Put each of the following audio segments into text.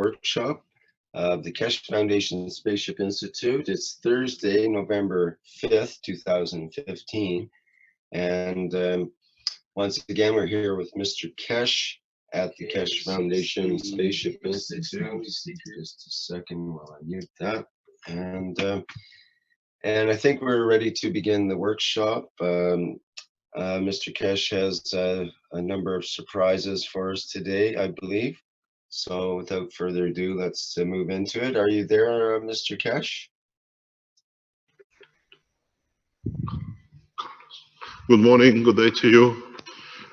workshop of the Keshe Foundation Spaceship Institute. It's Thursday, November 5th, 2015. And once again, we're here with Mr. Keshe at the Keshe Foundation Spaceship Institute. Just a second while I mute that. And I think we're ready to begin the workshop. Mr. Keshe has a number of surprises for us today, I believe. So without further ado, let's move into it. Are you there, Mr. Keshe? Good morning, good day to you,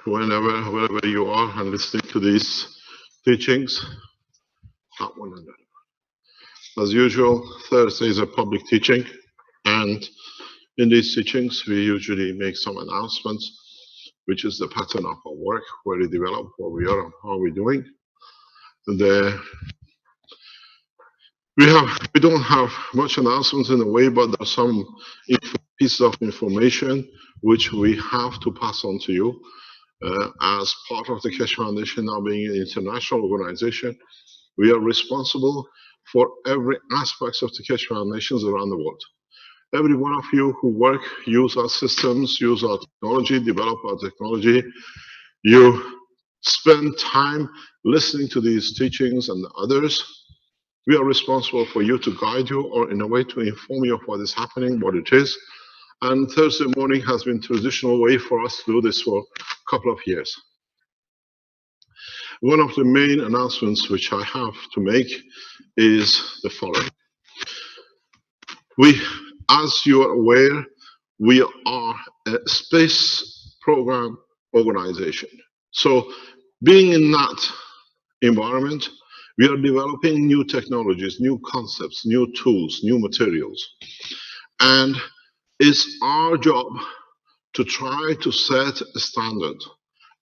wherever you are and listening to these teachings. As usual, Thursday is a public teaching, and in these teachings, we usually make some announcements, which is the pattern of our work, where we develop, where we are, and how we're doing. We don't have much announcements in a way, but there's some pieces of information which we have to pass on to you. As part of the Keshe Foundation now being an international organization, we are responsible for every aspect of the Keshe Foundations around the world. Every one of you who work, use our systems, use our technology, develop our technology, you spend time listening to these teachings and others. We are responsible for you to guide you, or in a way to inform you of what is happening, what it is. And Thursday morning has been a traditional way for us to do this for a couple of years. One of the main announcements which I have to make is the following. As you are aware, we are a space program organization. So being in that environment, we are developing new technologies, new concepts, new tools, new materials. And it's our job to try to set a standard.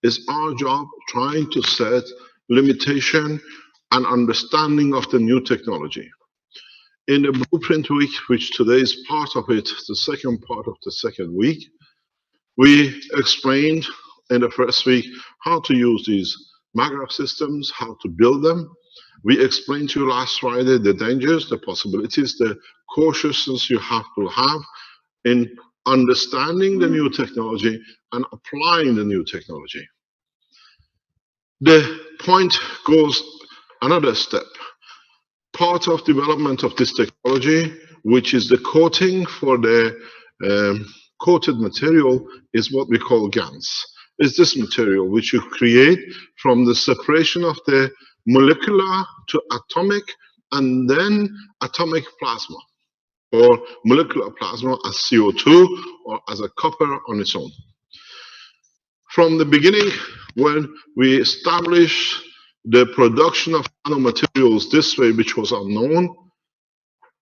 It's our job trying to set limitation and understanding of the new technology. In the Blueprint Week, which today is part of it, the second part of the second week, we explained in the first week how to use these Magrav systems, how to build them. We explained to you last Friday the dangers, the possibilities, the cautiousness you have to have in understanding the new technology and applying the new technology. The point goes another step. Part of development of this technology, which is the coating for the coated material, is what we call GaNs. It's this material which you create from the separation of the molecular to atomic and then atomic plasma, or molecular plasma as CO2 or as a copper on its own. From the beginning, when we established the production of nanomaterials this way, which was unknown,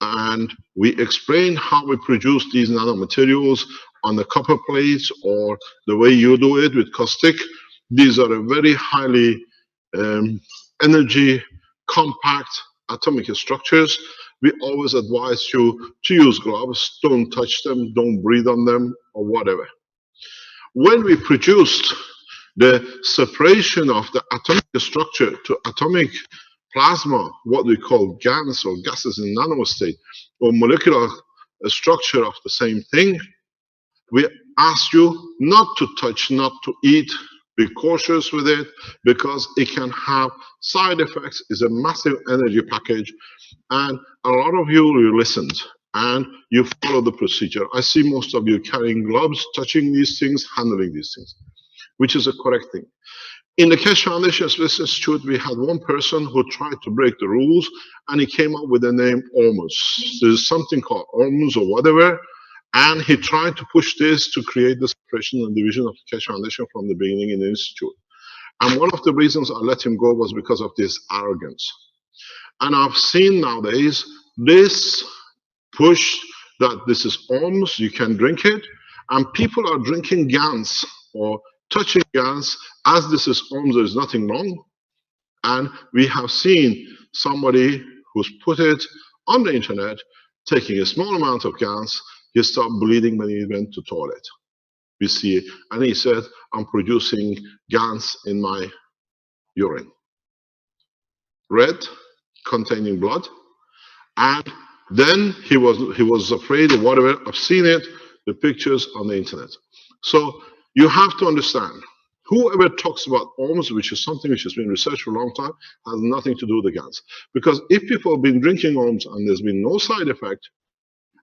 and we explained how we produce these nanomaterials on the copper plates or the way you do it with caustic. These are a very highly energy compact atomic structures. We always advise you to use gloves, don't touch them, don't breathe on them, or whatever. When we produced the separation of the atomic structure to atomic plasma, what we call GaNs or gases in nanostate, or molecular structure of the same thing, we ask you not to touch, not to eat. Be cautious with it because it can have side effects. It's a massive energy package, and a lot of you listened and you follow the procedure. I see most of you carrying gloves, touching these things, handling these things, which is a correct thing. In the Keshe Foundation Space Institute, we had one person who tried to break the rules, and he came up with the name Ormus. There's something called Ormus or whatever, and he tried to push this to create the separation and division of the Keshe Foundation from the beginning in the Institute. And one of the reasons I let him go was because of this arrogance. And I've seen nowadays this push that this is Ormus, you can drink it, and people are drinking GaNs or touching GaNs as this is Ormus, there is nothing wrong. And we have seen somebody who's put it on the internet taking a small amount of GaNs. He stopped bleeding when he went to toilet. We see it. And he said, I'm producing GaNs in my urine. Red, containing blood. And then he was afraid of whatever. I've seen it, the pictures on the internet. So you have to understand, whoever talks about OMS, which is something which has been researched for a long time, has nothing to do with the GANs. Because if people have been drinking OMS and there's been no side effect,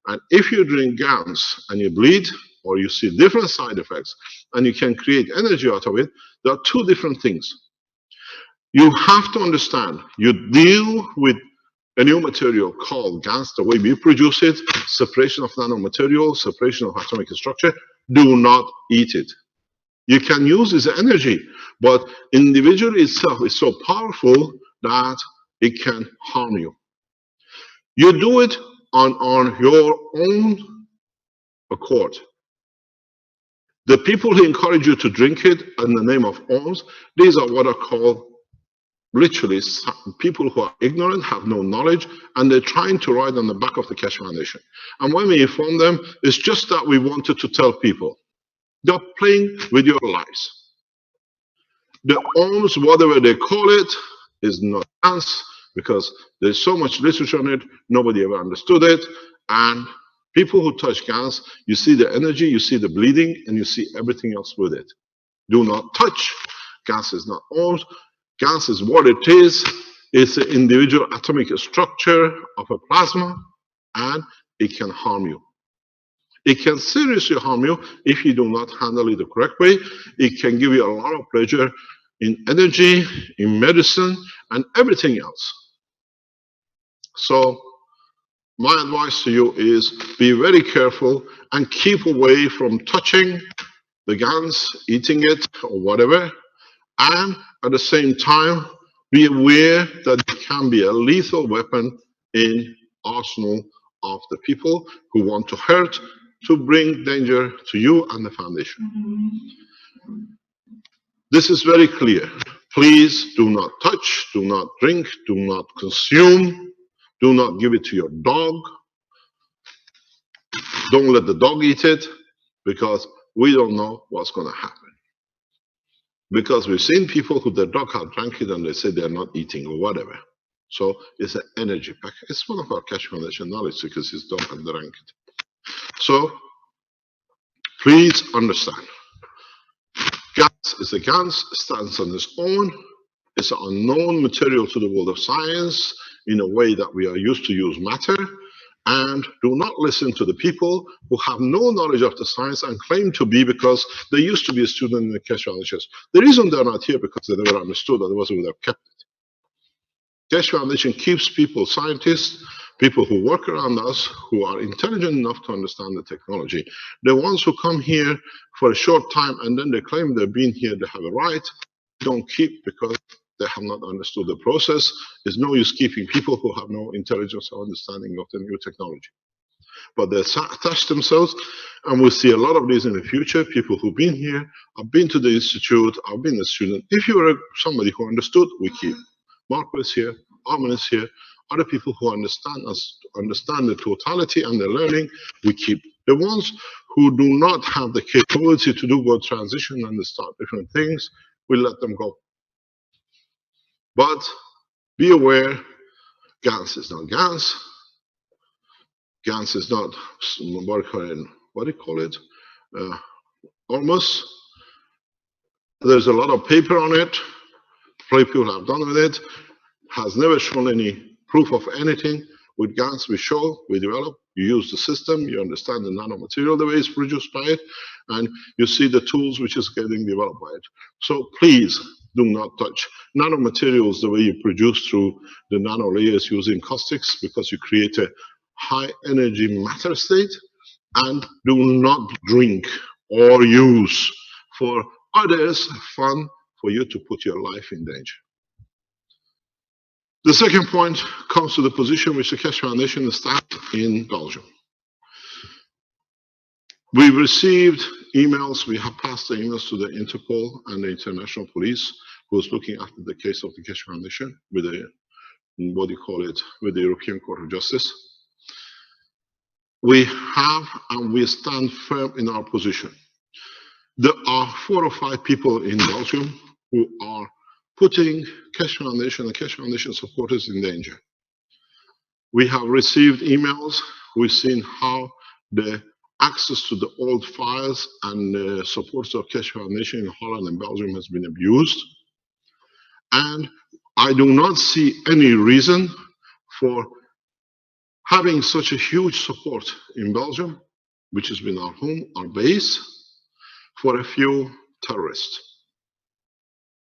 and if you drink GANs and you bleed, or you see different side effects, and you can create energy out of it, there are two different things. You have to understand, you deal with a new material called GANs, the way we produce it, separation of nanomaterial, separation of atomic structure. Do not eat it. You can use this energy, but individual itself is so powerful that it can harm you. You do it on your own accord. The people who encourage you to drink it in the name of OMS, these are what are called literally people who are ignorant, have no knowledge, and they're trying to ride on the back of the Keshe Foundation. And when we inform them, it's just that we wanted to tell people, they're playing with your lives. The OMS, whatever they call it, is not GANs, because there's so much literature on it, nobody ever understood it. And people who touch GANs, you see the energy, you see the bleeding, and you see everything else with it. Do not touch. GANs is not OMS. GANs is what it is. It's the individual atomic structure of a plasma, and it can harm you. It can seriously harm you if you do not handle it the correct way. It can give you a lot of pleasure in energy, in medicine, and everything else. So my advice to you is be very careful and keep away from touching the GANs, eating it, or whatever. And at the same time, be aware that it can be a lethal weapon in arsenal of the people who want to hurt, to bring danger to you and the foundation. This is very clear. Please do not touch, do not drink, do not consume, do not give it to your dog. Don't let the dog eat it, because we don't know what's going to happen. Because we've seen people who their dog have drank it and they say they're not eating or whatever. So it's an energy pack. It's one of our Keshe Foundation knowledge, because his dog had drank it. So please understand, GANs is a GANs, stands on its own. It's an unknown material to the world of science in a way that we are used to use matter. And do not listen to the people who have no knowledge of the science and claim to be, because they used to be a student in the Keshe Foundation. The reason they're not here, because they never understood, otherwise we would have kept it. Keshe Foundation keeps people, scientists, people who work around us, who are intelligent enough to understand the technology. The ones who come here for a short time and then they claim they've been here, they have a right, don't keep, because they have not understood the process. There's no use keeping people who have no intelligence or understanding of the new technology. But they attach themselves, and we'll see a lot of these in the future. People who've been here, I've been to the institute, I've been a student. If you were somebody who understood, we keep. Marco is here, Armin is here, other people who understand us, understand the totality and the learning, we keep. The ones who do not have the capability to do word transition and start different things, we let them go. But be aware, GANs is not GANs. GANs is not, what do you call it? Almost. There's a lot of paper on it. People have done with it. Has never shown any proof of anything. With GANs, we show, we develop. You use the system, you understand the nanomaterial, the way it's produced by it, and you see the tools which is getting developed by it. So please do not touch nanomaterials the way you produce through the nano layers using caustics, because you create a high energy matter state. And do not drink or use for others fun for you to put your life in danger. The second point comes to the position which the Keshe Foundation stands in Belgium. We've received emails, we have passed the emails to the Interpol and the International Police, who's looking after the case of the Keshe Foundation with the, what do you call it, with the European Court of Justice. We have and we stand firm in our position. There are 4 or 5 people in Belgium who are putting Keshe Foundation and Keshe Foundation supporters in danger. We have received emails. We've seen how the access to the old files and support of Keshe Foundation in Holland and Belgium has been abused. And I do not see any reason for having such a huge support in Belgium, which has been our home, our base, for a few terrorists.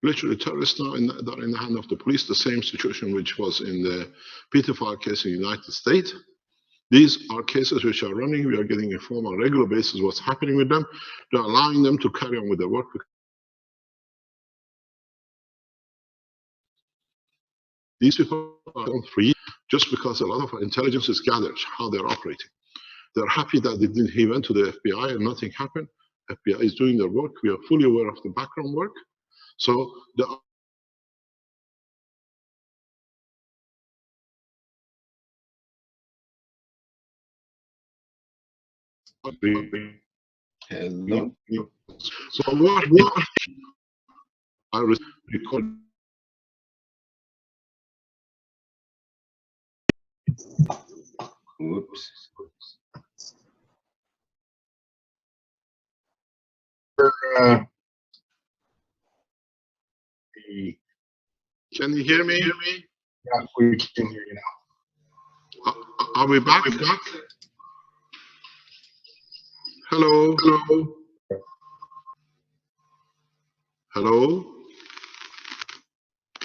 Literally terrorists now that are in the hand of the police, the same situation which was in the pedophile case in the United States. These are cases which are running. We are getting informed on a regular basis what's happening with them. They're allowing them to carry on with their work. These people are free just because a lot of intelligence is gathered, how they're operating. They're happy that he went to the FBI and nothing happened. FBI is doing their work. We are fully aware of the background work. So the Hello. so what I record. Whoops. Can you hear me? Yeah, we can hear you now. Are we back? Hello? Hello? Hello?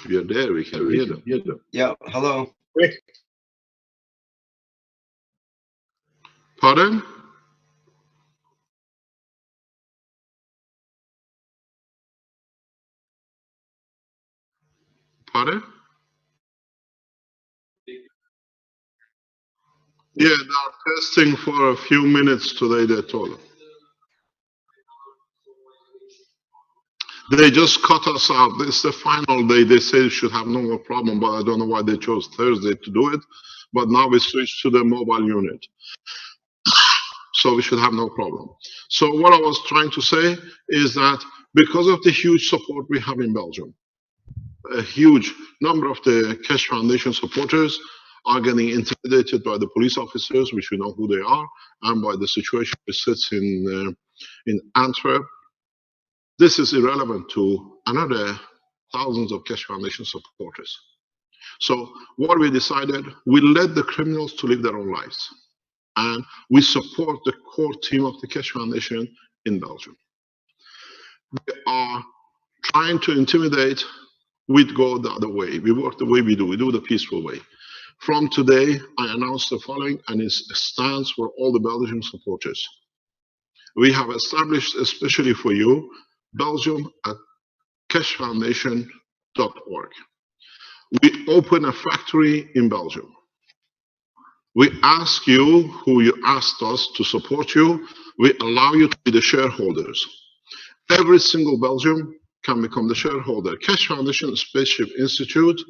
We are there, we can hear them. Yeah, hello. Wait, Pardon? Pardon? Yeah, they're testing for a few minutes today, they told us. They just cut us out. This is the final day. They say it should have no more problem, but I don't know why they chose Thursday to do it. But now we switched to the mobile unit. So we should have no problem. So what I was trying to say is that because of the huge support we have in Belgium, a huge number of the Keshe Foundation supporters are getting intimidated by the police officers, which we know who they are, and by the situation which sits in Antwerp. This is irrelevant to another thousands of Keshe Foundation supporters. So what we decided, we let the criminals to live their own lives. And we support the core team of the Keshe Foundation in Belgium. We are trying to intimidate, we'd go the other way. We work the way we do the peaceful way. From today, I announced the following, and it stands for all the Belgian supporters. We have established, especially for you, Belgium at keshefoundation.org. We open a factory in Belgium. We ask you, who you asked us to support you, we allow you to be the shareholders. Every single Belgian can become the shareholder. Keshe Foundation Spaceship Institute,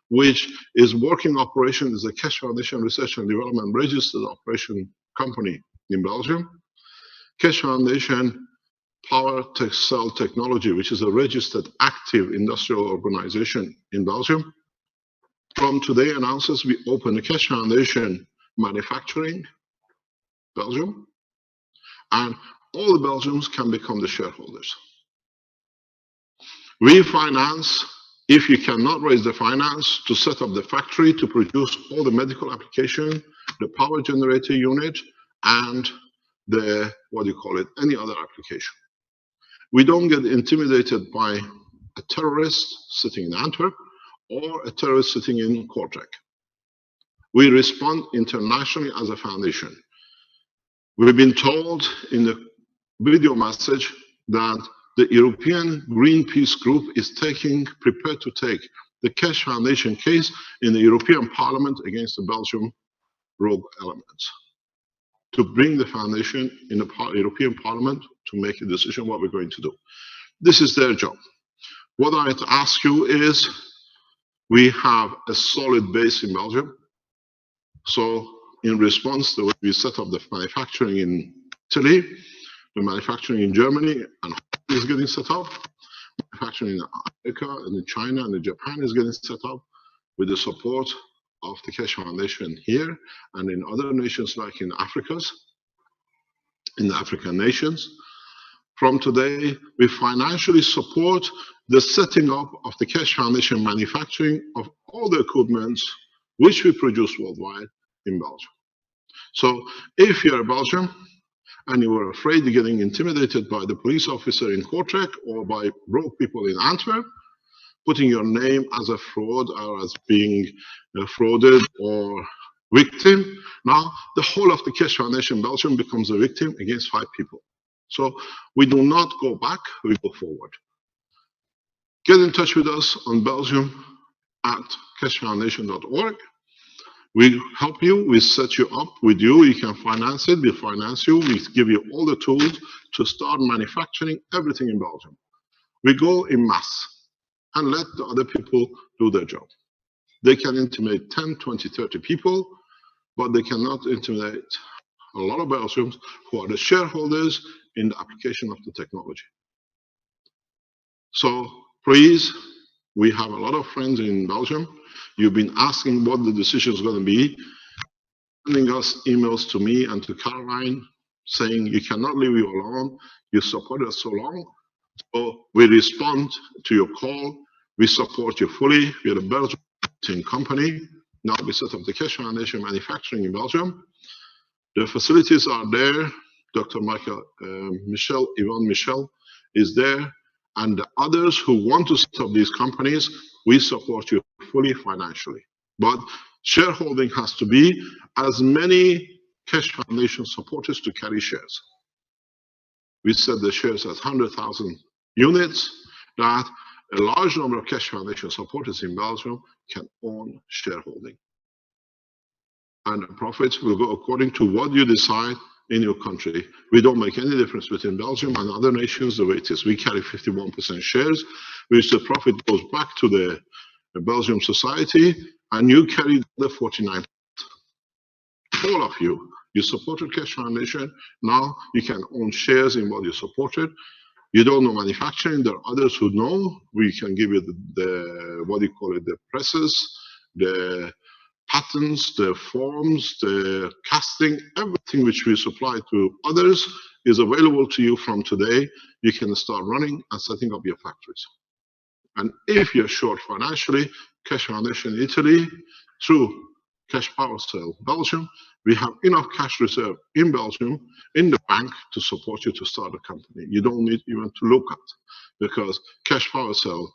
which is working operation, is a Keshe Foundation Research and Development registered operation company in Belgium. Keshe Foundation Power Cell Technology, which is a registered active industrial organization in Belgium. From today announces we open the Keshe Foundation Manufacturing, Belgium, and all the Belgians can become the shareholders. We finance, if you cannot raise the finance, to set up the factory to produce all the medical application, the power generator unit, and the, any other application. We don't get intimidated by a terrorist sitting in Antwerp or a terrorist sitting in Kortrijk. We respond internationally as a foundation. We've been told in the video message that the European Greenpeace Group is prepared to take the Keshe Foundation case in the European Parliament against the Belgian rogue elements, to bring the foundation in the European Parliament to make a decision what we're going to do. This is their job. What I'd ask you is, we have a solid base in Belgium. So in response, the way we set up the manufacturing in Italy, the manufacturing in Germany and is getting set up, manufacturing in America and in China and in Japan is getting set up with the support of the Keshe Foundation here and in other nations like in the African nations. From today, we financially support the setting up of the Keshe Foundation manufacturing of all the equipment which we produce worldwide in Belgium. So if you're a Belgian and you were afraid of getting intimidated by the police officer in Kortrijk or by broke people in Antwerp, putting your name as a fraud or as being frauded or victim, now the whole of the Keshe Foundation Belgium becomes a victim against 5 people. So we do not go back, we go forward. Get in touch with us on belgium@keshefoundation.org. We help you, we set you up with you, you can finance it, we finance you, we give you all the tools to start manufacturing everything in Belgium. We go in mass and let the other people do their job. They can intimidate 10, 20, 30 people, but they cannot intimidate a lot of Belgians who are the shareholders in the application of the technology. So please, we have a lot of friends in Belgium. You've been asking what the decision is going to be, sending us emails to me and to Caroline saying you cannot leave you alone, you support us so long. So we respond to your call, we support you fully. We are a Belgian company. Now we set up the Keshe Foundation manufacturing in Belgium. The facilities are there. Dr. Yvonne Michel is there. And the others who want to set up these companies, we support you fully financially. But shareholding has to be as many Keshe Foundation supporters to carry shares. We set the shares at 100,000 units, that a large number of Keshe Foundation supporters in Belgium can own shareholding. And the profits will go according to what you decide in your country. We don't make any difference between Belgium and other nations the way it is. We carry 51% shares, which the profit goes back to the Belgium society, and you carry the 49%. All of you, you supported Keshe Foundation, now you can own shares in what you supported. You don't know manufacturing, there are others who know. We can give you the what do you call it, the presses, the patents, the forms, the casting, everything which we supply to others is available to you from today. You can start running and setting up your factories. And if you're short financially, Keshe Foundation Italy, through Cash Power Cell Belgium, we have enough cash reserve in Belgium, in the bank, to support you to start a company. You don't need even to look at, because Cash Power Cell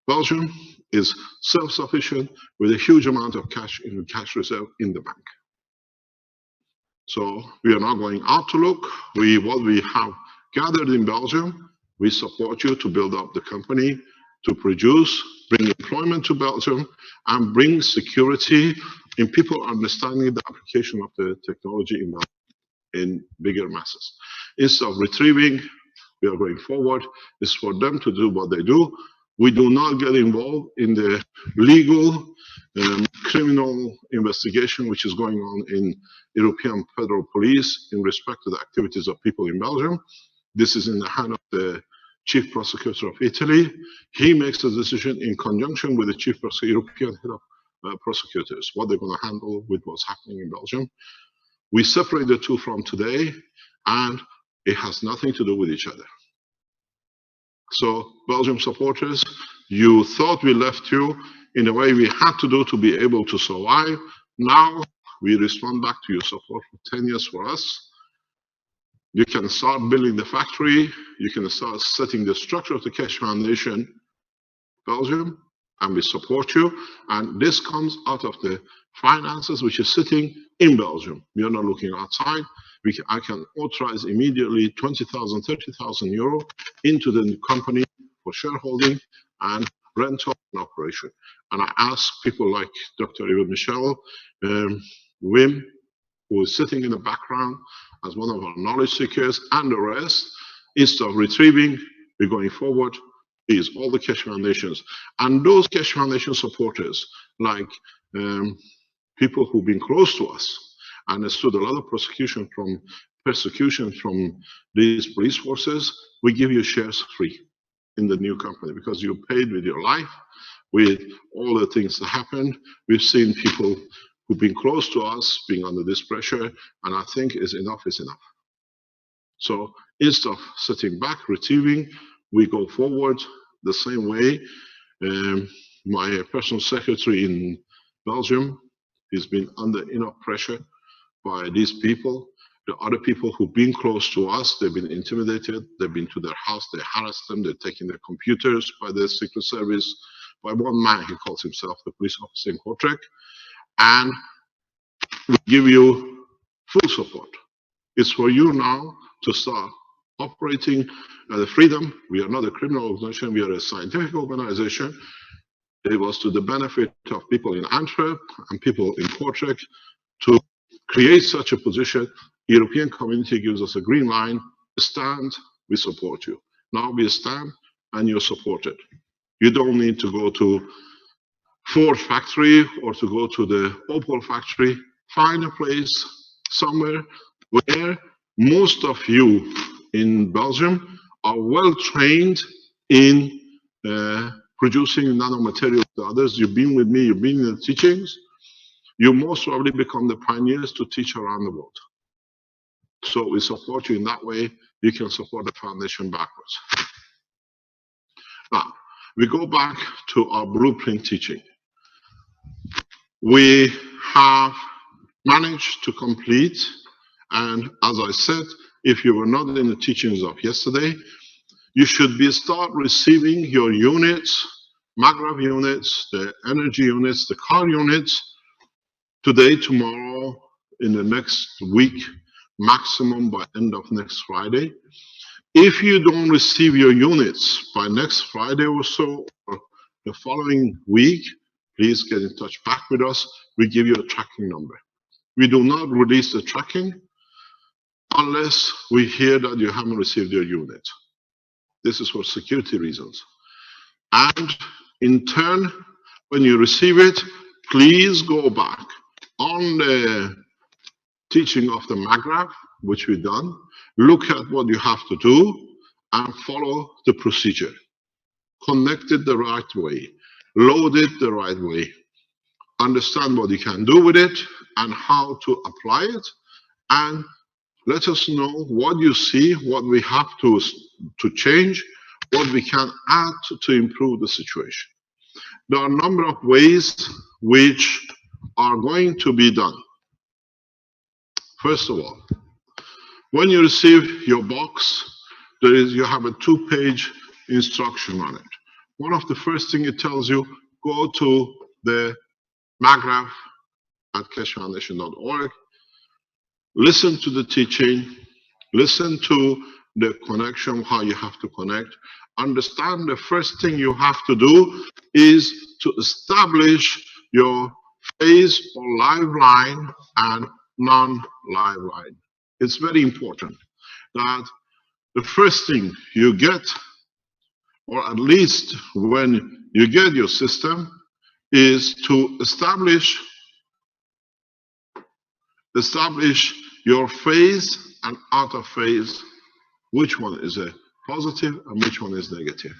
Belgium is self-sufficient with a huge amount of cash in cash reserve in the bank. So we are not going out to look. What we have gathered in Belgium, we support you to build up the company, to produce, bring employment to Belgium, and bring security in people understanding the application of the technology in Belgium in bigger masses. Instead of retrieving, we are going forward. It's for them to do what they do. We do not get involved in the legal criminal investigation which is going on in European Federal Police in respect to the activities of people in Belgium. This is in the hand of the Chief Prosecutor of Italy. He makes the decision in conjunction with the Chief Prosecutor, European Head of Prosecutors, what they're going to handle with what's happening in Belgium. We separate the two from today, and it has nothing to do with each other. So, Belgium supporters, you thought we left you in a way we had to do to be able to survive. Now, we respond back to your support for 10 years for us. You can start building the factory, you can start setting the structure of the Keshe Foundation Belgium, and we support you. And this comes out of the finances which is sitting in Belgium. We are not looking outside. I can authorize immediately 20,000, 30,000 euro into the new company for shareholding and rental and operation. And I ask people like Dr. Yvonne Michel, Wim, who is sitting in the background as one of our knowledge seekers, and the rest, instead of retrieving, we're going forward. Is all the Keshe Foundations. And those Keshe Foundation supporters, like people who've been close to us, and understood a lot of persecution from these police forces, we give you shares free in the new company, because you paid with your life, with all the things that happened. We've seen people who've been close to us being under this pressure, and I think enough is enough. So instead of sitting back, retrieving, we go forward the same way. My personal secretary in Belgium has been under enough pressure by these people. The other people who've been close to us, they've been intimidated, they've been to their house, they harassed them, they're taking their computers by the Secret Service, by one man, he calls himself the police officer in Kortrijk, and we give you full support. It's for you now to start operating the freedom. We are not a criminal organization, we are a scientific organization. It was to the benefit of people in Antwerp and people in Kortrijk to create such a position. European community gives us a green line, stand, we support you. Now we stand and you're supported. You don't need to go to Ford factory or to go to the Opel factory. Find a place somewhere where most of you in Belgium are well trained in producing nanomaterials to others. You've been with me, you've been in the teachings. You most probably become the pioneers to teach around the world. So we support you in that way. You can support the foundation backwards. Now, we go back to our blueprint teaching. We have managed to complete, and as I said, if you were not in the teachings of yesterday, you should start receiving your units, Magrav units, the energy units, the car units, today, tomorrow, in the next week, maximum by end of next Friday. If you don't receive your units by next Friday or so, or the following week, please get in touch back with us. We give you a tracking number. We do not release the tracking unless we hear that you haven't received your unit. This is for security reasons. And in turn, when you receive it, please go back on the teaching of the Magrav, which we've done, look at what you have to do and follow the procedure. Connect it the right way, load it the right way, understand what you can do with it and how to apply it, and let us know what you see, what we have to change, what we can add to improve the situation. There are a number of ways which are going to be done. First of all, when you receive your box, you have a 2-page instruction on it. One of the first things it tells you, go to the Magrav at KFSSI.org, listen to the teaching, listen to the connection, how you have to connect. Understand the first thing you have to do is to establish your phase or live line and non-live line. It's very important that the first thing you get, or at least when you get your system, is to establish your phase and out of phase, which one is a positive and which one is negative.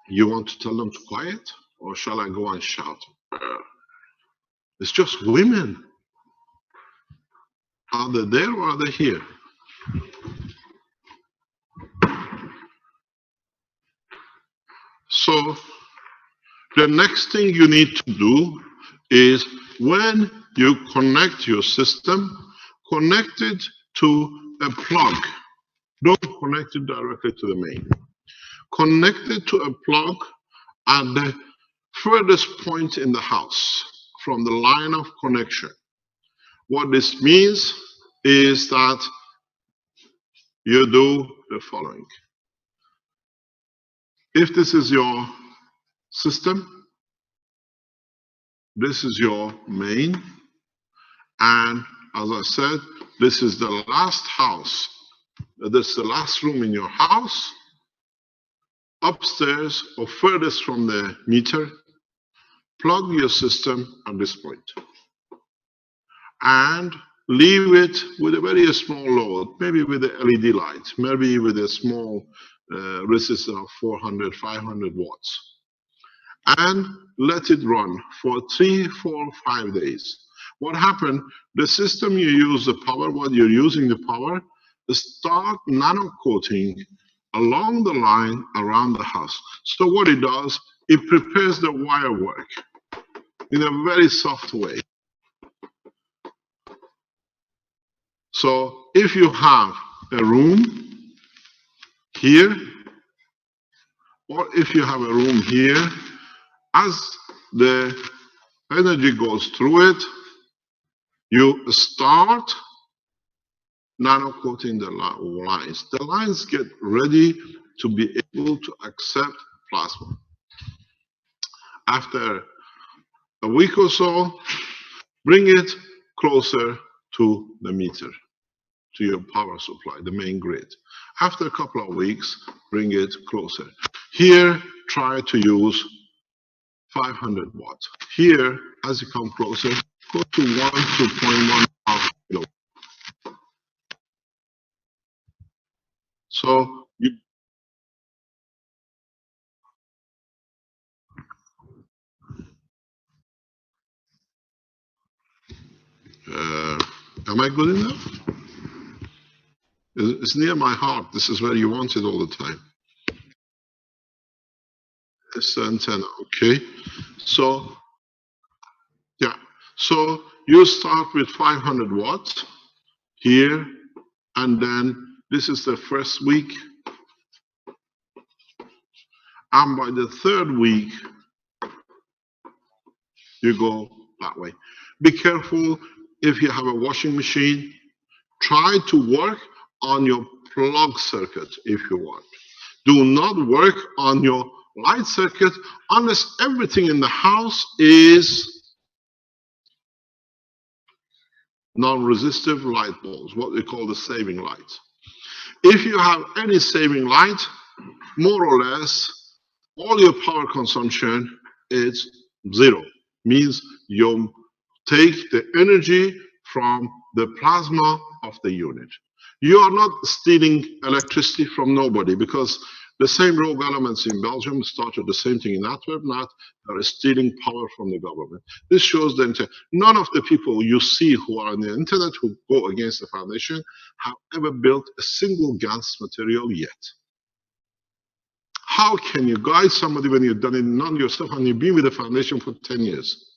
You want to tell them to quiet, or shall I go and shout? It's just women. Are they there or are they here? So the next thing you need to do is, when you connect your system, connect it to a plug. Don't connect it directly to the main. Connect it to a plug at the furthest point in the house from the line of connection. What this means is that you do the following. If this is your system, this is your main, and as I said, this is the last house. This is the last room in your house, upstairs or furthest from the meter. Plug your system at this point and leave it with a very small load, maybe with the LED light, maybe with a small resistor of 400, 500 watts, and let it run for 3, 4, 5 days. What happened? The system you use the power, what you're using the power, start nano coating along the line around the house. So what it does, it prepares the wire work in a very soft way. So if you have a room here, or if you have a room here, as the energy goes through it, you start nano coating the lines. The lines get ready to be able to accept plasma. After a week or so, bring it closer to the meter, to your power supply, the main grid. After a couple of weeks, bring it closer. Here, try to use 500 watts. Here, as you come closer, go to 1 to 0.1 kilo. So you am I good enough? It's near my heart. This is where you want it all the time. It's the antenna, okay? So, yeah. So you start with 500 watts here, and then this is the first week. And by the third week, you go that way. Be careful if you have a washing machine. Try to work on your plug circuit if you want. Do not work on your light circuit unless everything in the house is non-resistive light bulbs, what we call the saving lights. If you have any saving light, more or less, all your power consumption is zero. Means you take the energy from the plasma of the unit. You are not stealing electricity from nobody, because the same rogue elements in Belgium started the same thing in Antwerp. Now they are stealing power from the government. This shows that none of the people you see who are on the internet who go against the foundation have ever built a single GaNs material yet. How can you guide somebody when you've done it none yourself and you've been with the foundation for 10 years?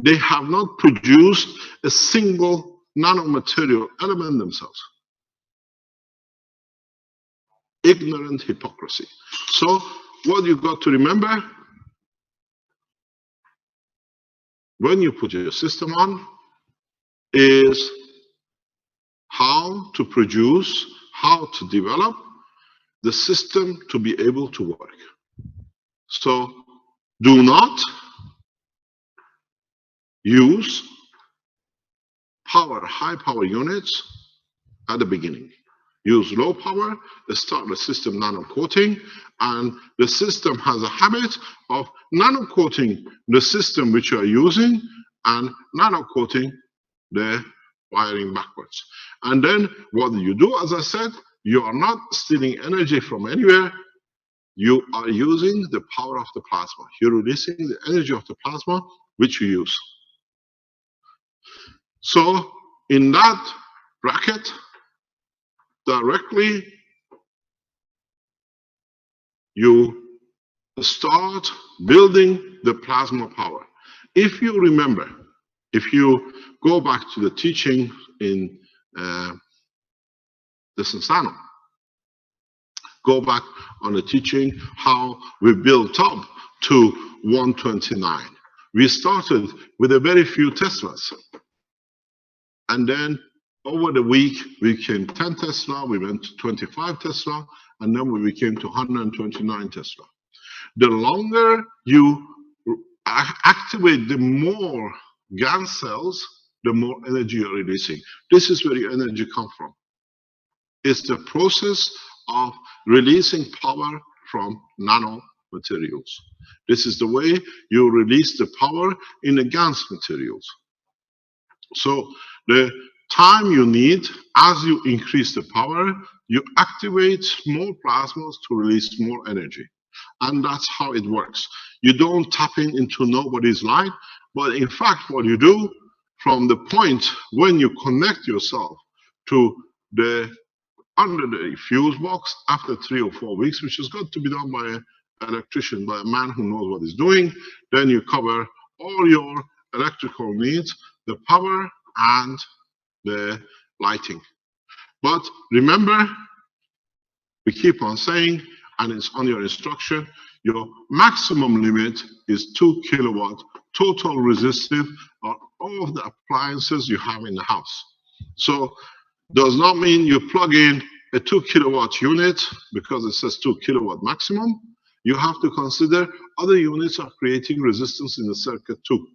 They have not produced a single nanomaterial element themselves. Ignorant hypocrisy. So what you've got to remember, when you put your system on, is how to produce, how to develop the system to be able to work. So do not use high power units at the beginning. Use low power, start the system nano coating, and the system has a habit of nano coating the system which you are using and nano coating the wiring backwards. And then what you do, as I said, you are not stealing energy from anywhere. You are using the power of the plasma. You're releasing the energy of the plasma which you use. So in that bracket, directly you start building the plasma power. If you remember, if you go back to the teaching in the Sensano, go back on the teaching how we built up to 129. We started with a very few Teslas, and then over the week we came 10 Tesla, we went to 25 Tesla, and then we came to 129 Tesla. The longer you activate, the more GaN cells, the more energy you're releasing. This is where your energy comes from. It's the process of releasing power from nano materials. This is the way you release the power in the GaNs materials. So the time you need, as you increase the power, you activate more plasmas to release more energy. And that's how it works. You don't tap into nobody's light, but in fact, what you do from the point when you connect yourself to the under the fuse box after 3 or 4 weeks, which has got to be done by an electrician, by a man who knows what he's doing, then you cover all your electrical needs, the power and the lighting. But remember, we keep on saying, and it's on your instruction, your maximum limit is 2 kilowatt total resistive on all of the appliances you have in the house. So does not mean you plug in a 2 kilowatt unit because it says 2 kilowatt maximum. You have to consider other units are creating resistance in the circuit too.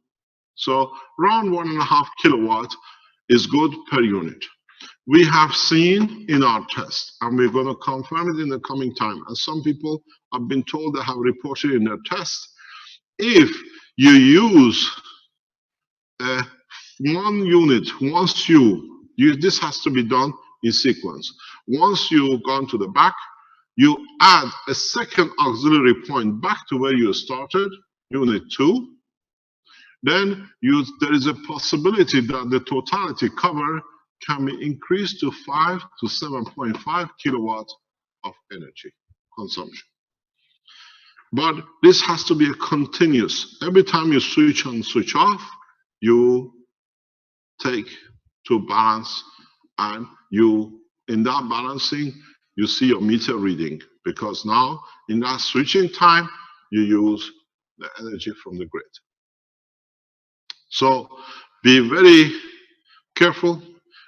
So around 1.5 kilowatt is good per unit. We have seen in our test, and we're going to confirm it in the coming time, and some people have been told they have reported in their test, if you use one unit, once this has to be done in sequence. Once you've gone to the back, you add a second auxiliary point back to where you started, unit 2. Then there is a possibility that the totality cover can be increased to 5 to 7.5 kilowatts of energy consumption. But this has to be a continuous. Every time you switch on, switch off, you take to balance, and in that balancing, you see your meter reading, because now in that switching time, you use the energy from the grid. So be very careful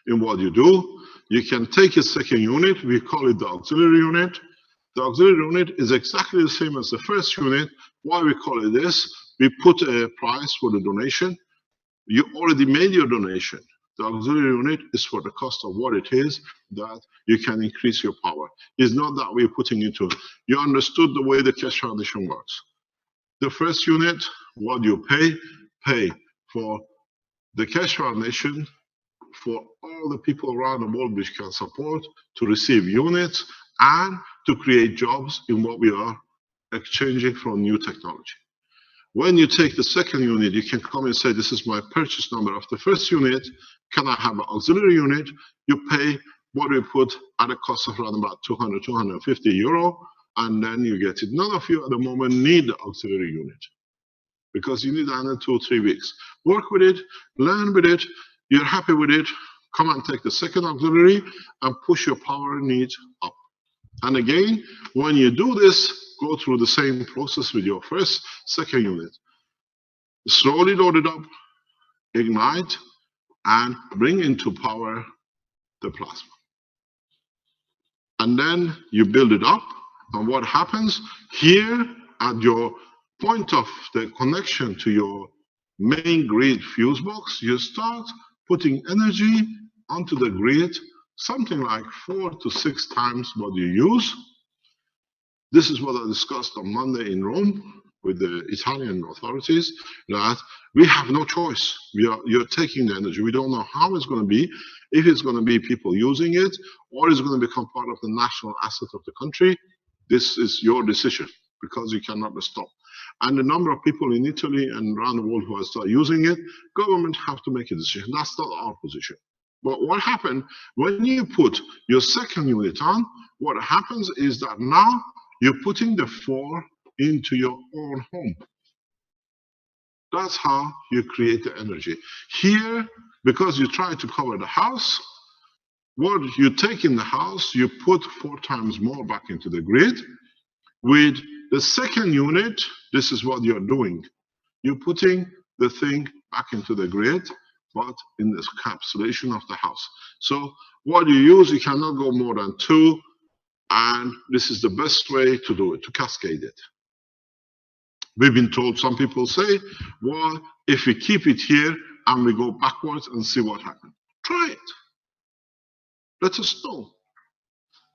in what you do. You can take a second unit, we call it the auxiliary unit. The auxiliary unit is exactly the same as the first unit. Why we call it this? We put a price for the donation. You already made your donation. The auxiliary unit is for the cost of what it is, that you can increase your power. It's not that we're putting into it. You understood the way the Keshe Foundation works. The first unit, what you pay for the Keshe Foundation, for all the people around the world which can support, to receive units and to create jobs in what we are exchanging from new technology. When you take the second unit, you can come and say, this is my purchase number of the first unit. Can I have an auxiliary unit? You pay what we put at a cost of around about 200, 250 euro, and then you get it. None of you at the moment need the auxiliary unit because you need that in 2 or 3 weeks. Work with it, learn with it. You're happy with it. Come and take the second auxiliary and push your power needs up. And again, when you do this, go through the same process with your second unit. Slowly load it up, ignite, and bring into power the plasma. And then you build it up, and what happens here at your point of the connection to your main grid fuse box, you start putting energy onto the grid, something like 4 to 6 times what you use. This is what I discussed on Monday in Rome with the Italian authorities, that we have no choice. You're taking the energy. We don't know how it's going to be, if it's going to be people using it, or it's going to become part of the national asset of the country. This is your decision, because you cannot stop. And the number of people in Italy and around the world who are still using it, government have to make a decision. That's not our position. But what happened, when you put your second unit on, what happens is that now you're putting the 4 into your own home. That's how you create the energy. Here, because you try to cover the house, what you take in the house, you put 4 times more back into the grid. With the second unit, this is what you're doing. You're putting the thing back into the grid, but in this encapsulation of the house. So what you use, you cannot go more than 2. And this is the best way to do it, to cascade it. We've been told, some people say, well, if we keep it here and we go backwards and see what happens. Try it. Let us know.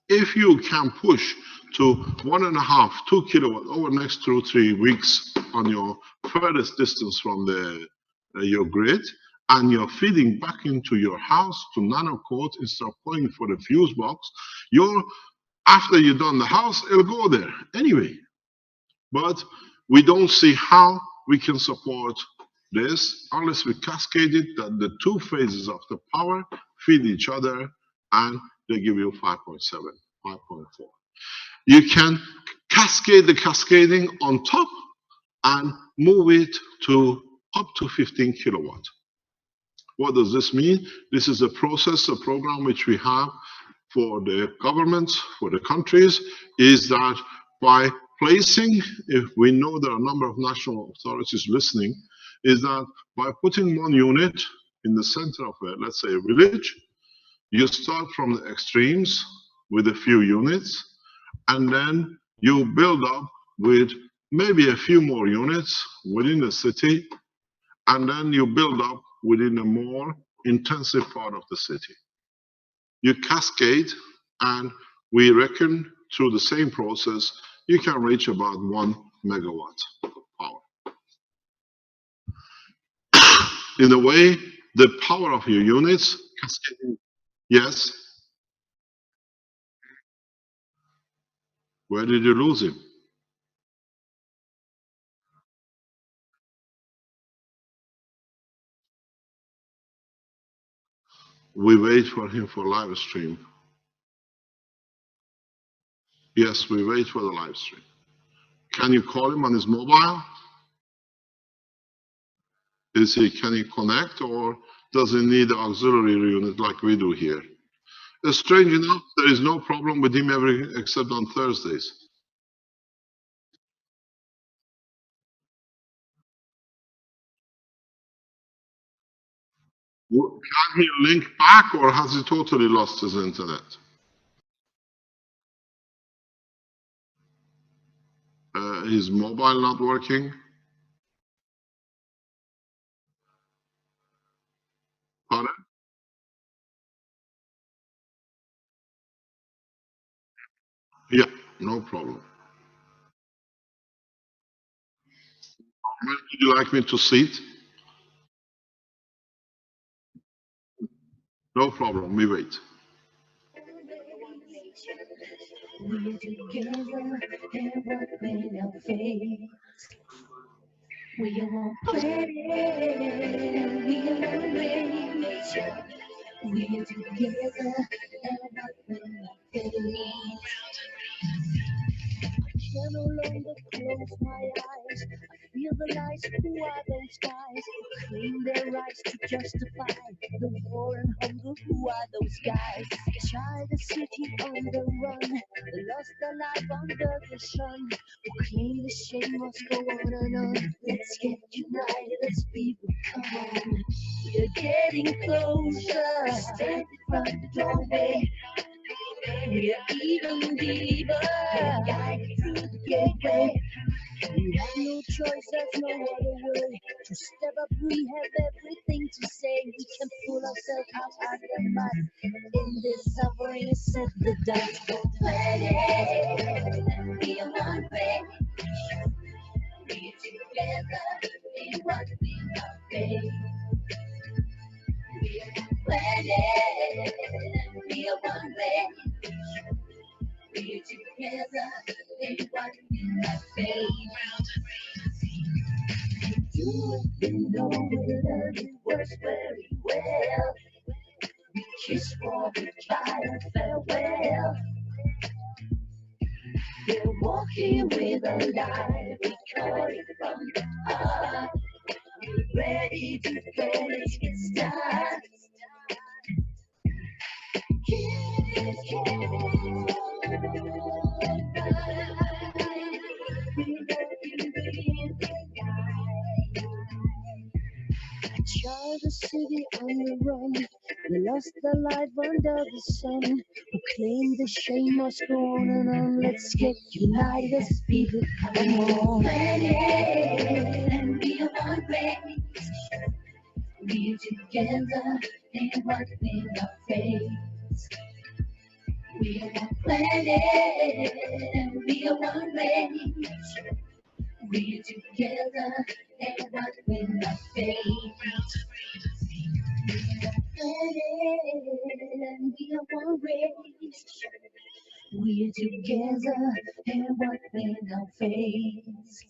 If you can push to 1.5, 2 kilowatt over the next 2 or 3 weeks on your furthest distance from your grid, and you're feeding back into your house to nanocoat instead of going for the fuse box, after you've done the house, it'll go there anyway. But we don't see how we can support this unless we cascade it, that the two phases of the power feed each other and they give you 5.7, 5.4. You can cascade the cascading on top and move it to up to 15 kilowatt. What does this mean? This is a process, a program which we have for the governments, for the countries, is that by placing, if we know there are a number of national authorities listening, is that by putting one unit in the center of let's say, a village, you start from the extremes with a few units, and then you build up with maybe a few more units within the city, and then you build up within a more intensive part of the city. You cascade, and we reckon through the same process, you can reach about 1 megawatt of power. In a way, the power of your units cascading. Yes? Where did you lose him? We wait for him for live stream. Yes, we wait for the live stream. Can you call him on his mobile? Can he connect, or does he need an auxiliary unit like we do here? Strange enough, there is no problem with him except on Thursdays. Can he link back, or has he totally lost his internet? His mobile not working? Pardon? Yeah, no problem. When would you like me to see it? No problem, we wait. We're together and working our faith. We are one planet, we are one nation. We're together and working our faith. I can no longer close my eyes. I feel the lies. Who are those guys who claim their rights to justify the war and hunger? Who are those guys? The child, the city on the run, they lost their life under the sun. Who claim the shame must go on and on. Let's get united as people, come on. We're getting closer. Stand in front of the doorway. We're even deeper, guided through the gateway. We have no choice, there's no other way to step up. We have everything to say. We can pull ourselves out of the mud. In this suffering, set the dust. Go planet, be a one way. Be together in what we are faith. Be a planet, be a one way. We're together in what we have faith. You know we love it works very well. We kiss for goodbye and farewell. We're walking with a light, we call it from the heart. We're ready to go, let's get started. Kiss, kiss. Child, the city on the run, they lost their life under the sun. Who claim the shame must go on and on. Let's get united as people, come on. Planet and be a one race. We're together in what we are faced. We are one planet and we are one race. We're together and what we are faced. And we are one race. We're together and one thing I'll face.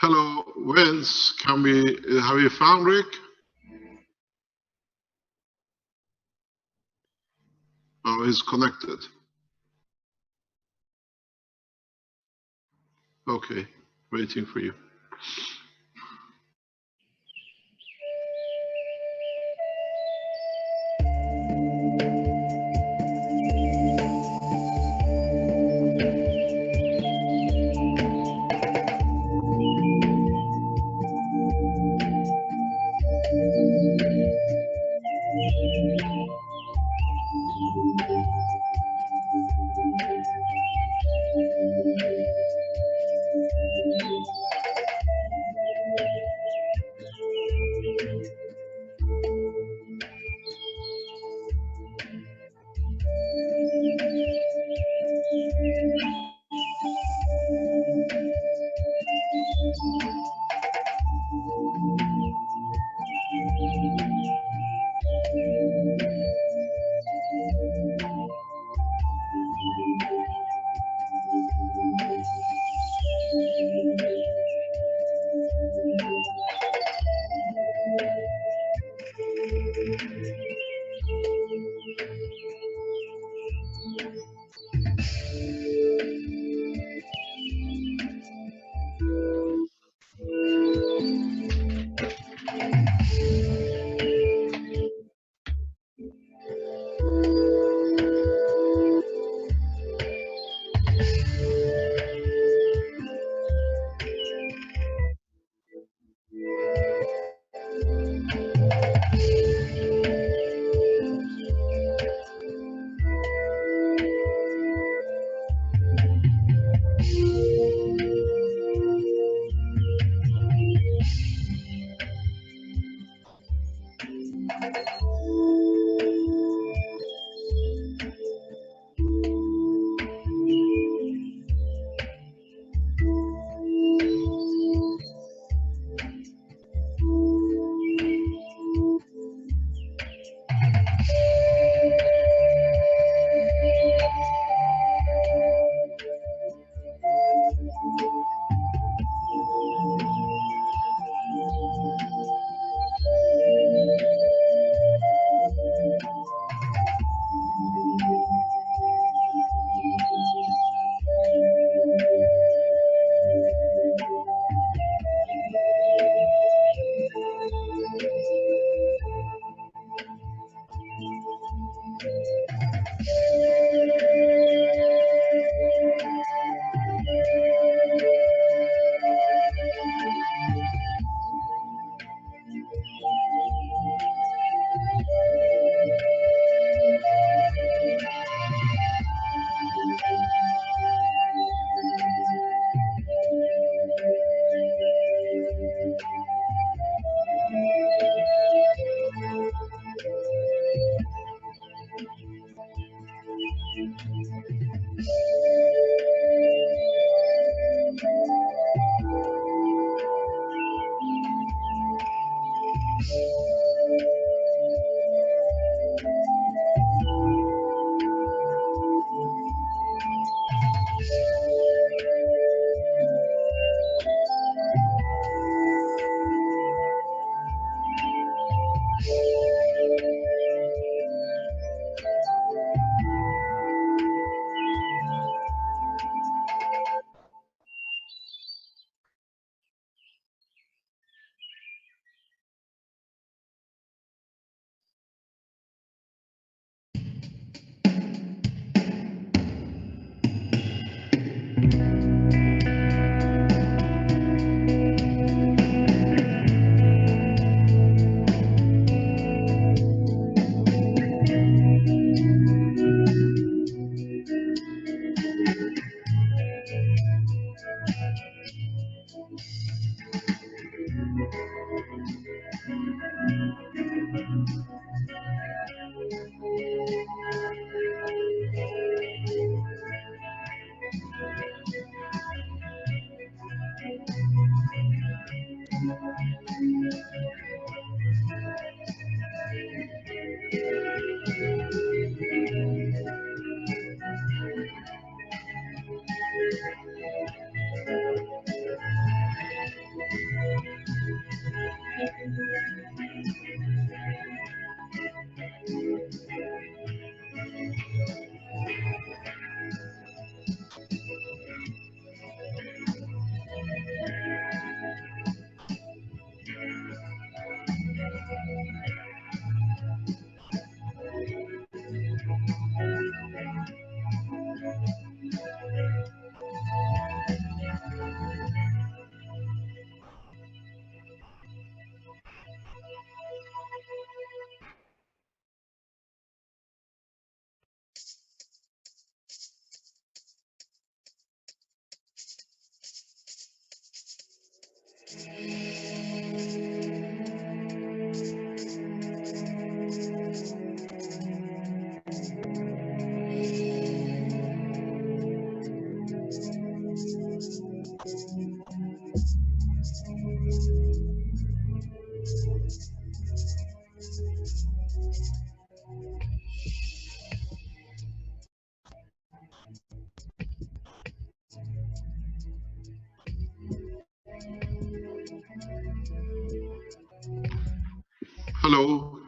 Hello, Vince. Have you found Rick? Oh, he's connected. Okay, waiting for you. Hello.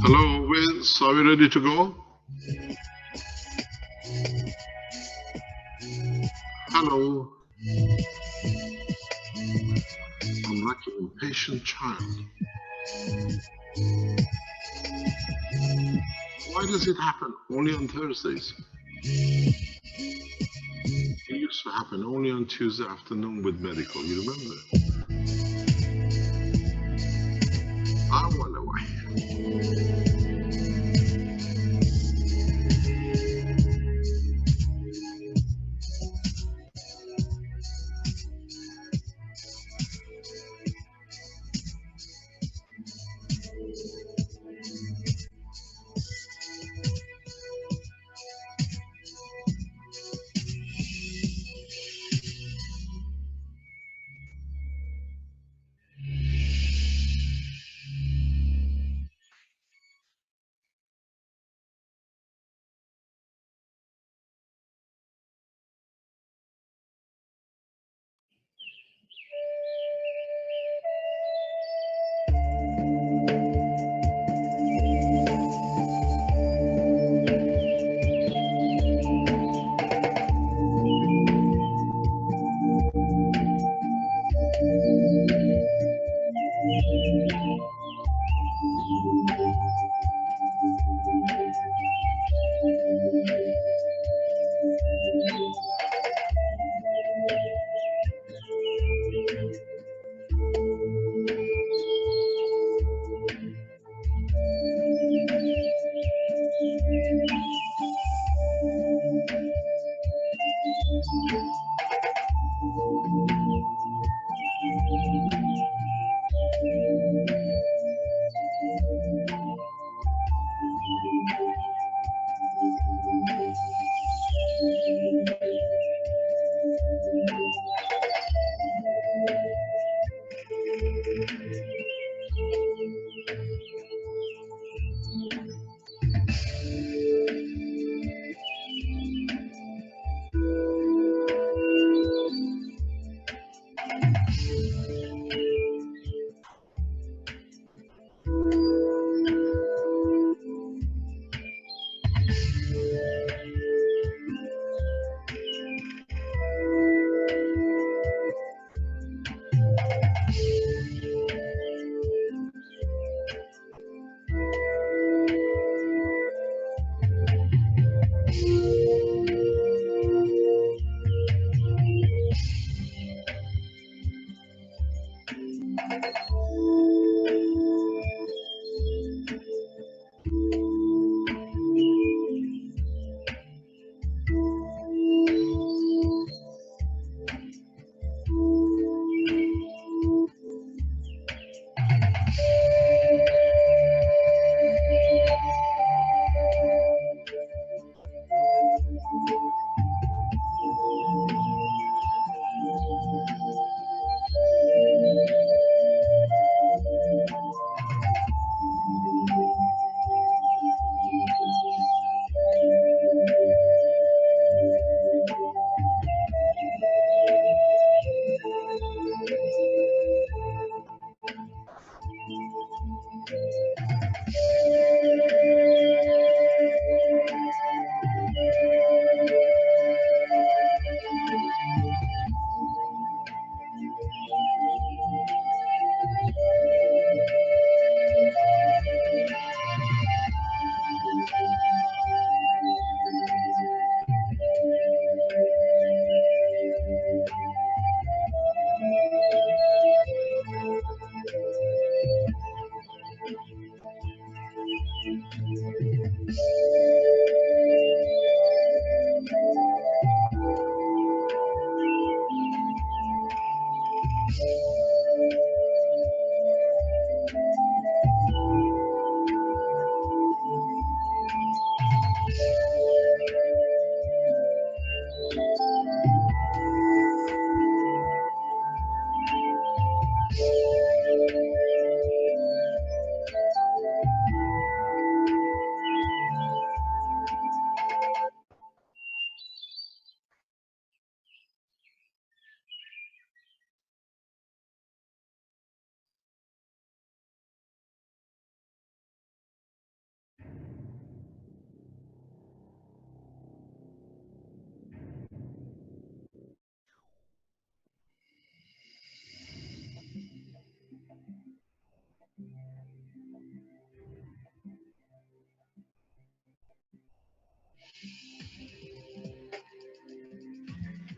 Hello, Vince. Are we ready to go? Hello. I'm like an impatient child. Why does it happen only on Thursdays? It used to happen only on Tuesday afternoon with medical. You remember? I wonder why.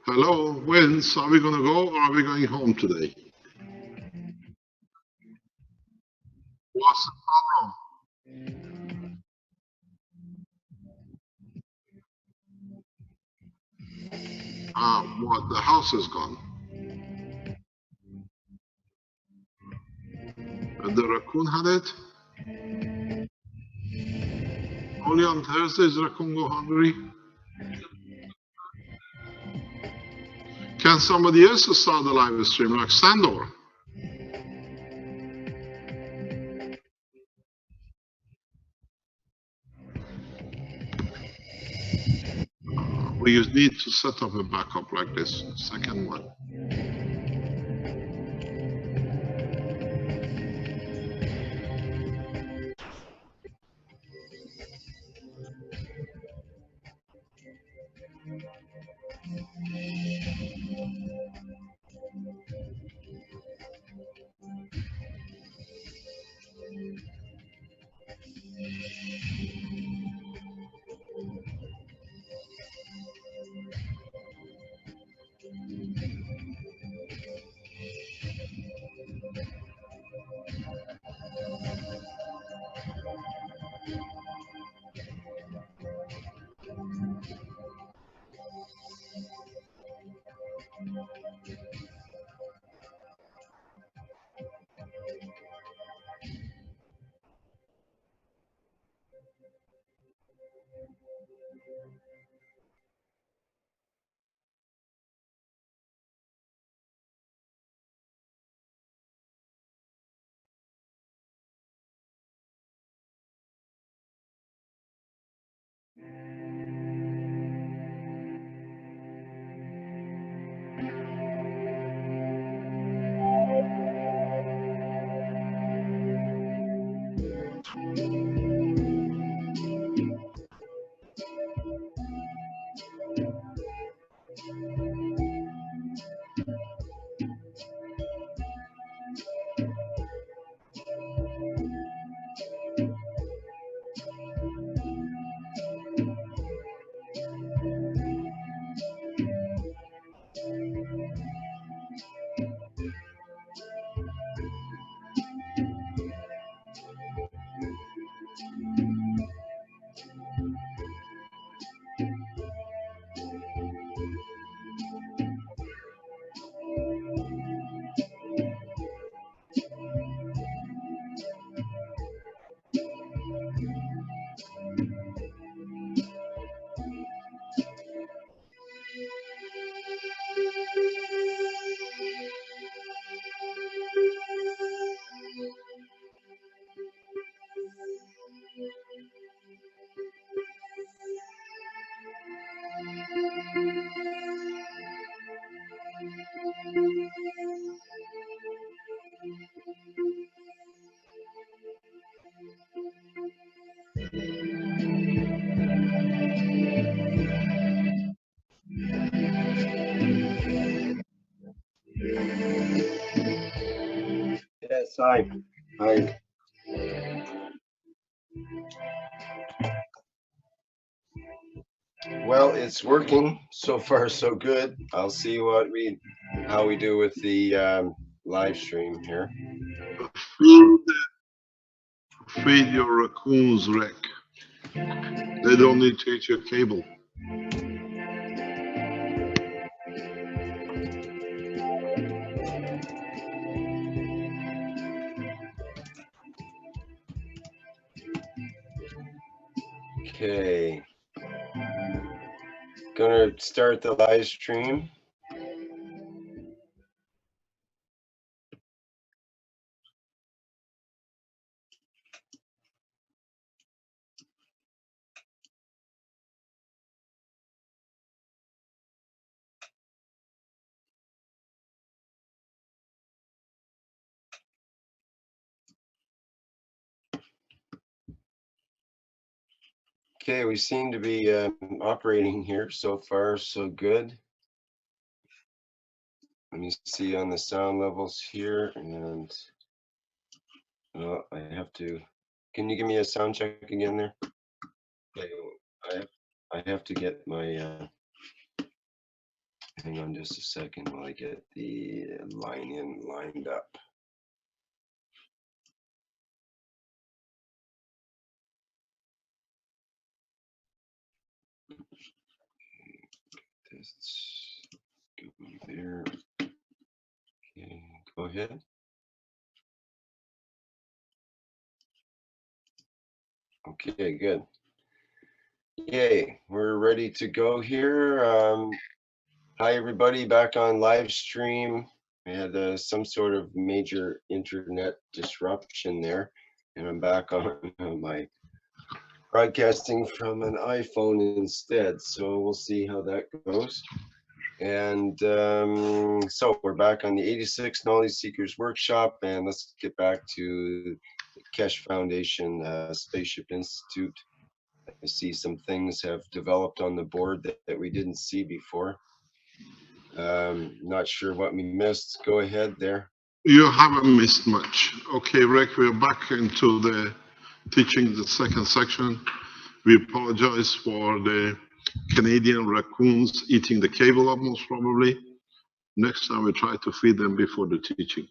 Hello, Vince, are we going to go or are we going home today? What's the problem? What, the house is gone. And the raccoon had it? Only on Thursdays raccoon go hungry? Can somebody else start the live stream like Sandor? We need to set up a backup like this, second one. Yes, hi. Hi. Well, it's working so far, so good. I'll see how we do with the live stream here. Feed your raccoons, Rick. They don't need to eat your cable. Okay. Gonna start the live stream. Okay, we seem to be operating here so far, so good. Let me see on the sound levels here, and I have to. Can you give me a sound check again there? Okay, I have to get my Hang on just a second while I get the lined up. Let's go there. Okay, go ahead. Okay, good. Yay, we're ready to go here. Hi, everybody, back on live stream. We had some sort of major internet disruption there, and I'm back on my broadcasting from an iPhone instead. So we'll see how that goes. And so we're back on the 86 Knowledge Seekers Workshop, and let's get back to the Keshe Foundation Spaceship Institute. I see some things have developed on the board that we didn't see before. Not sure what we missed. Go ahead there. You haven't missed much. Okay, Rick, we're back into the teaching, the second section. We apologize for the Canadian raccoons eating the cable up, most probably. Next time we try to feed them before the teaching.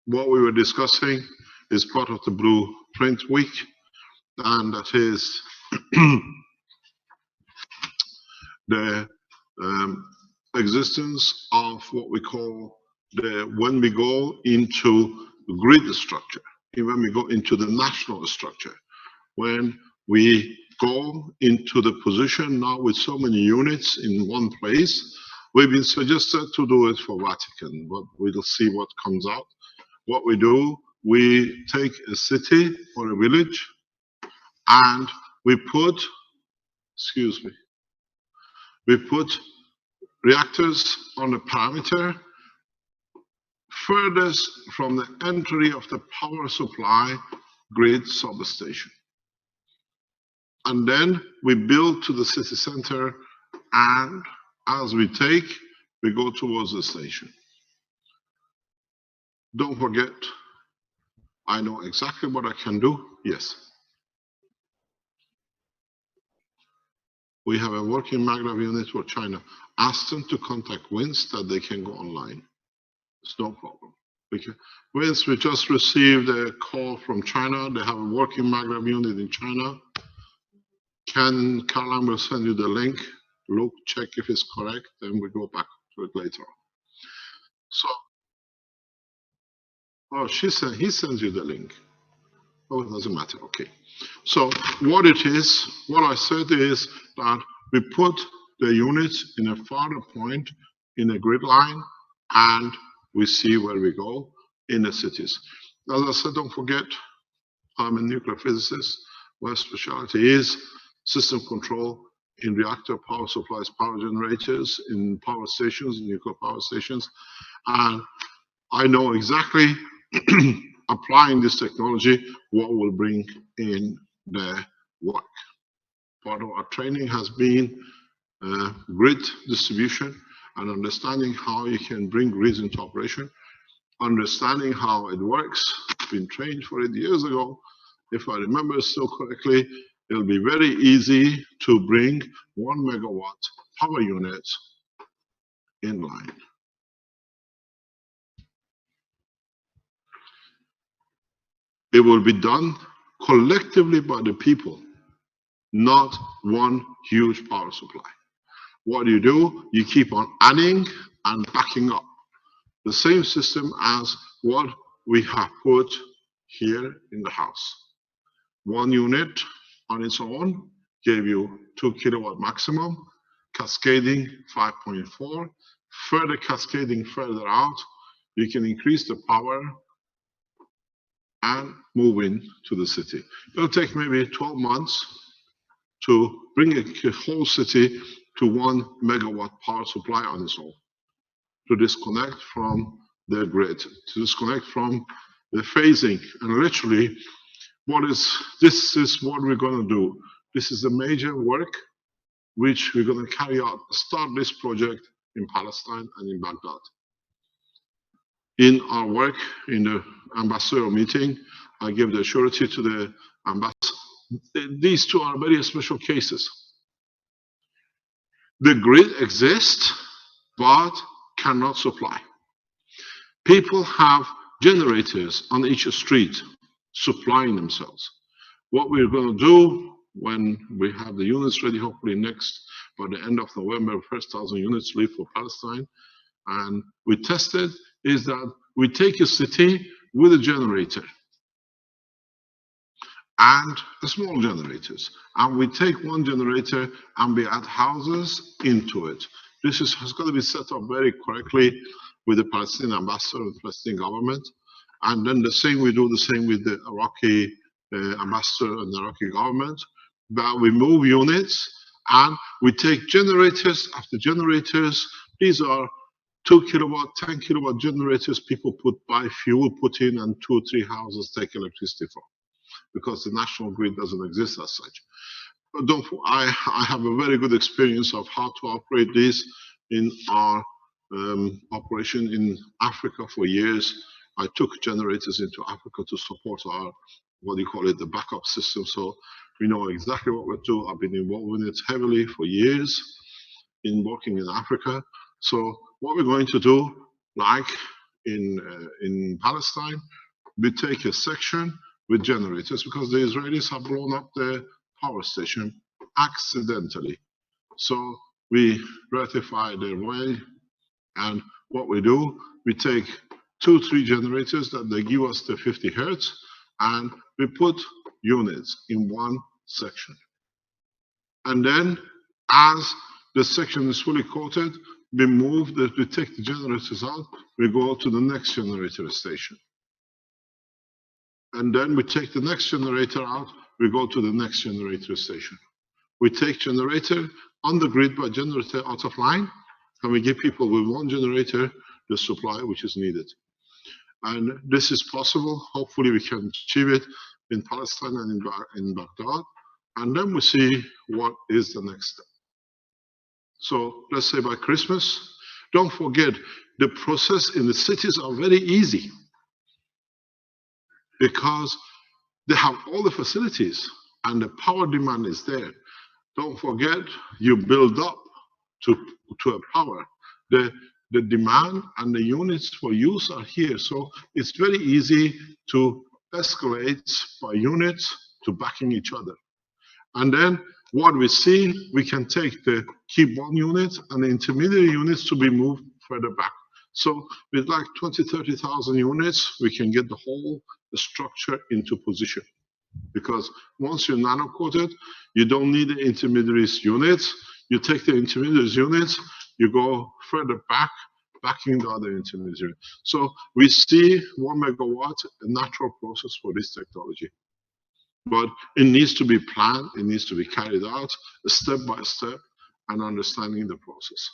What we were discussing is part of the Blueprint Week, and that is the existence of what we call when we go into grid structure, when we go into the national structure, when we go into the position now with so many units in one place. We've been suggested to do it for Vatican, but we'll see what comes out. What we do, we take a city or a village and we put, we put reactors on the parameter furthest from the entry of the power supply grid substation. And then we build to the city center, and as we take, we go towards the station. Don't forget, I know exactly what I can do. Yes. We have a working Magrav unit for China. Ask them to contact Vince that they can go online. It's no problem. Vince, we just received a call from China. They have a working Magrav unit in China. Caroline will send you the link. Look, check if it's correct, then we go back to it later on. So, oh, he sends you the link. Oh, it doesn't matter. Okay. So what it is, what I said is that we put the units in a farther point in a grid line, and we see where we go in the cities. As I said, don't forget, I'm a nuclear physicist. My specialty is system control in reactor power supplies, power generators, in power stations, nuclear power stations. And I know exactly, applying this technology, what will bring in the work. Part of our training has been grid distribution and understanding how you can bring grids into operation, understanding how it works. Been trained for it years ago. If I remember still correctly, it'll be very easy to bring 1 megawatt power units in line. It will be done collectively by the people, not one huge power supply. What do? You keep on adding and backing up. The same system as what we have put here in the house. One unit on its own gave you 2 kilowatt maximum, cascading 5.4, further cascading further out, you can increase the power and move into the city. It'll take maybe 12 months to bring a whole city to 1 megawatt power supply on its own, to disconnect from the grid, to disconnect from the phasing. And literally, this is what we're going to do. This is the major work which we're going to carry out, start this project in Palestine and in Baghdad. In our work in the ambassador meeting, I gave the surety to the ambassador. These two are very special cases. The grid exists, but cannot supply. People have generators on each street supplying themselves. What we're going to do when we have the units ready, hopefully by the end of November, first 1,000 units leave for Palestine, and we tested, is that we take a city with a generator and small generators, and we take one generator and we add houses into it. This has got to be set up very correctly with the Palestinian ambassador and the Palestinian government, and then we do the same with the Iraqi ambassador and the Iraqi government. But we move units and we take generators after generators. These are 2 kilowatt, 10 kilowatt generators people buy fuel, put in, and 2 or 3 houses take electricity from, because the national grid doesn't exist as such. But I have a very good experience of how to operate this in our operation in Africa for years. I took generators into Africa to support our, the backup system. So we know exactly what we're doing. I've been involved in it heavily for years in working in Africa. So what we're going to do, like in Palestine, we take a section with generators, because the Israelis have blown up the power station accidentally. So we rectify their way, and what we do, we take 2, 3 generators that they give us the 50 hertz, and we put units in one section. And then, as the section is fully coated, we take the generators out, we go to the next generator station. And then we take the next generator out, we go to the next generator station. We take generator on the grid by generator out of line, and we give people with one generator the supply which is needed. And this is possible. Hopefully we can achieve it in Palestine and in Baghdad. And then we see what is the next step. So let's say by Christmas, don't forget, the process in the cities are very easy, because they have all the facilities and the power demand is there. Don't forget, you build up to a power. The demand and the units for use are here. So it's very easy to escalate by units to backing each other. And then what we see, we can take the key one units and the intermediary units to be moved further back. So with like 20, 30,000 units, we can get the whole structure into position. Because once you're nano-coated, you don't need the intermediaries units. You take the intermediaries units, you go further back, backing the other intermediary. So we see 1 megawatt, a natural process for this technology. But it needs to be planned, it needs to be carried out step by step, and understanding the process.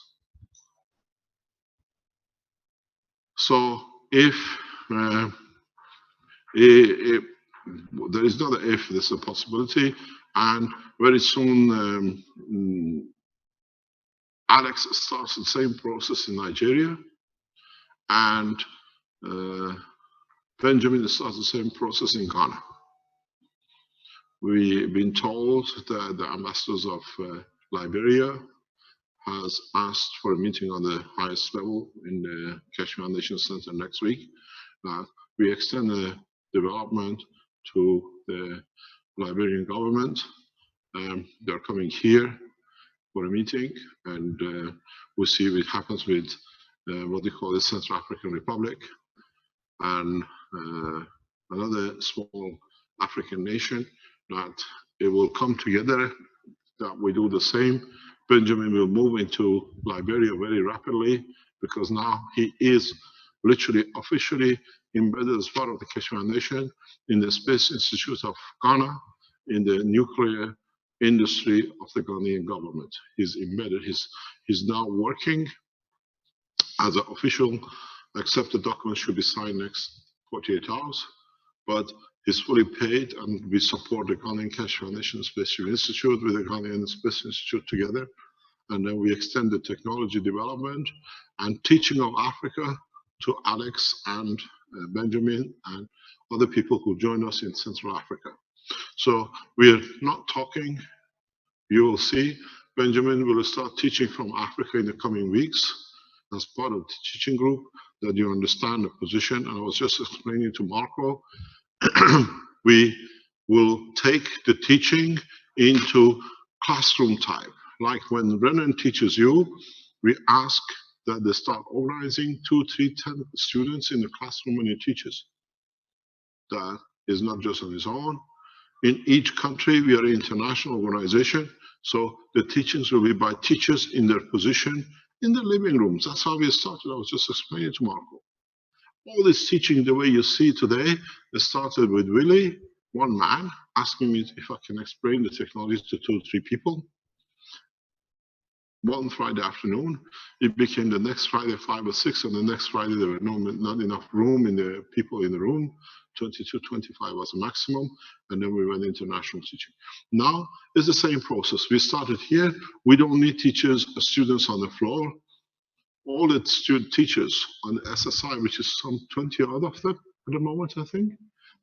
So if there is not an if, there's a possibility, and very soon Alex starts the same process in Nigeria, and Benjamin starts the same process in Ghana. We've been told that the ambassadors of Liberia has asked for a meeting on the highest level in the Keshe Foundation Center next week. We extend the development to the Liberian government. They're coming here for a meeting, and we'll see what happens with what they call the Central African Republic, and another small African nation, that it will come together, that we do the same. Benjamin will move into Liberia very rapidly, because now he is literally officially embedded as part of the Keshe Foundation in the Space Institute of Ghana, in the nuclear industry of the Ghanaian government. He's embedded, he's now working as an official, except the document should be signed next 48 hours, but he's fully paid, and we support the Ghanaian Keshe Foundation Spaceship Institute with the Ghanaian Space Institute together, and then we extend the technology development and teaching of Africa to Alex and Benjamin and other people who join us in Central Africa. So we're not talking, you will see, Benjamin will start teaching from Africa in the coming weeks as part of the teaching group, that you understand the position. And I was just explaining to Marco, we will take the teaching into classroom type. Like when Renan teaches you, we ask that they start organizing 2, 3, 10 students in the classroom when he teaches. That is not just on his own. In each country, we are an international organization, so the teachings will be by teachers in their position in the living rooms. That's how we started. I was just explaining to Marco. All this teaching, the way you see today, it started with Willie, one man, asking me if I can explain the technology to 2 or 3 people. One Friday afternoon, it became the next Friday 5 or 6, and the next Friday there were not enough room in the people in the room. 22, 25 was the maximum, and then we went international teaching. Now it's the same process. We started here. We don't need teachers, students on the floor. All the student teachers on the SSI, which is some 20 odd of them at the moment, I think.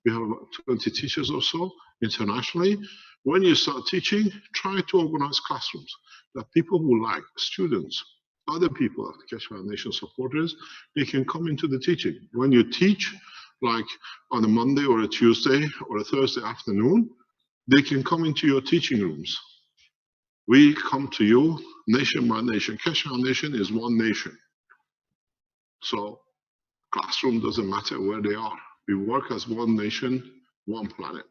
We have about 20 teachers or so internationally. When you start teaching, try to organize classrooms that people who like, students, other people of the Keshe Foundation supporters, they can come into the teaching. When you teach, like on a Monday or a Tuesday or a Thursday afternoon, they can come into your teaching rooms. We come to you nation by nation. Keshe Foundation is one nation. So classroom doesn't matter where they are. We work as one nation, one planet.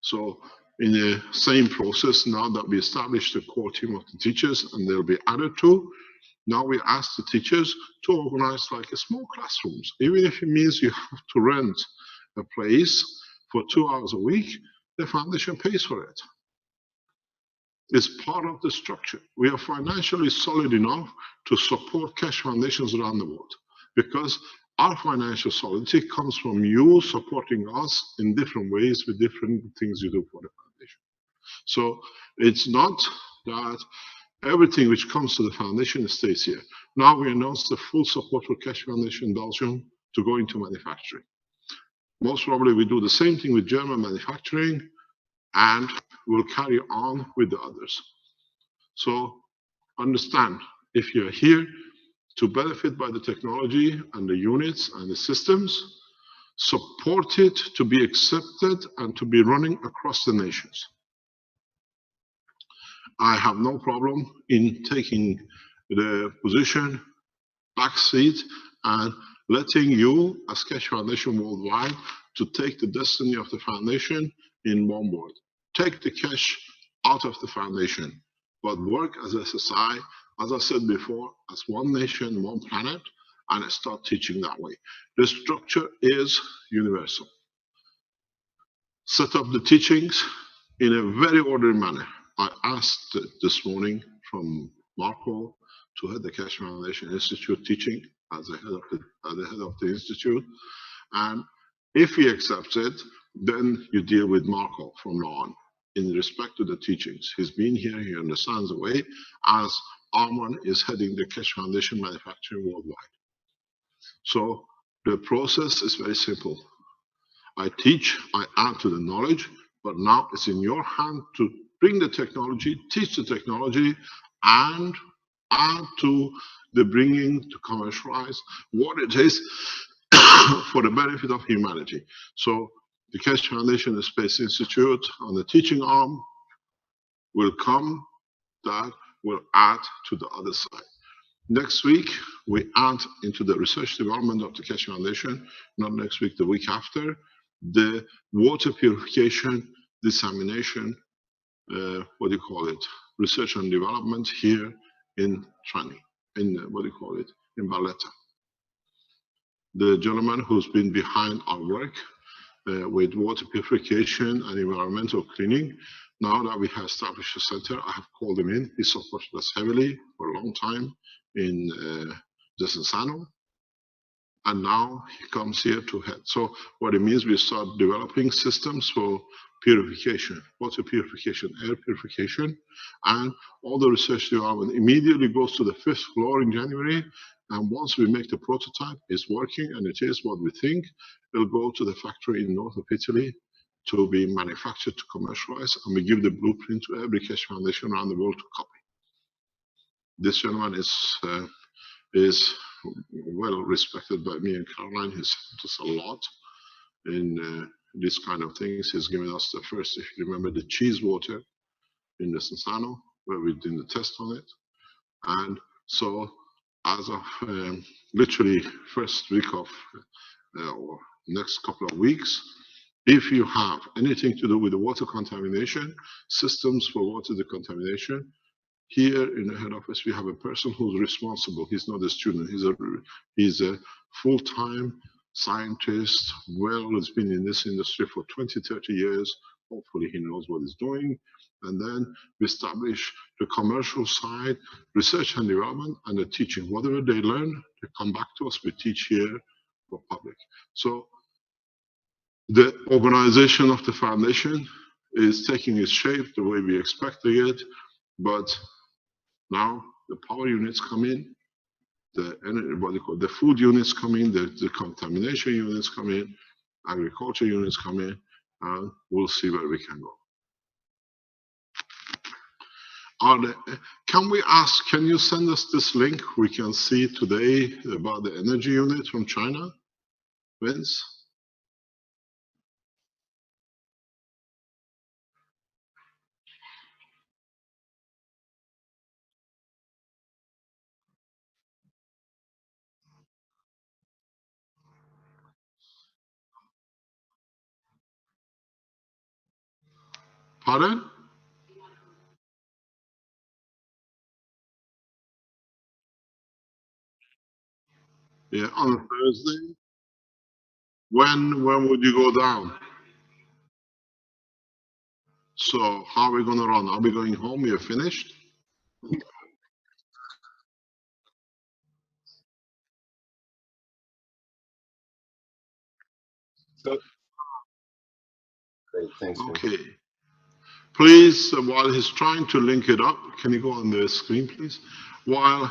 So in the same process, now that we established the core team of the teachers, and they'll be added to, now we ask the teachers to organize like a small classrooms. Even if it means you have to rent a place for 2 hours a week, the foundation pays for it. It's part of the structure. We are financially solid enough to support Keshe Foundations around the world, because our financial solidity comes from you supporting us in different ways with different things you do for the foundation. So it's not that everything which comes to the foundation stays here. Now we announced the full support for Keshe Foundation Belgium to go into manufacturing. Most probably we do the same thing with German manufacturing, and we'll carry on with the others. So understand, if you're here to benefit by the technology and the units and the systems, support it to be accepted and to be running across the nations. I have no problem in taking the position, backseat, and letting you, as Keshe Foundation Worldwide, to take the destiny of the foundation in one word. Take the cash out of the foundation, but work as SSI, as I said before, as one nation, one planet, and start teaching that way. The structure is universal. Set up the teachings in a very orderly manner. I asked this morning from Marco to head the Keshe Foundation Institute teaching as the head of the institute, and if he accepts it, then you deal with Marco from now on in respect to the teachings. He's been here, he understands the way, as Arman is heading the Keshe Foundation Manufacturing Worldwide. So the process is very simple. I teach, I add to the knowledge, but now it's in your hand to bring the technology, teach the technology, and add to the bringing to commercialize what it is for the benefit of humanity. So the Keshe Foundation and Space Institute on the teaching arm will come, that will add to the other side. Next week, we add into the research development of the Keshe Foundation, not next week, the week after, the water purification, dissemination, research and development here in Trani, in in Valletta. The gentleman who's been behind our work with water purification and environmental cleaning, now that we have established a center, I have called him in. He supported us heavily for a long time in Desenzano, and now he comes here to head. So what it means, we start developing systems for purification, water purification, air purification, and all the research development immediately goes to the 5th floor in January. And once we make the prototype, it's working and it is what we think, it'll go to the factory in north of Italy to be manufactured, to commercialize, and we give the blueprint to every Keshe Foundation around the world to copy. This gentleman is well respected by me and Caroline. He's helped us a lot in this kind of things. He's given us the first, if you remember, the cheese water in the Sansano, where we did the test on it. And so as of literally first week of or next couple of weeks, if you have anything to do with the water contamination, systems for water decontamination, here in the head office, we have a person who's responsible. He's not a student. He's a full-time scientist. Well, has been in this industry for 20, 30 years. Hopefully he knows what he's doing. And then we establish the commercial side, research and development, and the teaching. Whatever they learn, they come back to us. We teach here for public. So the organization of the foundation is taking its shape the way we expected it, but now the power units come in, the food units come in, the contamination units come in, agriculture units come in, and we'll see where we can go. Can we ask, can you send us this link? We can see today about the energy unit from China, Vince? Pardon? Yeah, on a Thursday. When would you go down? So how are we going to run? Are we going home? You're finished? So, great, thanks. Okay. Please, while he's trying to link it up, can you go on the screen, please? While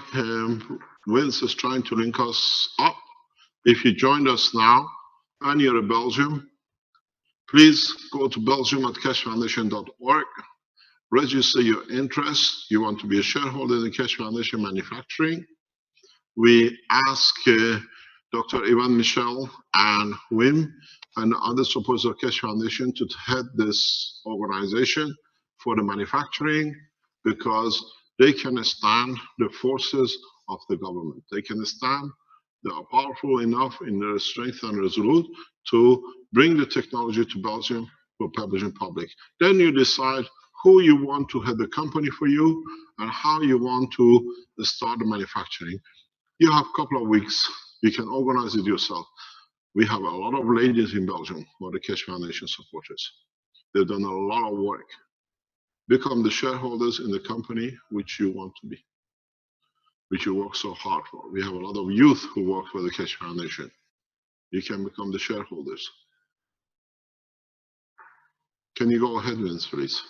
Vince is trying to link us up, if you joined us now and you're in Belgium, please go to belgium@keshefoundation.org. Register your interest. You want to be a shareholder in the Keshe Foundation Manufacturing. We ask Dr. Ivan Michel and Wim and other supporters of Keshe Foundation to head this organization for the manufacturing, because they can stand the forces of the government. They can stand, they are powerful enough in their strength and resolute to bring the technology to Belgium for publishing public. Then you decide who you want to head the company for you and how you want to start the manufacturing. You have a couple of weeks. You can organize it yourself. We have a lot of ladies in Belgium who are the Keshe Foundation supporters. They've done a lot of work. Become the shareholders in the company which you want to be, which you work so hard for. We have a lot of youth who work for the Keshe Foundation. You can become the shareholders. Can you go ahead, Vince, please?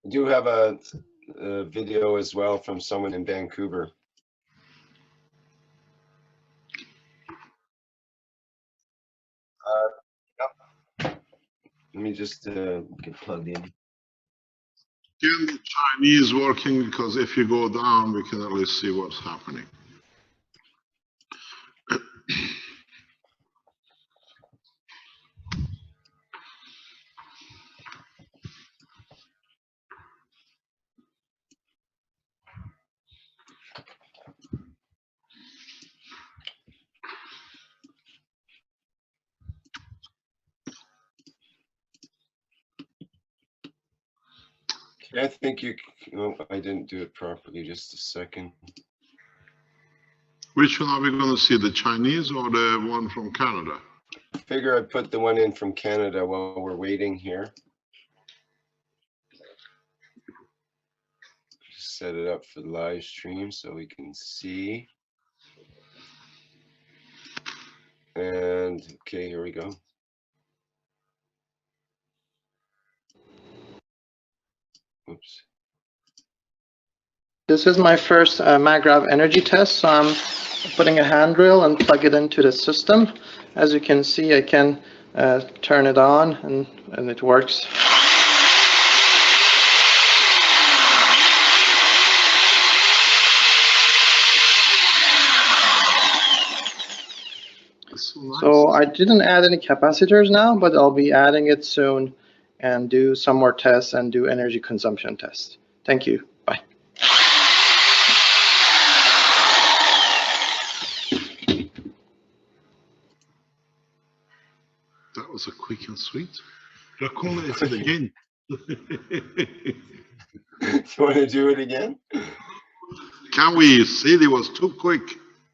I do have a video as well from someone in Vancouver. Yep. Let me just get plugged in. Can the Chinese working? Because if you go down, we can at least see what's happening. I think you, oh, I didn't do it properly, just a second. Which one are we going to see, the Chinese or the one from Canada? I figure I put the one in from Canada while we're waiting here. Just set it up for the live stream so we can see. And okay, here we go. Oops. This is my first Magrav energy test, so I'm putting a handrail and plug it into the system. As you can see, I can turn it on and it works. So, nice. So I didn't add any capacitors now, but I'll be adding it soon and do some more tests and do energy consumption tests. Thank you. Bye. That was a quick and sweet. Recall it again. You want to do it again? Can we see it was too quick?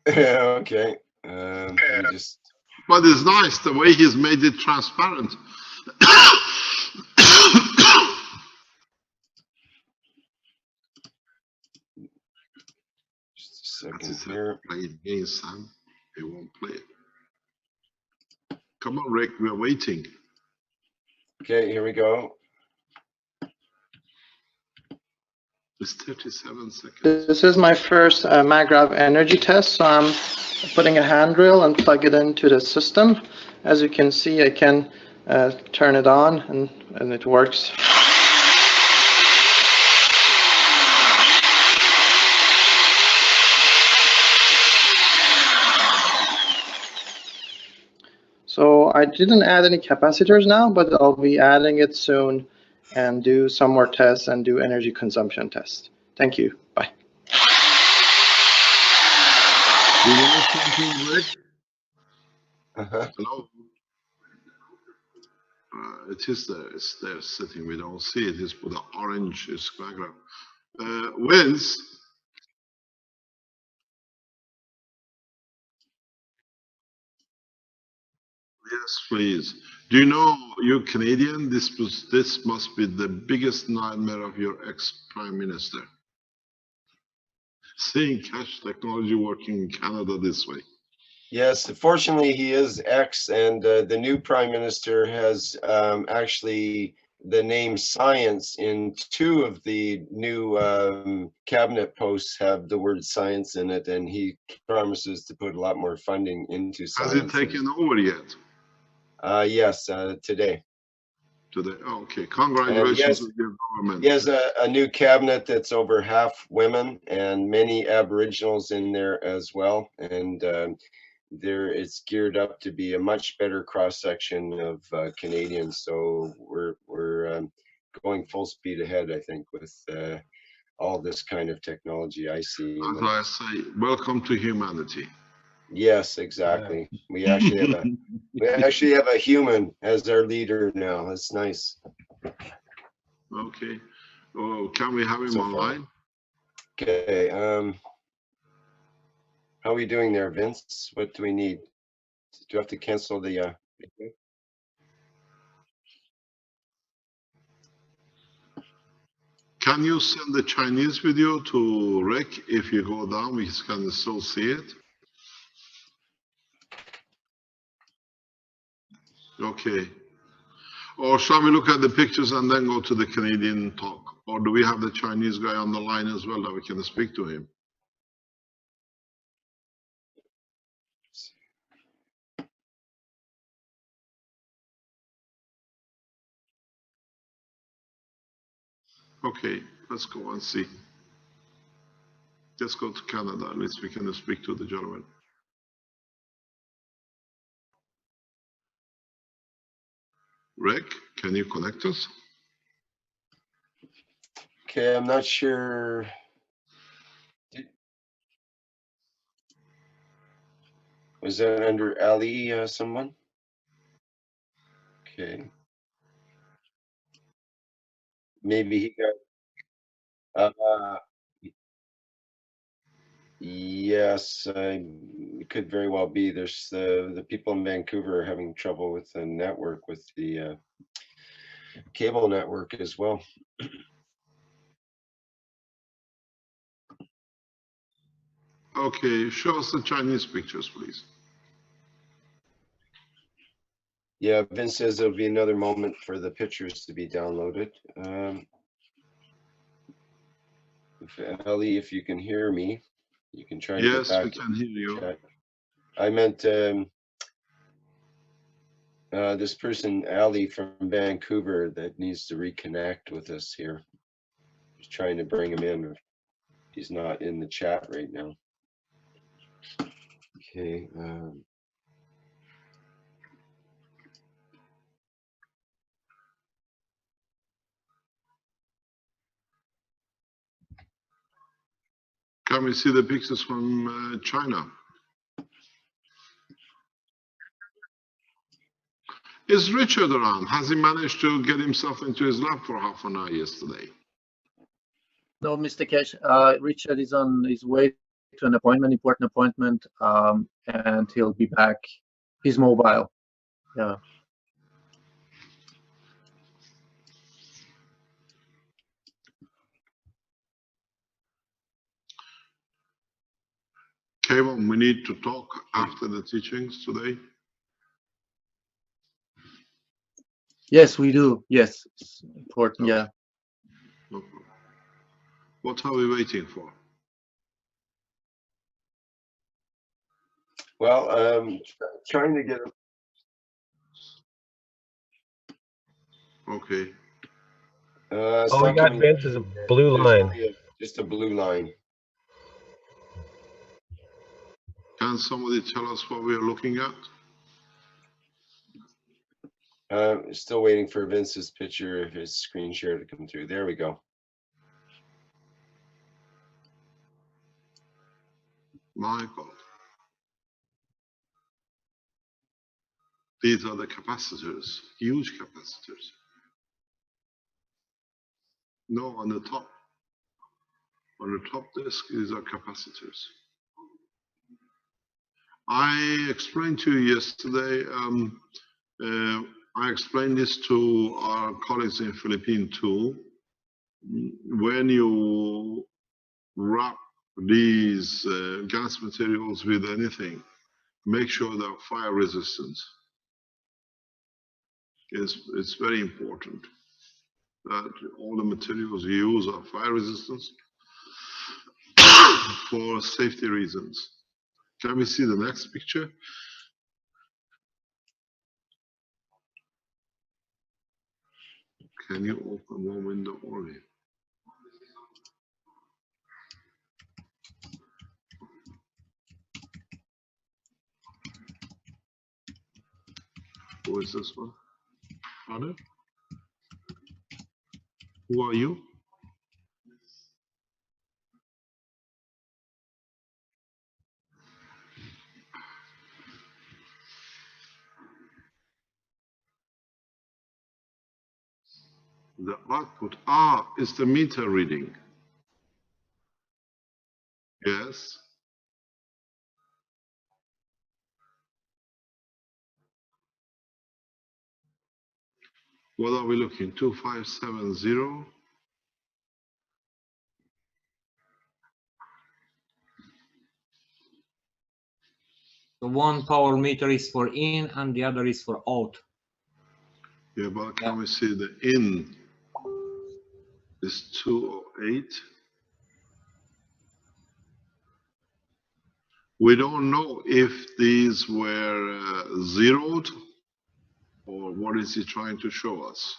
Yeah, okay. Let me just. But it's nice the way he's made it transparent. Just a That's second it. here. Play it again, Sam. It won't play it. Come on, Rick, we're waiting. Okay, here we go. It's 37 seconds. This is my first Magrav energy test, so I'm putting a handrail and plug it into the system. As you can see, I can turn it on and it works. So I didn't add any capacitors now, but I'll be adding it soon and do some more tests and do energy consumption tests. Thank you. Bye. Do you know something, Rick? Hello? It is there. It's there sitting. We don't see it. It's with the orange is background. Vince, yes, please. Do you know you're Canadian? This must be the biggest nightmare of your ex-prime minister. Seeing cash technology working in Canada this way. Yes, fortunately he is ex, and the new prime minister has actually the name science in 2 of the new cabinet posts have the word science in it, and he promises to put a lot more funding into science. Has it taken over yet? Yes, today. Today? Oh, okay. Congratulations with your government. He has a new cabinet that's over half women and many Aboriginals in there as well, and it's geared up to be a much better cross section of Canadians. So we're going full speed ahead, I think, with all this kind of technology I see. As I say, welcome to humanity. Yes, exactly. We actually have a human as our leader now. That's nice. Okay. Oh, can we have him So far. online? Okay. How are we doing there, Vince? What do we need? Do you have to cancel the? Can you send the Chinese video to Rick? If you go down, we can still see it. Okay. Or shall we look at the pictures and then go to the Canadian talk? Or do we have the Chinese guy on the line as well that we can speak to him? Okay, let's go and see. Let's go to Canada. At least we can speak to the gentleman. Rick, can you connect us? Okay, I'm not sure. Was that under Ali, someone? Okay. Maybe he got. Yes, it could very well be. There's the people in Vancouver are having trouble with the network, with the cable network as well. Okay, show us the Chinese pictures, please. Yeah, Vince says there'll be another moment for the pictures to be downloaded. If Ali, if you can hear me, you can try to get Yes, back we to can hear you. chat. I meant this person, Ali from Vancouver, that needs to reconnect with us here. Just trying to bring him in. He's not in the chat right now. Okay. Can we see the pictures from China? Is Richard around? Has he managed to get himself into his lab for half an hour yesterday? No, Mr. Keshe, Richard is on his way to an appointment, important appointment, and he'll be back. He's mobile. Yeah. Kevin, we need to talk after the teachings today. Yes, we do. Yes, it's important. Okay. Yeah. No problem. What are we waiting for? Well, trying to get. Okay. All we got, Vince, is a blue line. Just a blue line. Can somebody tell us what we are looking at? Still waiting for Vince's picture, his screen share to come through. There we go. My God. These are the capacitors, huge capacitors. No, on the top. On the top disk, these are capacitors. I explained to you yesterday, I explained this to our colleagues in Philippines too. When you wrap these gas materials with anything, make sure they're fire resistant. It's very important that all the materials you use are fire resistant for safety reasons. Can we see the next picture? Can you open one window only? Who is this one? Pardon? Who are you? The output is the meter reading. Yes. What are we looking? 2570. So one power meter is for in and the other is for out. Yeah, but can we see the in is 208? We don't know if these were zeroed or what is he trying to show us.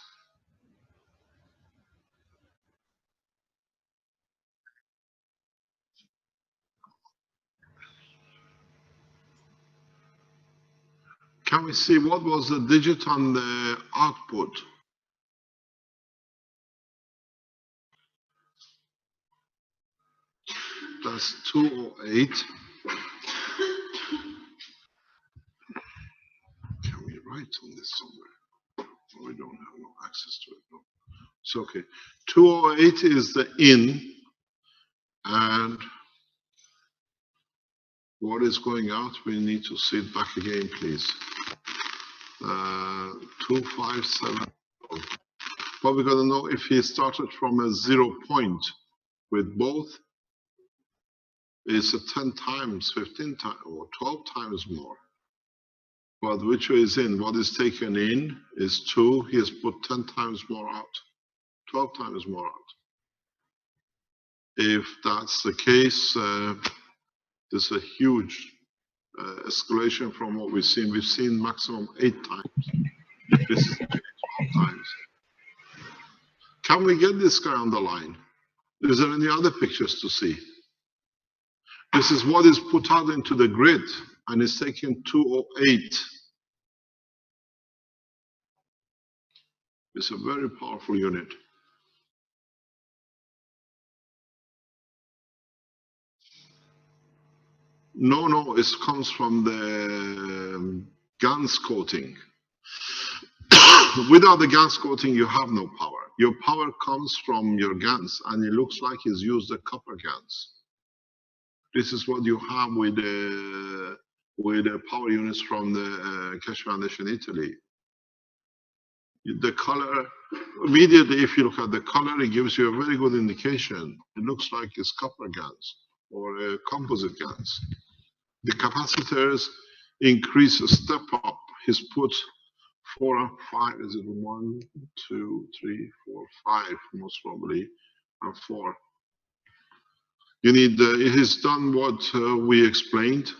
Can we see what was the digit on the output? That's 208. Can we write on this somewhere? Oh, we don't have no access to it. No. It's okay. 208 is the in, and what is going out? We need to see it back again, please. 257. But we're going to know if he started from a 0 point with both. It's a 10 times, 15 times, or 12 times more. But which is in? What is taken in is 2. He has put 10 times more out, 12 times more out. If that's the case, there's a huge escalation from what we've seen. We've seen maximum 8 times. This is 12 times. Can we get this guy on the line? Is there any other pictures to see? This is what is put out into the grid, and it's taking 208. It's a very powerful unit. No, it comes from the GaNs coating. Without the GaNs coating, you have no power. Your power comes from your GaNs, and it looks like it's used the copper GaNs. This is what you have with the power units from the Keshe Foundation Italy. The color, immediately if you look at the color, it gives you a very good indication. It looks like it's copper GaNs or composite GaNs. The capacitors increase a step up. He's put 4 or 5, is it 1, 2, 3, 4, 5 most probably, and 4. You need, it is done what we explained,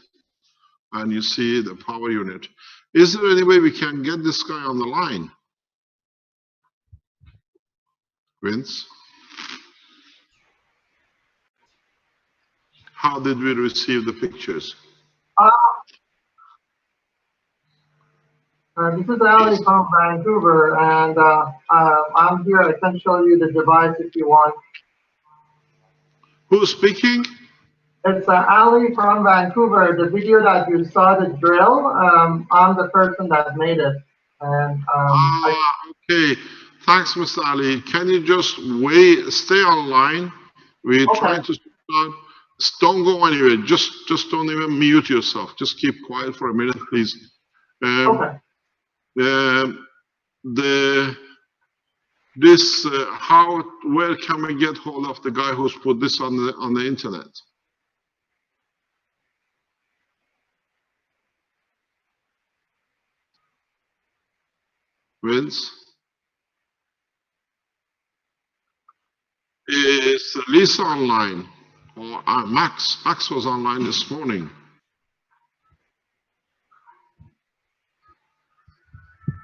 and you see the power unit. Is there any way we can get this guy on the line? Vince? How did we receive the pictures? This is Ali from Vancouver, and I'm here. I can show you the device if you want. Who's speaking? It's Ali from Vancouver. The video that you saw, the drill, I'm the person that made it. And okay. Thanks, Mr. Ali. Can you just stay online? We're trying to start. Don't go anywhere. Just don't even mute yourself. Just keep quiet for a minute, please. Okay. Where can we get hold of the guy who's put this on the internet? Vince? Is Lisa online? Or Max? Max was online this morning.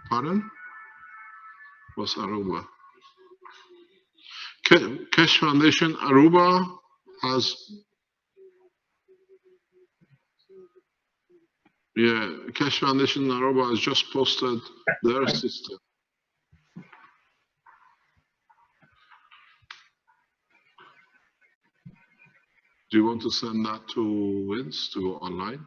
Pardon? Was Aruba. Keshe Foundation Aruba has, Keshe Foundation Aruba has just posted their system. Do you want to send that to Vince to go online?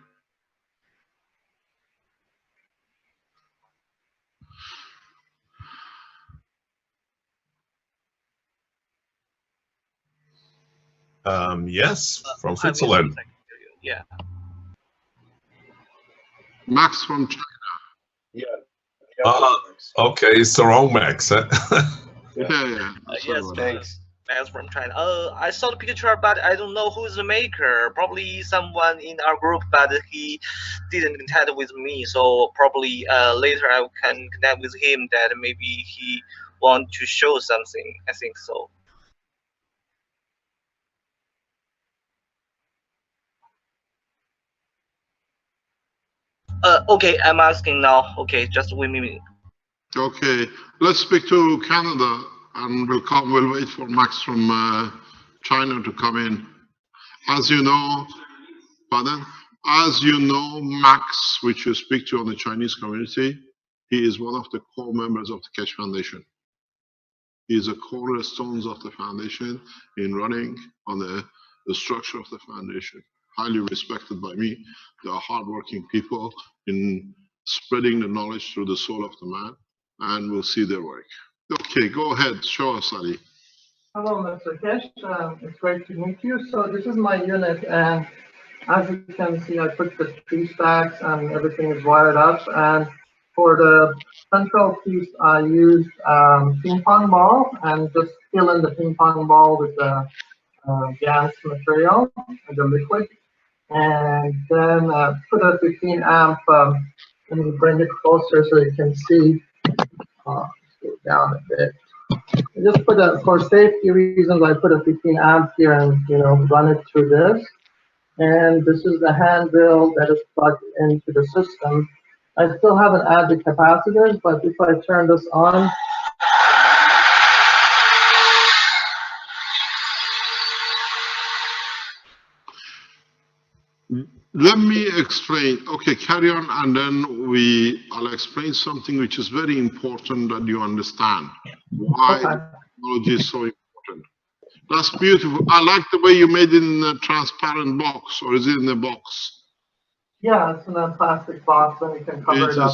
Yes, from Switzerland. Yeah. Max from China. Yeah. Okay, it's the wrong Max. Yeah. Yes, thanks. Max from China. I saw the picture, but I don't know who's the maker. Probably someone in our group, but he didn't contact with me. So probably later I can connect with him. That maybe he want to show something. I think so. Okay, I'm asking now. Okay, just wait a minute. Okay, let's speak to Canada, and we'll wait for Max from China to come in. As you know, Max, which you speak to on the Chinese community, he is one of the core members of the Keshe Foundation. He is a cornerstone of the foundation in running on the structure of the foundation. Highly respected by me. They are hardworking people in spreading the knowledge through the soul of the man, and we'll see their work. Okay, go ahead, show us, Ali. Hello, Mr. Keshe. It's great to meet you. So this is my unit, and as you can see, I put the tree stacks and everything is wired up. And for the central piece, I used ping pong ball and just fill in the ping pong ball with the GaNs material, the liquid, and then put a 15 amp. Let me bring it closer so you can see. Go down a bit. just put for safety reasons, I put a 15 amp here and run it through this. And this is the handrail that is plugged into the system. I still haven't added the capacitors, but if I turn this on, let me explain. Okay, carry on, and then I'll explain something which is very important that you understand why technology is so important. That's beautiful. I like the way you made it in a transparent box, or is it in a box? Yeah, it's in a plastic box, and you can cover it up.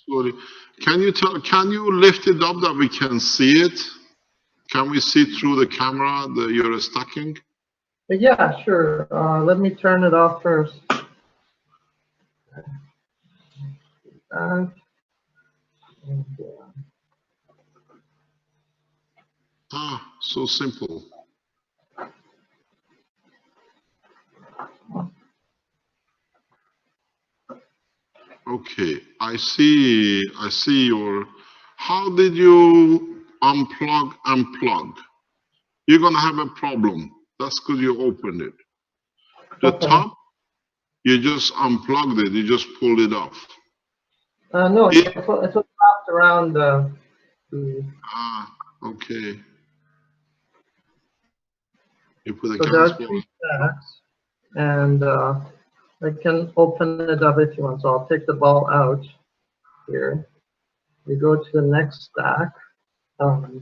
Absolutely. Can you lift it up that we can see it? Can we see through the camera that you're stacking? Yeah, sure. Let me turn it off first. So simple. Okay, I see your. How did you unplug and plug? You're gonna have a problem. That's because you opened it. The top, you just unplugged it. You just pulled it off. No, it's wrapped around the. Okay. You put the so there are 3 stacks, and I can open it up if you want. So I'll take the ball out here. We go to the next stack. Okay.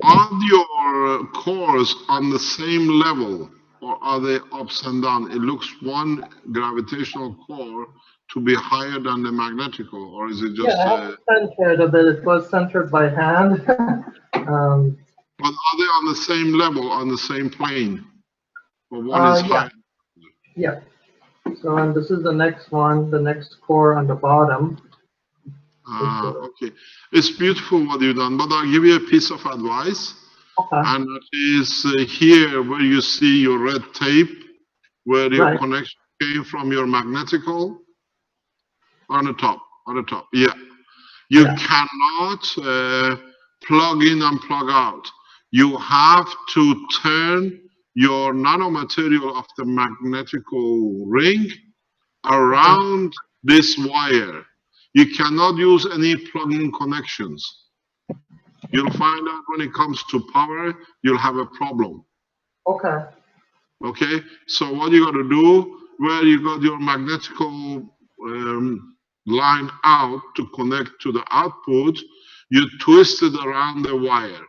Are your cores on the same level, or are they ups and down? It looks one gravitational core to be higher than the magnetical, or is it just? Yeah, I have centered a bit. It was centered by hand. But are they on the same level, on the same plane? Or one is higher? Yeah. So, and this is the next one, the next core on the bottom. Okay. It's beautiful what you've done, but I'll give you a piece of advice. And that is here where you see your red tape, where your connection came from your magnetical. On the top, yeah. You cannot plug in and plug out. You have to turn your nanomaterial of the magnetical ring around this wire. You cannot use any plug-in connections. You'll find out when it comes to power, you'll have a problem. Okay, so what you got to do, where you got your magnetical line out to connect to the output, you twist it around the wire.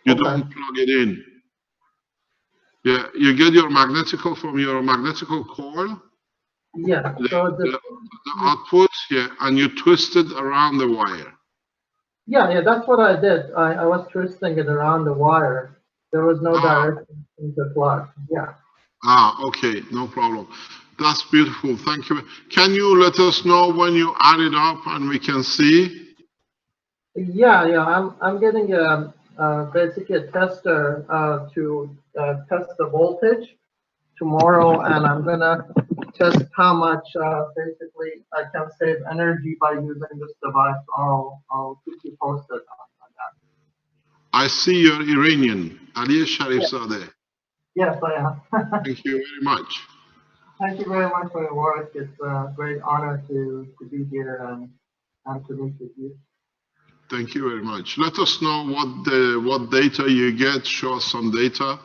You don't plug it in. Yeah, you get your magnetical from your magnetical coil. Yeah. The output, and you twist it around the wire. Yeah, that's what I did. I was twisting it around the wire. There was no direction in the plug. Yeah. Okay, no problem. That's beautiful. Thank you. Can you let us know when you add it up and we can see? Yeah. I'm getting basically a tester to test the voltage tomorrow, and I'm gonna test how much basically I can save energy by using this device. I'll keep you posted on that. I see you're Iranian, Ali Sharifzadeh. Yes, I am. Thank you very much. Thank you very much for your work. It's a great honor to be here and to meet with you. Thank you very much. Let us know what data you get. Show us some data,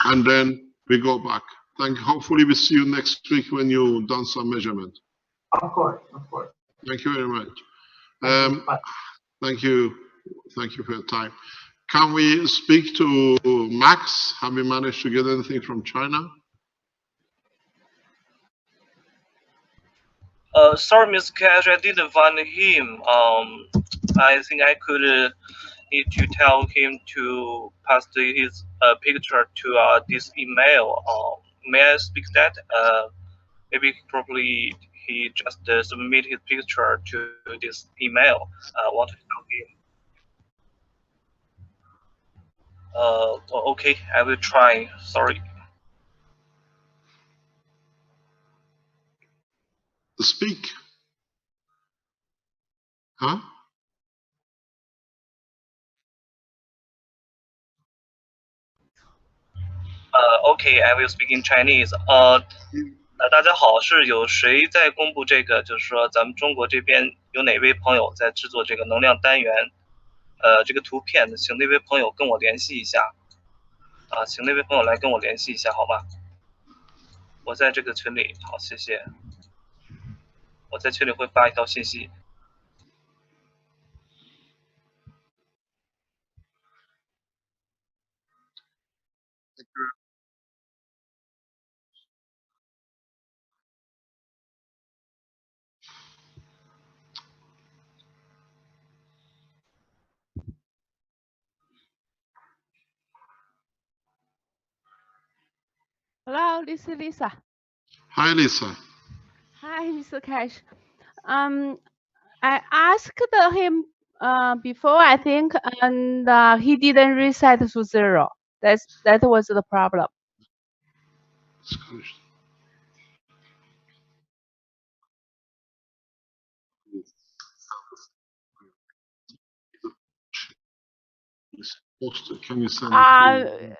and then we go back. Hopefully we see you next week when you've done some measurement. Of course. Thank you very much. Thank you for your time. Can we speak to Max? Have we managed to get anything from China? Sorry, Mr. Keshe, I didn't find him. I think I could need to tell him to pass his picture to this email. May I speak that? Maybe probably he just submit his picture to this email. Want to tell him. Okay, I will try. Sorry. Speak. Huh? OK, I will speak in Chinese. 大家好，是有谁在公布这个？就是说，咱们中国这边有哪位朋友在制作这个能量单元？这个图片，请那位朋友跟我联系一下。请那位朋友来跟我联系一下，好吗？我在这个群里，好，谢谢。我在群里会发一条信息。Hello, this is Lisa. Hi, Lisa. Hi, Mr. Cash. I asked him before, I think, and he didn't reset to 0. That was the problem. Can you send I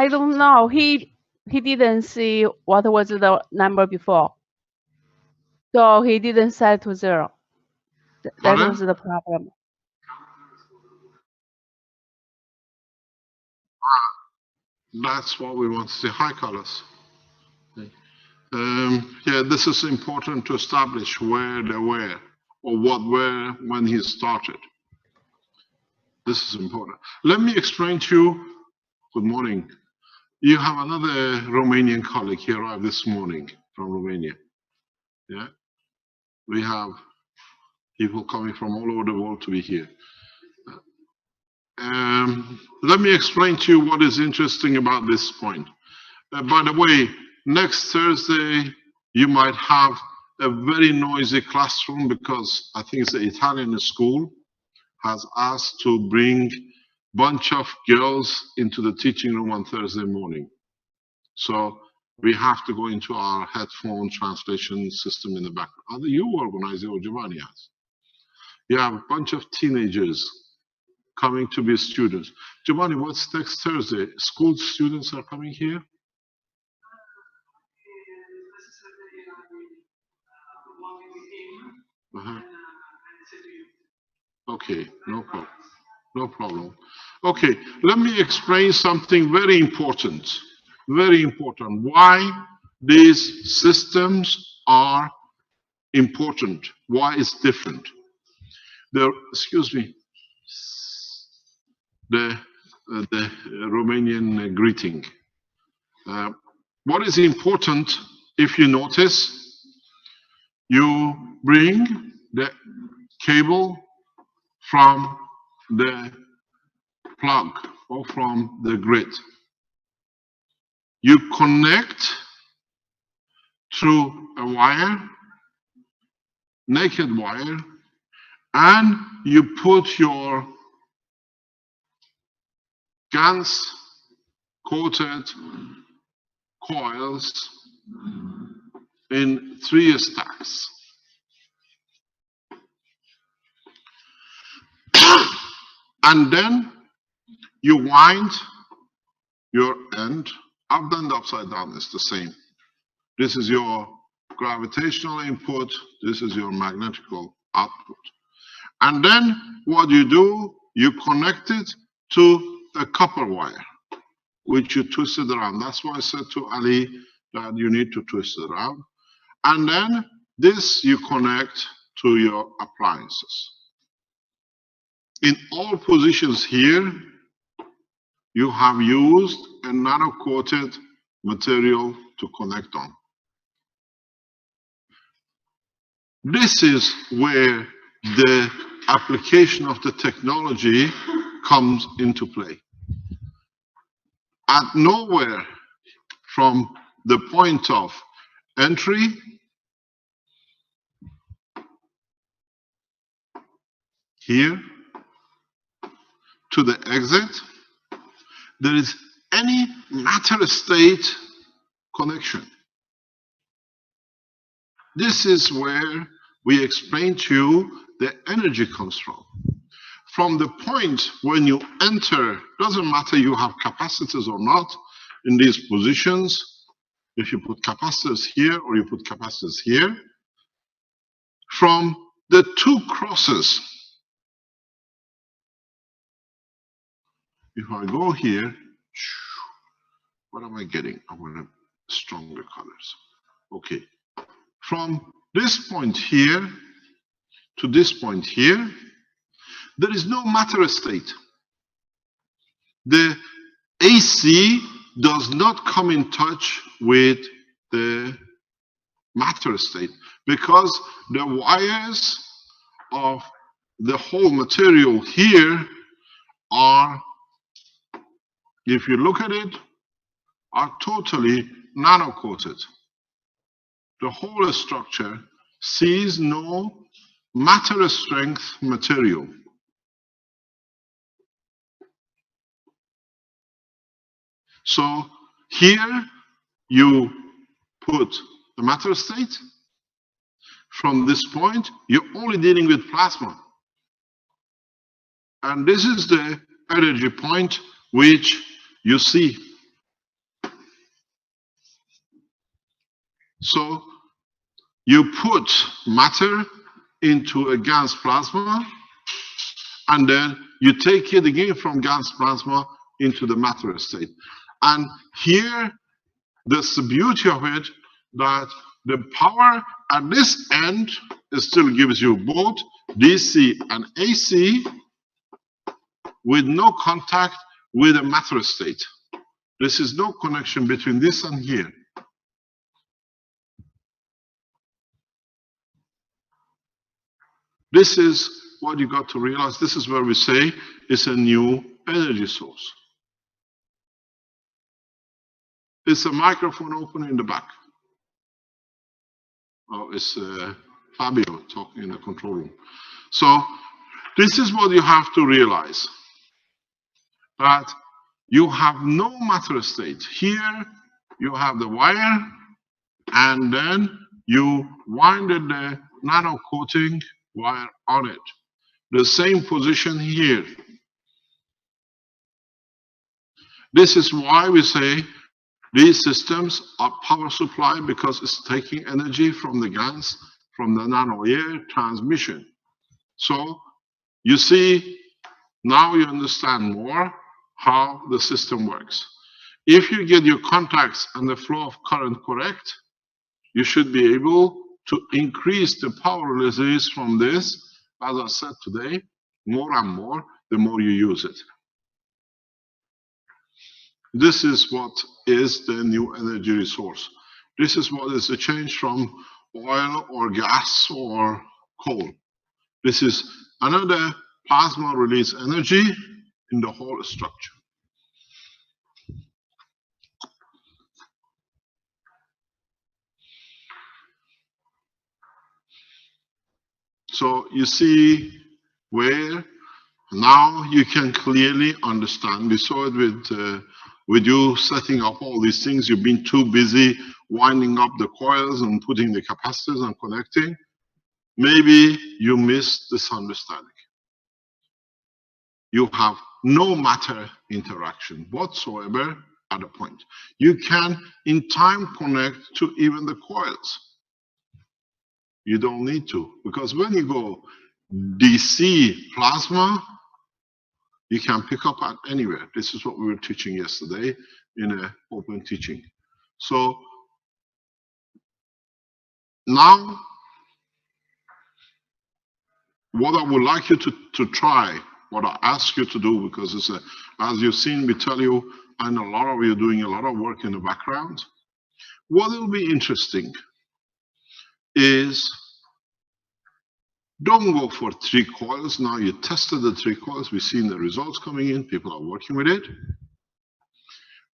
don't know. He didn't see what was the number before, so he didn't set to 0. That was the problem. That's what we want to see. Hi, Carlos. Yeah, this is important to establish where they were or what were when he started. This is important. Let me explain to you. Good morning. You have another Romanian colleague. He arrived this morning from Romania. Yeah, we have people coming from all over the world to be here. Let me explain to you what is interesting about this point. By the way, next Thursday, you might have a very noisy classroom because I think it's the Italian school has asked to bring a bunch of girls into the teaching room on Thursday morning. So we have to go into our headphone translation system in the background. Either you organize it or Giovanni has. You have a bunch of teenagers coming to be students. Giovanni, what's next Thursday? School students are coming here? Okay, no problem. No problem. Okay, let me explain something very important. Very important. Why these systems are important. Why it's different. Excuse me. The Romanian greeting. What is important, if you notice, you bring the cable from the plug or from the grid. You connect through a wire, naked wire, and you put your GaNs coated coils in 3 stacks. And then you wind your end up and upside down. It's the same. This is your gravitational input. This is your magnetical output. And then what you do, you connect it to a copper wire, which you twist it around. That's why I said to Ali that you need to twist it around. And then this you connect to your appliances. In all positions here, you have used a nano-coated material to connect on. This is where the application of the technology comes into play. At nowhere from the point of entry here to the exit, there is any matter state connection. This is where we explain to you the energy comes from. From the point when you enter, doesn't matter you have capacitors or not in these positions. If you put capacitors here or you put capacitors here, from the two crosses, if I go here, what am I getting? I want stronger colors. Okay. From this point here to this point here, there is no matter state. The AC does not come in touch with the matter state because the wires of the whole material here are, if you look at it, are totally nano-coated. The whole structure sees no matter strength material. So here you put the matter state. From this point, you're only dealing with plasma. And this is the energy point which you see. So you put matter into a gas plasma, and then you take it again from gas plasma into the matter state. And here, that's the beauty of it, that the power at this end still gives you both DC and AC with no contact with a matter state. This is no connection between this and here. This is what you got to realize. This is where we say it's a new energy source. It's a microphone open in the back. Oh, it's Fabio talking in the control room. So this is what you have to realize, that you have no matter state. Here you have the wire, and then you winded the nano coating wire on it. The same position here. This is why we say these systems are power supply, because it's taking energy from the GANs, from the nano air transmission. So you see, now you understand more how the system works. If you get your contacts and the flow of current correct, you should be able to increase the power release from this, as I said today, more and more, the more you use it. This is what is the new energy resource. This is what is the change from oil or gas or coal. This is another plasma release energy in the whole structure. So you see where now you can clearly understand. We saw it with you setting up all these things. You've been too busy winding up the coils and putting the capacitors and connecting. Maybe you missed this understanding. You have no matter interaction whatsoever at a point. You can in time connect to even the coils. You don't need to, because when you go DC plasma, you can pick up at anywhere. This is what we were teaching yesterday in an open teaching. So now, what I would like you to try, what I ask you to do, because it's as you've seen me tell you, and a lot of you are doing a lot of work in the background. What will be interesting is, don't go for 3 coils. Now you tested the 3 coils. We've seen the results coming in. People are working with it.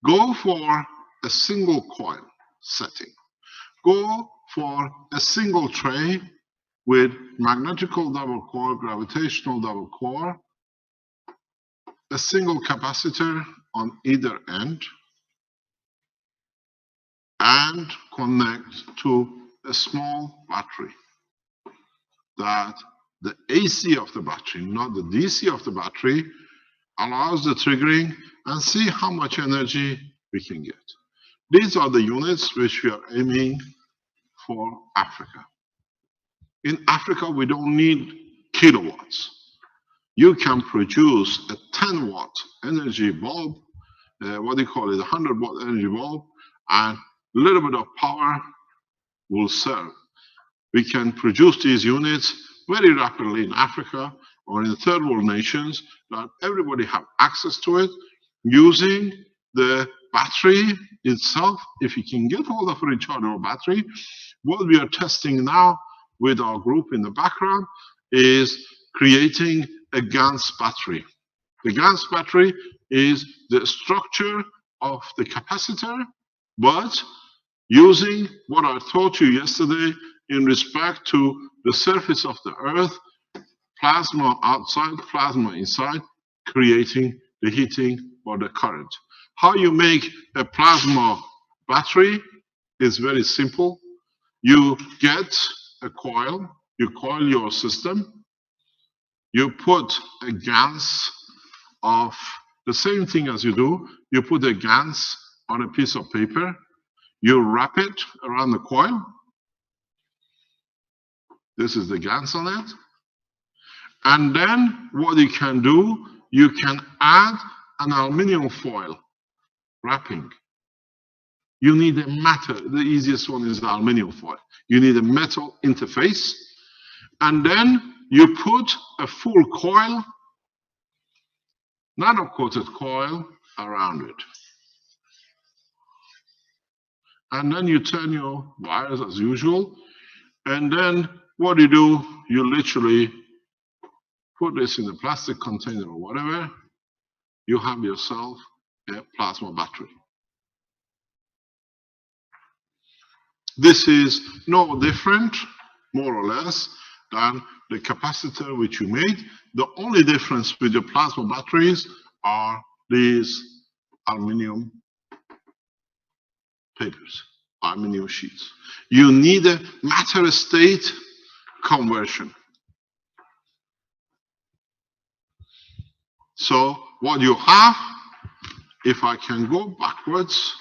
Go for a single coil setting. Go for a single tray with magnetical double core, gravitational double core, a single capacitor on either end, and connect to a small battery that the AC of the battery, not the DC of the battery, allows the triggering, and see how much energy we can get. These are the units which we are aiming for Africa. In Africa, we don't need kilowatts. You can produce a 10-watt energy bulb, what do you call it, a 100-watt energy bulb, and a little bit of power will serve. We can produce these units very rapidly in Africa or in third world nations, that everybody have access to it, using the battery itself. If you can get hold of a rechargeable battery, what we are testing now with our group in the background is creating a GaNS battery. The GaNS battery is the structure of the capacitor, but using what I taught you yesterday in respect to the surface of the Earth, plasma outside, plasma inside, creating the heating or the current. How you make a plasma battery is very simple. You get a coil, you coil your system, you put a GaNS of the same thing as you do, you put a GaNS on a piece of paper, you wrap it around the coil. This is the GaNS on it. And then what you can do, you can add an aluminum foil wrapping. You need a metal, the easiest one is the aluminum foil. You need a metal interface, and then you put a full coil, nano-coated coil around it. And then you turn your wires as usual, and then what you do, you literally put this in a plastic container or whatever, you have yourself a plasma battery. This is no different, more or less, than the capacitor which you made. The only difference with the plasma batteries are these aluminum papers, aluminum sheets. You need a matter state conversion. So what you have, if I can go backwards,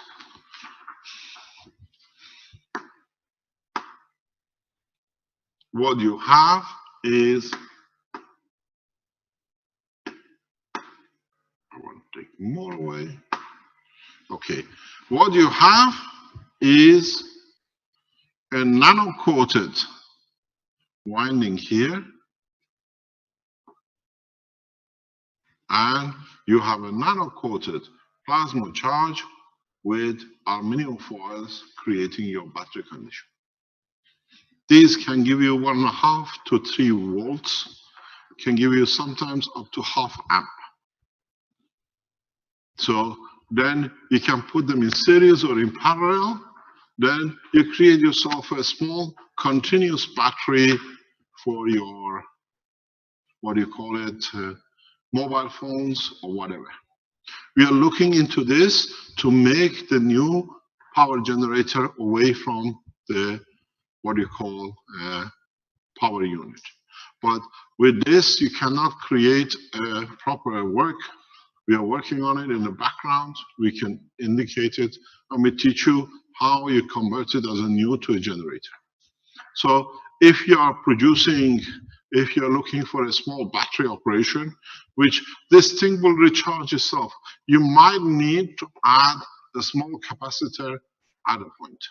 what you have is, I want to take more away. Okay, what you have is a nano-coated winding here, and you have a nano-coated plasma charge with aluminum foils creating your battery condition. These can give you 1.5 to 3 volts, can give you sometimes up to half amp. So then you can put them in series or in parallel. Then you create yourself a small continuous battery for your, what do you call it, mobile phones or whatever. We are looking into this to make the new power generator away from the, what you call, power unit. But with this, you cannot create a proper work. We are working on it in the background. We can indicate it, and we teach you how you convert it as a new to a generator. So if you are producing, if you're looking for a small battery operation, which this thing will recharge itself, you might need to add a small capacitor at a point.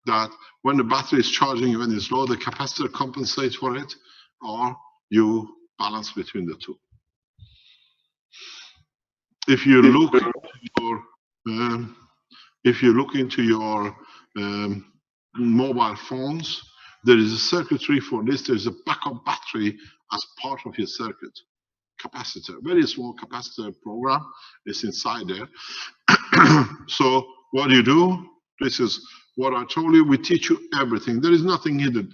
That when the battery is charging, when it's low, the capacitor compensates for it, or you balance between the two. If you look into your mobile phones, there is a circuitry for this. There's a backup battery as part of your circuit. Capacitor, very small capacitor program is inside there. So what you do, this is what I told you, we teach you everything. There is nothing hidden.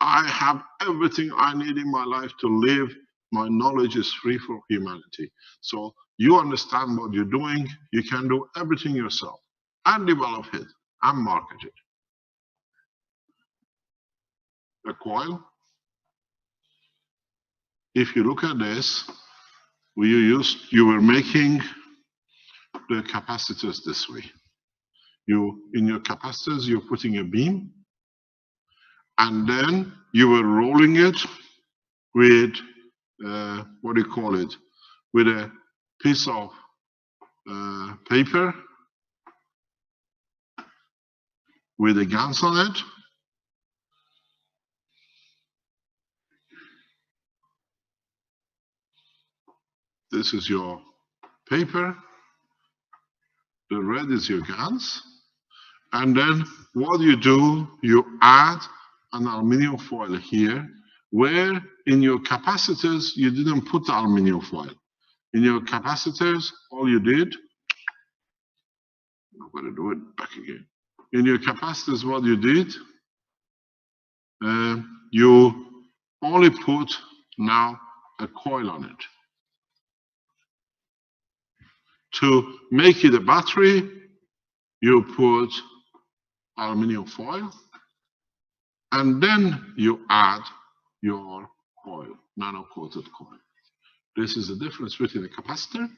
I have everything I need in my life to live. My knowledge is free for humanity. So you understand what you're doing, you can do everything yourself and develop it and market it. A coil, if you look at this, you were making the capacitors this way. In your capacitors, you're putting a beam, and then you were rolling it with what do you call it? With a piece of paper with a GANs on it. This is your paper. The red is your GANs. And then what you do, you add an aluminum foil here, where in your capacitors, you didn't put the aluminum foil. In your capacitors, all you did, I'm going to do it back again. In your capacitors, what you did, you only put now a coil on it. To make it a battery, you put aluminum foil, and then you add your coil, nano-coated coil. This is the difference between a capacitor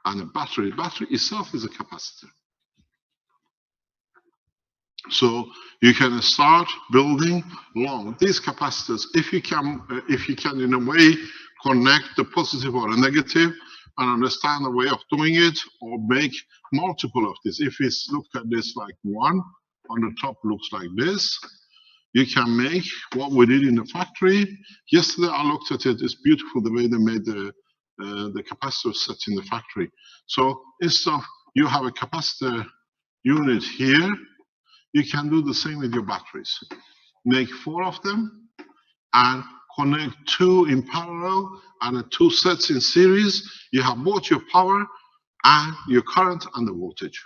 and a battery. The battery itself is a capacitor. So you can start building along these capacitors. If you can in a way connect the positive or the negative and understand the way of doing it, or make multiple of this. If we look at this like one, on the top looks like this. You can make what we did in the factory. Yesterday I looked at it. It's beautiful the way they made the capacitor sets in the factory. So instead of you have a capacitor unit here, you can do the same with your batteries. Make 4 of them and connect 2 in parallel and 2 sets in series. You have both your power and your current and the voltage.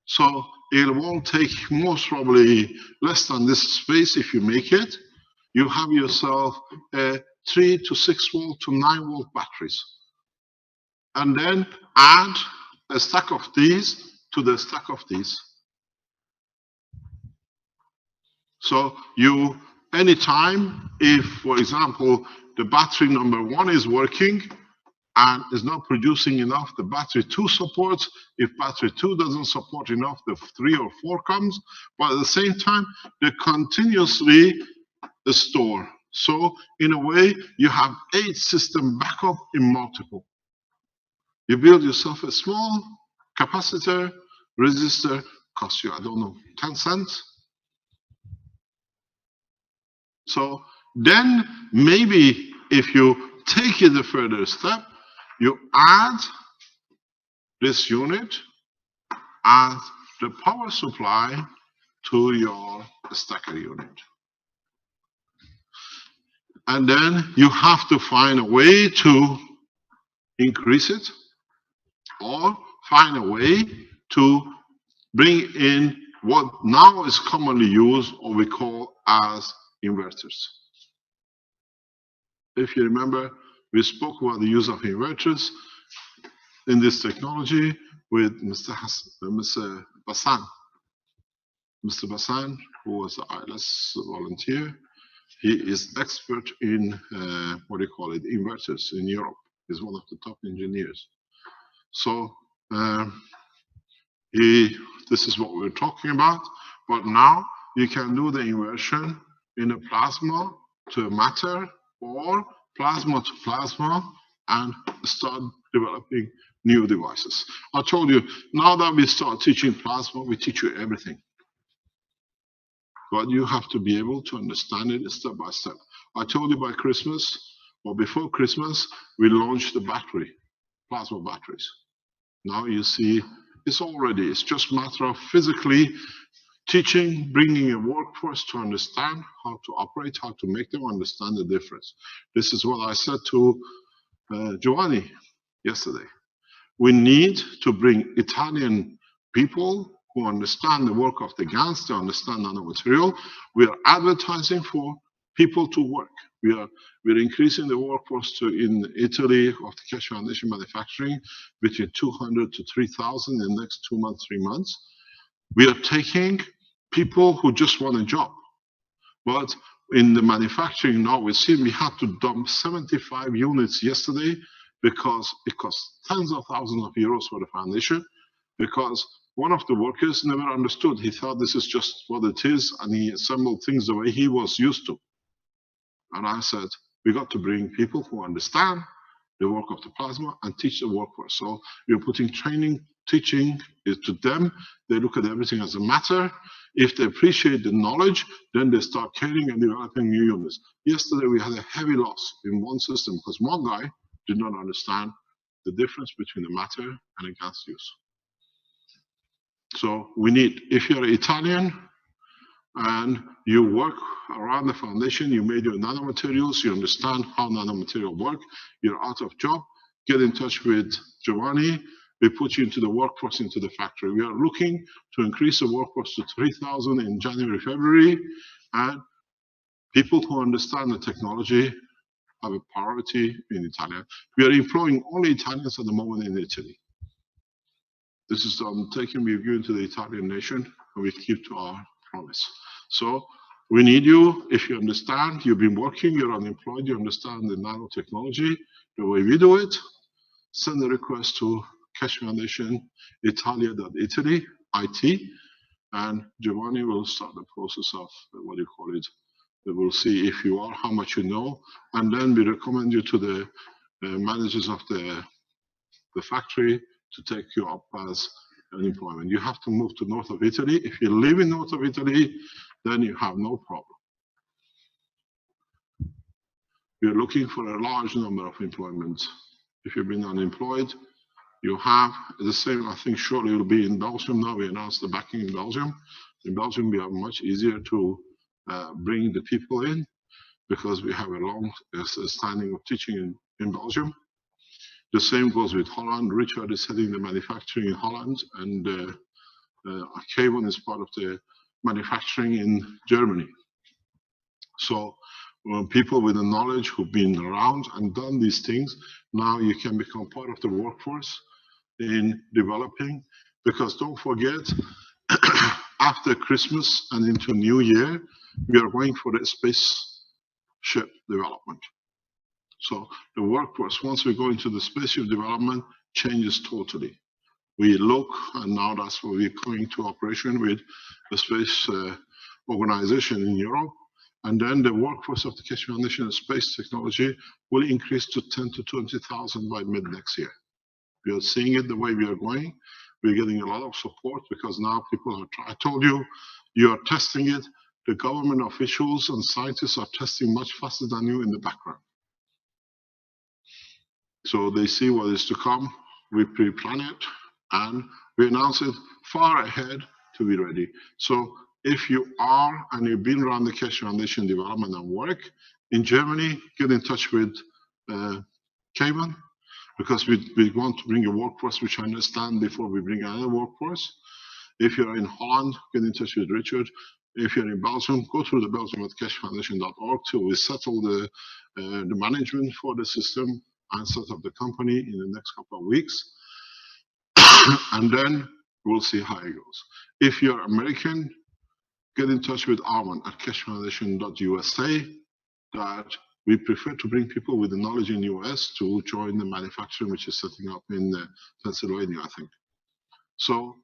So it won't take most probably less than this space if you make it. You have yourself a 3 to 6 volt to 9 volt batteries. And then add a stack of these to the stack of these. So you, anytime, if, for example, the battery number 1 is working and is not producing enough, the battery 2 supports. If battery 2 doesn't support enough, the 3 or 4 comes. But at the same time, they continuously store. So in a way, you have 8 system backup in multiple. You build yourself a small capacitor, resistor, costs you, I don't know, 10 cents. So then maybe if you take it a further step, you add this unit as the power supply to your stacker unit. And then you have to find a way to increase it, or find a way to bring in what now is commonly used, or we call as inverters. If you remember, we spoke about the use of inverters in this technology with Mr. Bassan. Mr. Bassan, who was the ILS volunteer, he is expert in what do you call it, inverters in Europe. He's one of the top engineers. So this is what we're talking about. But now you can do the inversion in a plasma to matter, or plasma to plasma, and start developing new devices. I told you, now that we start teaching plasma, we teach you everything. But you have to be able to understand it step by step. I told you by Christmas, or before Christmas, we launched the battery, plasma batteries. Now you see, it's just a matter of physically teaching, bringing a workforce to understand how to operate, how to make them understand the difference. This is what I said to Giovanni yesterday. We need to bring Italian people who understand the work of the GANs, to understand nanomaterial. We are advertising for people to work. We're increasing the workforce in Italy of the Keshe Foundation manufacturing between 200 to 3,000 in the next 2 months, 3 months. We are taking people who just want a job. But in the manufacturing now, we see we had to dump 75 units yesterday because it cost tens of thousands of euros for the foundation, because one of the workers never understood. He thought this is just what it is, and he assembled things the way he was used to. And I said, we got to bring people who understand the work of the plasma and teach the workforce. So you're putting training, teaching it to them. They look at everything as a matter. If they appreciate the knowledge, then they start caring and developing new units. Yesterday, we had a heavy loss in one system because one guy did not understand the difference between the matter and a gas use. So we need, if you're Italian and you work around the foundation, you made your nanomaterials, you understand how nanomaterial work, you're out of job, get in touch with Giovanni. We put you into the workforce, into the factory. We are looking to increase the workforce to 3,000 in January, February, and people who understand the technology have a priority in Italy. We are employing only Italians at the moment in Italy. This is the undertaking we've given to the Italian nation, and we keep to our promise. So we need you. If you understand, you've been working, you're unemployed, you understand the nanotechnology, the way we do it, send a request to Keshe Foundation Italia.Italy, IT, and Giovanni will start the process of what do you call it. We will see if you are, how much you know, and then we recommend you to the managers of the factory to take you up as an employment. You have to move to north of Italy. If you live in north of Italy, then you have no problem. We're looking for a large number of employments. If you've been unemployed, you have the same, I think surely will be in Belgium now. We announced the backing in Belgium. In Belgium, we are much easier to bring the people in because we have a long standing of teaching in Belgium. The same goes with Holland. Richard is heading the manufacturing in Holland, and Kevin is part of the manufacturing in Germany. So people with the knowledge who've been around and done these things, now you can become part of the workforce in developing, because don't forget, after Christmas and into New Year, we are going for the spaceship development. So the workforce, once we go into the spaceship development, changes totally. We look, and now that's where we're going to operation with the space organization in Europe. And then the workforce of the Keshe Foundation of Space Technology will increase to 10 to 20,000 by mid next year. We are seeing it the way we are going. We're getting a lot of support because now people are I told you, you are testing it. The government officials and scientists are testing much faster than you in the background. So they see what is to come. We pre-plan it and we announce it far ahead to be ready. So if you are and you've been around the Keshe Foundation development and work in Germany, get in touch with Kevin, because we want to bring a workforce which I understand before we bring another workforce. If you're in Holland, get in touch with Richard. If you're in Belgium, go through the Belgium at keshefoundation.org till we settle the management for the system and set up the company in the next couple of weeks. And then we'll see how it goes. If you're American, get in touch with Armand at keshefoundation.usa. That we prefer to bring people with the knowledge in the US to join the manufacturing, which is setting up in Pennsylvania, I think. So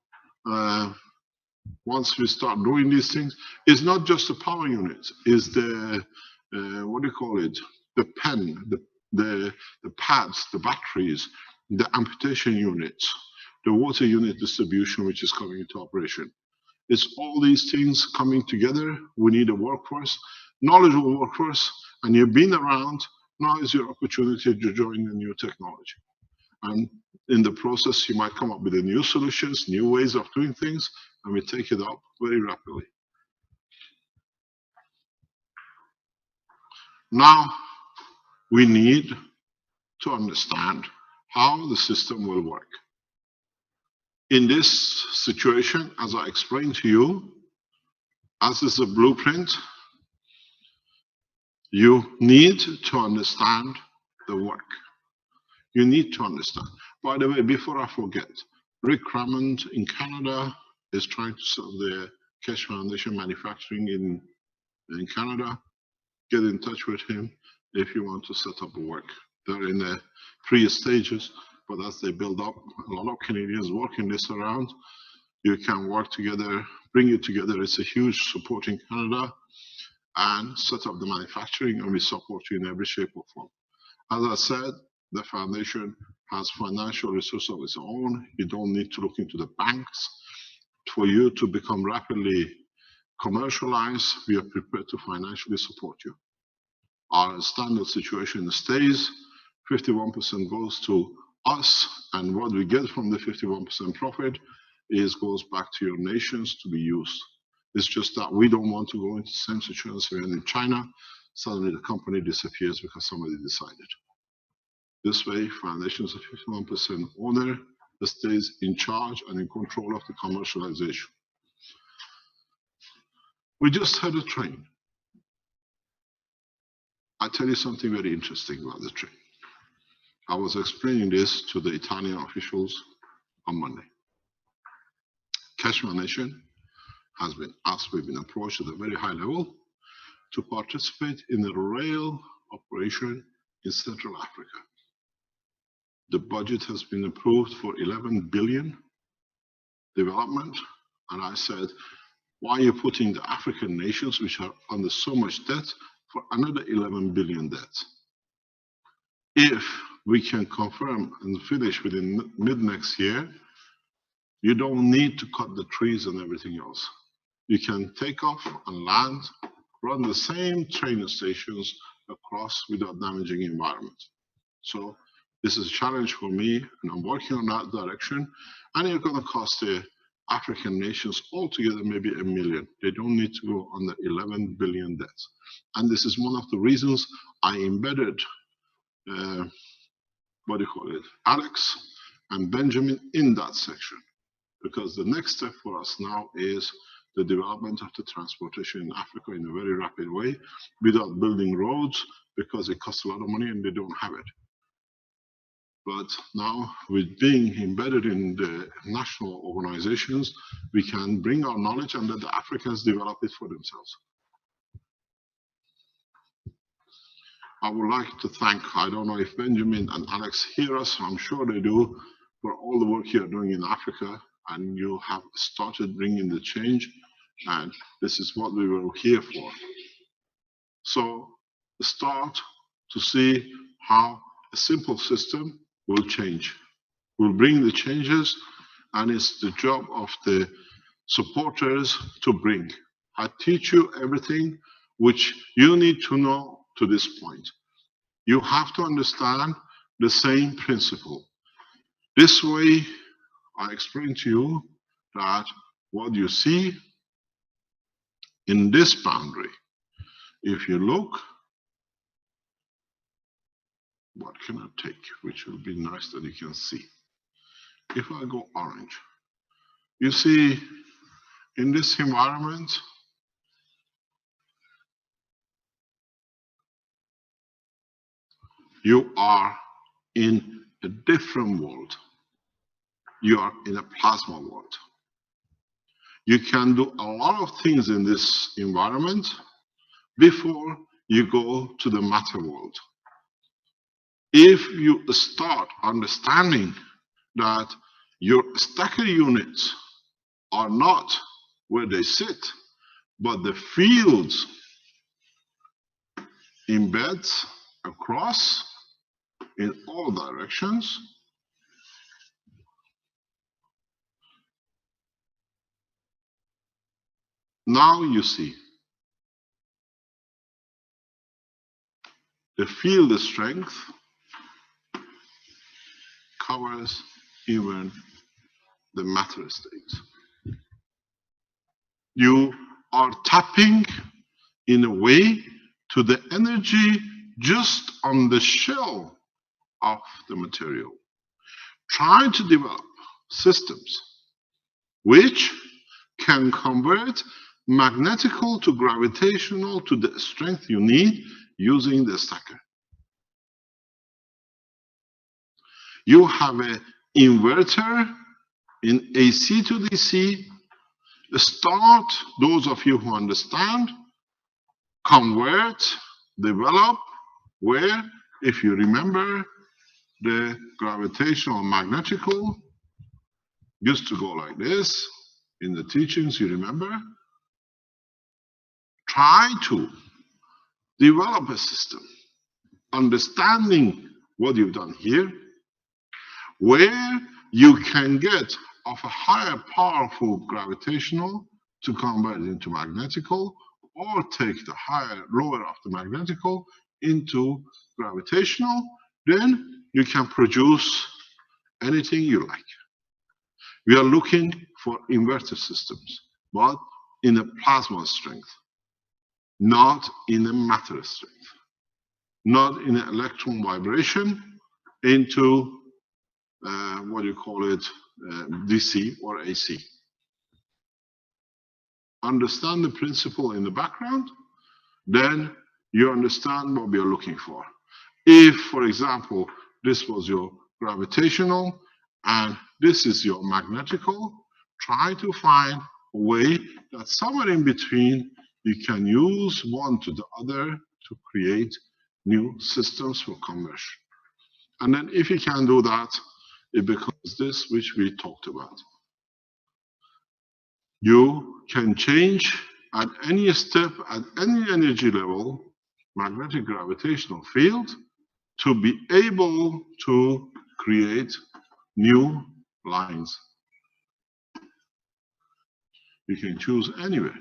once we start doing these things, it's not just the power units, it's the, what do you call it? The pen, the pads, the batteries, the amputation units, the water unit distribution, which is coming into operation. It's all these things coming together. We need a workforce, knowledgeable workforce, and you've been around. Now is your opportunity to join the new technology. And in the process, you might come up with the new solutions, new ways of doing things, and we take it up very rapidly. Now, we need to understand how the system will work. In this situation, as I explained to you, as is a blueprint, you need to understand the work. You need to understand. By the way, before I forget, Rick Crammond in Canada is trying to sell the Keshe Foundation manufacturing in Canada. get in touch with him if you want to set up work. They're in the pre-stages, but as they build up, a lot of Canadians working this around, you can work together, bring it together. It's a huge support in Canada, and set up the manufacturing, and we support you in every shape or form. As I said, the foundation has financial resources of its own. You don't need to look into the banks. For you to become rapidly commercialized, we are prepared to financially support you. Our standard situation stays, 51% goes to us, and what we get from the 51% profit goes back to your nations to be used. It's just that we don't want to go into the same situation in China. Suddenly the company disappears because somebody decided. This way, foundation is a 51% owner that stays in charge and in control of the commercialization. We just had a train. I'll tell you something very interesting about the train. I was explaining this to the Italian officials on Monday. Keshe Foundation has been asked, we've been approached at a very high level to participate in a rail operation in Central Africa. The budget has been approved for 11 billion development, and I said, why are you putting the African nations, which are under so much debt, for another 11 billion debt? If we can confirm and finish within mid next year, you don't need to cut the trees and everything else. You can take off and land, run the same train stations across without damaging the environment. So this is a challenge for me, and I'm working on that direction. And it's going to cost the African nations altogether maybe $1 million. They don't need to go under 11 billion debt. And this is one of the reasons I embedded, Alex and Benjamin in that section. Because the next step for us now is the development of the transportation in Africa in a very rapid way without building roads, because it costs a lot of money and they don't have it. But now, with being embedded in the national organizations, we can bring our knowledge and let the Africans develop it for themselves. I would like to thank, I don't know if Benjamin and Alex hear us, I'm sure they do, for all the work you're doing in Africa, and you have started bringing the change, and this is what we were here for. So start to see how a simple system will change. We'll bring the changes, and it's the job of the supporters to bring. I teach you everything which you need to know to this point. You have to understand the same principle. This way, I explain to you that what you see in this boundary, if you look, what can I take, which will be nice that you can see. If I go orange, you see in this environment, you are in a different world. You are in a plasma world. You can do a lot of things in this environment before you go to the matter world. If you start understanding that your stacker units are not where they sit, but the fields embed across in all directions, now you see the field strength covers even the matter states. You are tapping in a way to the energy just on the shell of the material. Try to develop systems which can convert magnetical to gravitational to the strength you need using the stacker. You have an inverter in AC to DC. Start, those of you who understand, convert develop where, if you remember, the gravitational magnetical used to go like this. In the teachings, you remember? Try to develop a system, understanding what you've done here, where you can get of a higher powerful gravitational to convert it into magnetical, or take the higher, lower of the magnetical into gravitational, then you can produce anything you like. We are looking for inverter systems, but in a plasma strength, not in a matter strength, not in an electron vibration into what do you call it, DC or AC. Understand the principle in the background, then you understand what we are looking for. If, for example, this was your gravitational and this is your magnetical, try to find a way that somewhere in between you can use one to the other to create new systems for conversion. And then if you can do that, it becomes this which we talked about. You can change at any step, at any energy level, magnetic gravitational field to be able to create new lines. You can choose anywhere.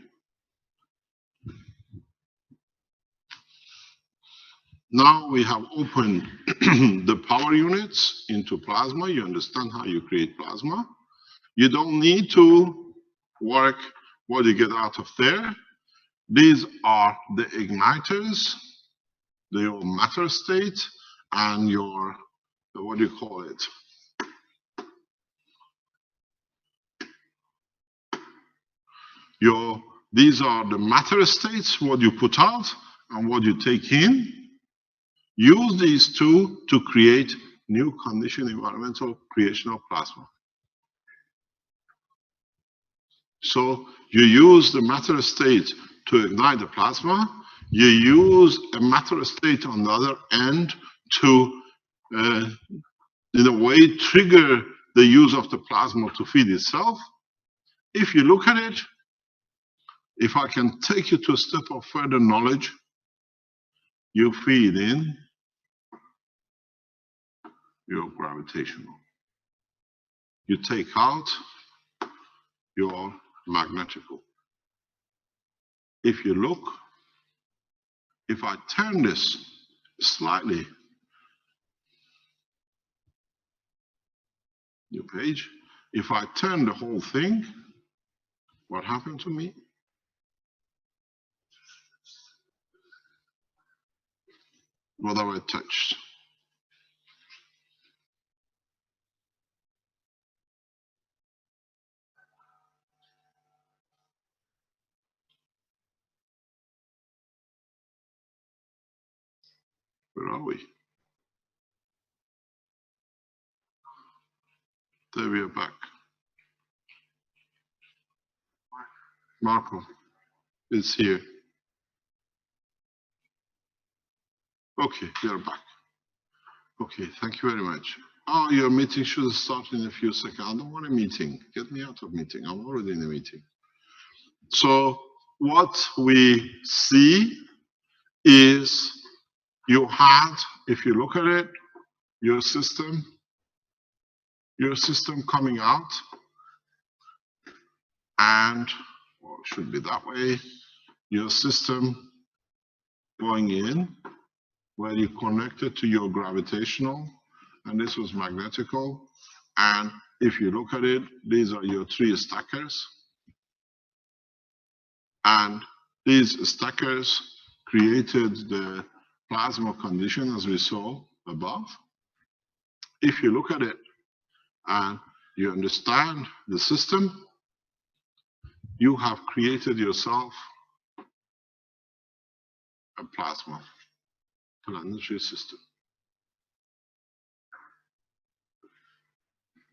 Now we have opened the power units into plasma. You understand how you create plasma. You don't need to work what you get out of there. These are the igniters, your matter state, and your, what do you call it? These are the matter states, what you put out and what you take in. Use these two to create new condition environmental creation of plasma. So you use the matter state to ignite the plasma. You use a matter state on the other end to, in a way, trigger the use of the plasma to feed itself. If you look at it, if I can take you to a step of further knowledge, you feed in your gravitational. You take out your magnetical. If you look, if I turn this slightly, new page, if I turn the whole thing, what happened to me? What have I touched? Where are we? There we are back. Marco is here. Okay, you're back. Okay, thank you very much. Oh, your meeting should start in a few seconds. I don't want a meeting. Get me out of meeting. I'm already in a meeting. So what we see is you had, if you look at it, your system coming out, and well, it should be that way. Your system going in, where you connected to your gravitational, and this was magnetical. And if you look at it, these are your three stackers. And these stackers created the plasma condition as we saw above. If you look at it and you understand the system, you have created yourself a plasma planetary system.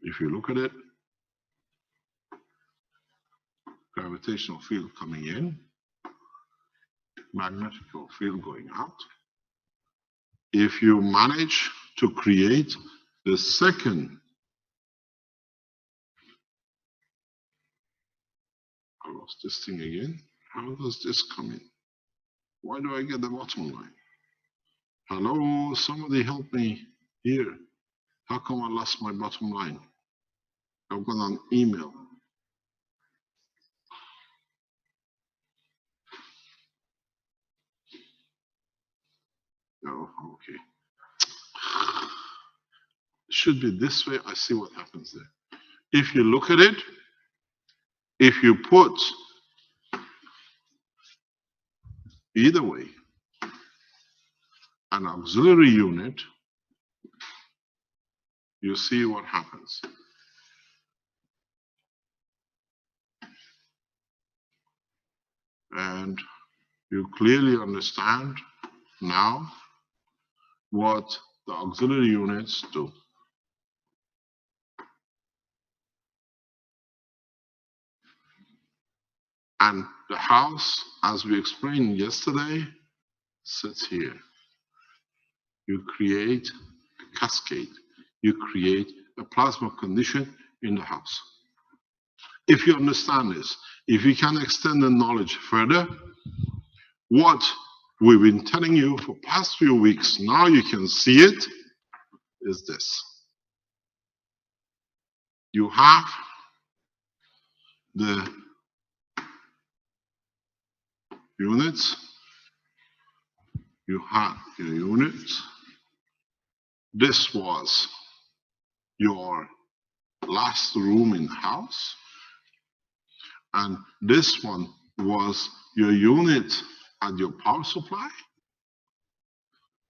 If you look at it, gravitational field coming in, magnetical field going out. if you manage to create the second, I lost this thing again. How does this come in? Why do I get the bottom line? Hello, somebody help me here. How come I lost my bottom line? I've got an email. Oh, okay. It should be this way. I see what happens there. If you look at it, if you put either way an auxiliary unit, you see what happens. And you clearly understand now what the auxiliary units do. And the house, as we explained yesterday, sits here. You create a cascade. You create a plasma condition in the house. If you understand this, if you can extend the knowledge further, what we've been telling you for past few weeks, now you can see it, is this. You have the units, you have your units. This was your last room in the house, and this one was your unit at your power supply.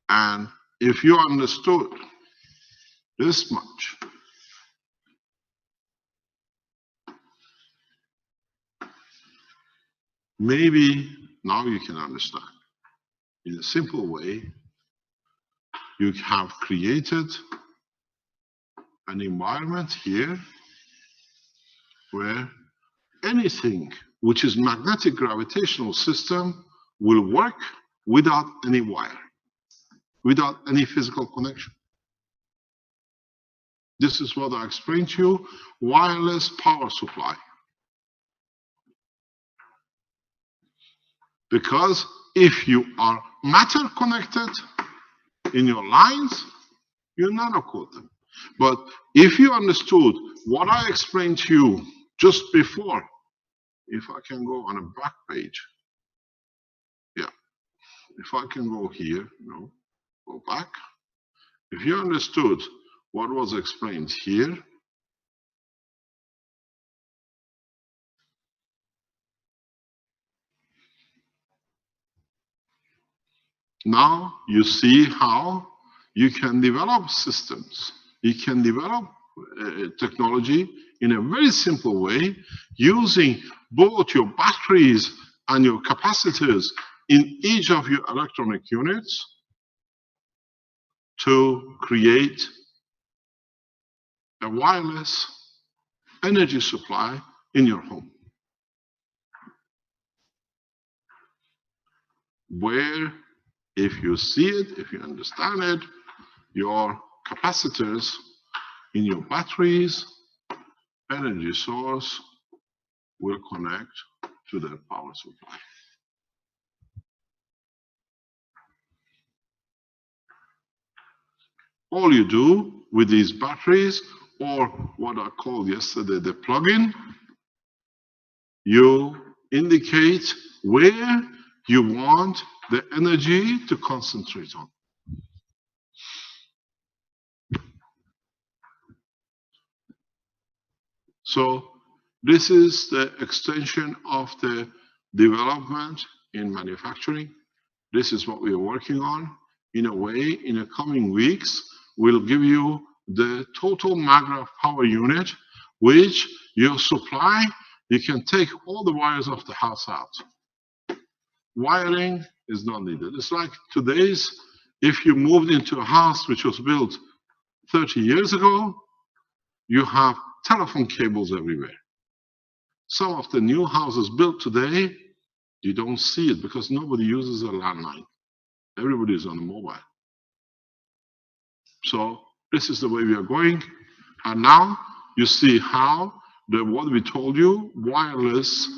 And if you understood this much, maybe now you can understand. In a simple way, you have created an environment here where anything which is magnetic gravitational system will work without any wire, without any physical connection. This is what I explained to you, wireless power supply. Because if you are matter connected in your lines, you nanocoat them. But if you understood what I explained to you just before, if I can go on a back page, yeah, if I can go here, no, go back. If you understood what was explained here, now you see how you can develop systems. You can develop technology in a very simple way using both your batteries and your capacitors in each of your electronic units to create a wireless energy supply in your home, where if you see it, if you understand it, your capacitors in your batteries, energy source will connect to the power supply. All you do with these batteries, or what I called yesterday the plug-in, you indicate where you want the energy to concentrate on. So this is the extension of the development in manufacturing. This is what we are working on. In a way, in the coming weeks, we'll give you the total Magrav power unit, which your supply, you can take all the wires of the house out. Wiring is not needed. It's like today's, if you moved into a house which was built 30 years ago, you have telephone cables everywhere. Some of the new houses built today, you don't see it because nobody uses a landline. Everybody is on a mobile. So this is the way we are going. And now you see how what we told you, wireless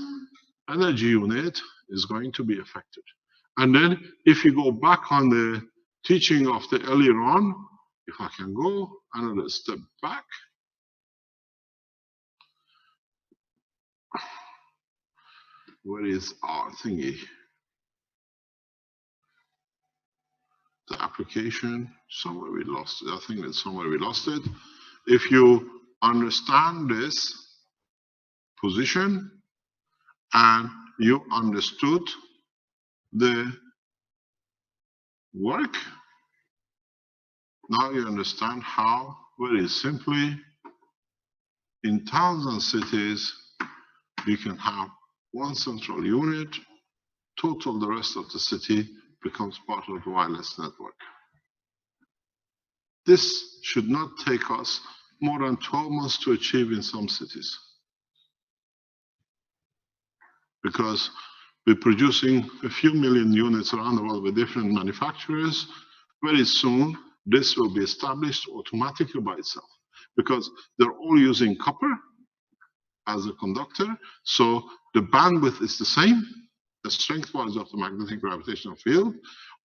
energy unit is going to be affected. And then if you go back on the teaching of the earlier on, if I can go another step back. Where is our thingy? The application, somewhere we lost it. I think that somewhere we lost it. If you understand this position and you understood the work, now you understand how very simply in towns and cities you can have one central unit, total the rest of the city becomes part of the wireless network. This should not take us more than 12 months to achieve in some cities, because we're producing a few million units around the world with different manufacturers. Very soon, this will be established automatically by itself, because they're all using copper as a conductor, so the bandwidth is the same, the strength-wise of the magnetic gravitational field.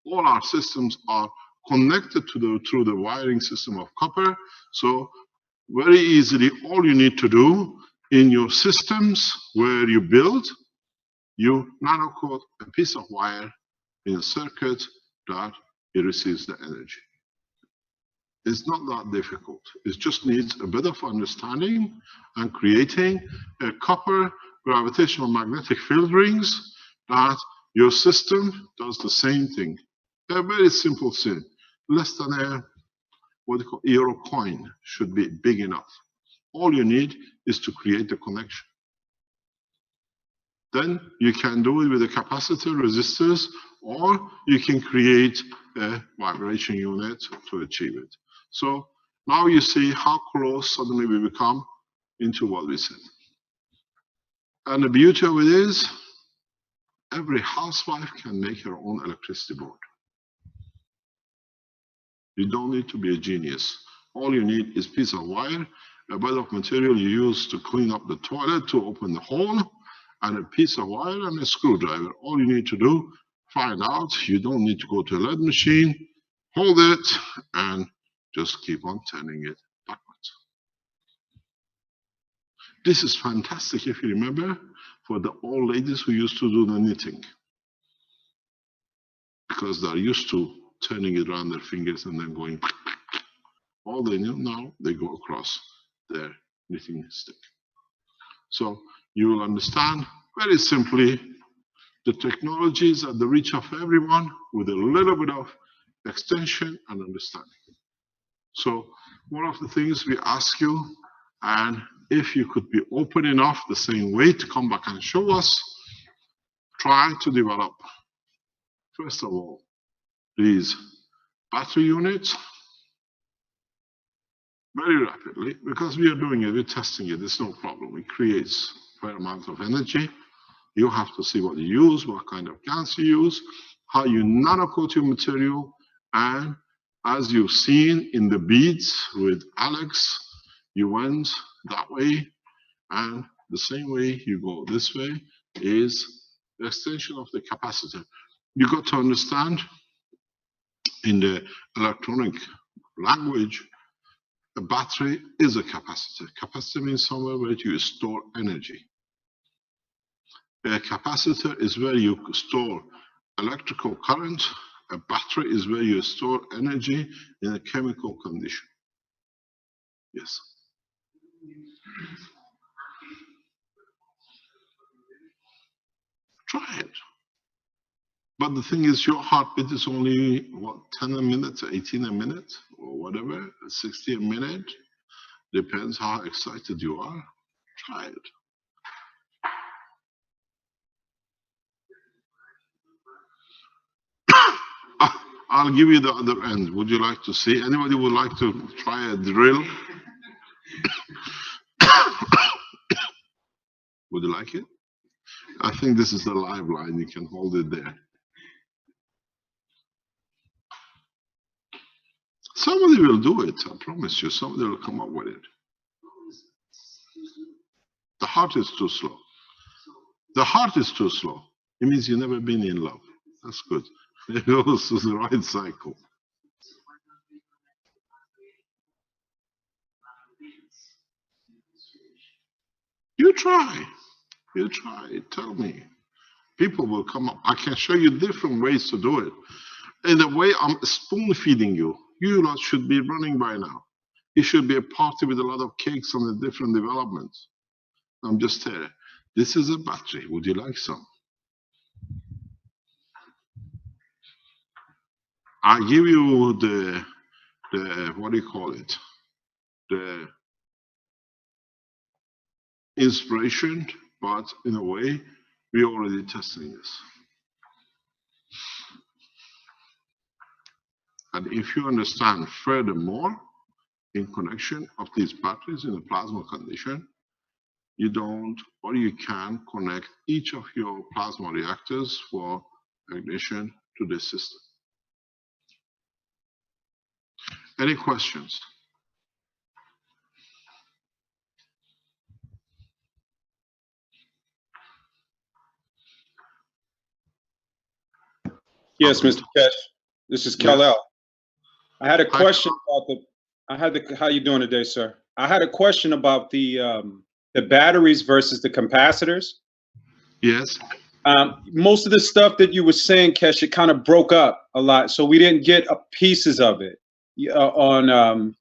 All our systems are connected to through the wiring system of copper, so very easily all you need to do in your systems where you build, you nanocoat a piece of wire in a circuit that it receives the energy. It's not that difficult. It just needs a bit of understanding and creating a copper gravitational magnetic field rings that your system does the same thing. A very simple thing. Less than a what you call euro coin should be big enough. All you need is to create the connection. Then you can do it with a capacitor, resistors, or you can create a vibration unit to achieve it. So now you see how close suddenly we become into what we said. And the beauty of it is, every housewife can make her own electricity board. You don't need to be a genius. All you need is a piece of wire, a bit of material you use to clean up the toilet, to open the hole, and a piece of wire and a screwdriver. All you need to do, find out. You don't need to go to a lead machine. Hold it and just keep on turning it backwards. This is fantastic, if you remember, for the old ladies who used to do the knitting, because they're used to turning it around their fingers and then going. All they know now, they go across their knitting stick. So you will understand very simply the technology is at the reach of everyone with a little bit of extension and understanding. So one of the things we ask you, and if you could be open enough the same way to come back and show us, try to develop, first of all, these battery units very rapidly, because we are doing it, we're testing it, it's no problem. It creates a fair amount of energy. You have to see what you use, what kind of gas you use, how you nanocoat your material, and as you've seen in the beads with Alex, you went that way, and the same way you go this way is the extension of the capacitor. You got to understand, in the electronic language, a battery is a capacitor. Capacitor means somewhere where you store energy. A capacitor is where you store electrical current. A battery is where you store energy in a chemical condition. Yes. Try it. But the thing is, your heartbeat is only, what, 10 a minute, 18 a minute, or whatever, 60 a minute. Depends how excited you are. Try it. I'll give you the other end. Would you like to see? Anybody would like to try a drill? Would you like it? I think this is the live line. You can hold it there. Somebody will do it, I promise you. Somebody will come up with it. The heart is too slow. The heart is too slow. It means you've never been in love. That's good. It goes to the right cycle. You try. You try. Tell me. People will come up. I can show you different ways to do it. In the way I'm spoon feeding you, you lot should be running by now. It should be a party with a lot of cakes and the different developments. I'm just there. This is a battery. Would you like some? I give you the what do you call it? The inspiration, but in a way, we're already testing this. And if you understand furthermore, in connection of these batteries in a plasma condition, you don't, or you can connect each of your plasma reactors for ignition to this system. Any questions? Yes, Mr. Keshe. This is Kal-El. I had a question about how you doing today, sir? I had a question about the batteries versus the capacitors. Yes. Most of the stuff that you were saying, Keshe, it kind of broke up a lot, so we didn't get pieces of it on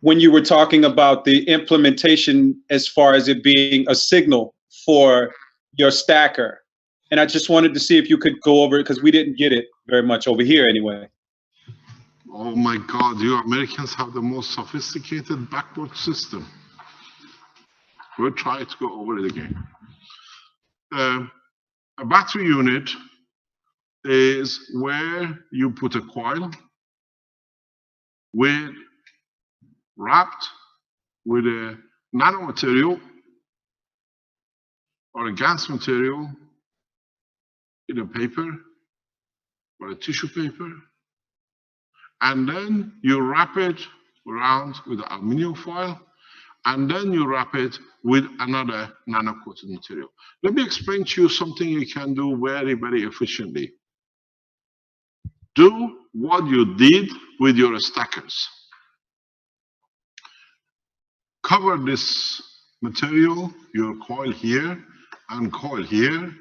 when you were talking about the implementation as far as it being a signal for your stacker. And I just wanted to see if you could go over it because we didn't get it very much over here anyway. Oh my God, you Americans have the most sophisticated backward system. We'll try to go over it again. A battery unit is where you put a coil wrapped with a nanomaterial or a gas material in a paper or a tissue paper, and then you wrap it around with aluminum foil, and then you wrap it with another nano-coated material. Let me explain to you something you can do very, very efficiently. Do what you did with your stackers. Cover this material, your coil here and coil here,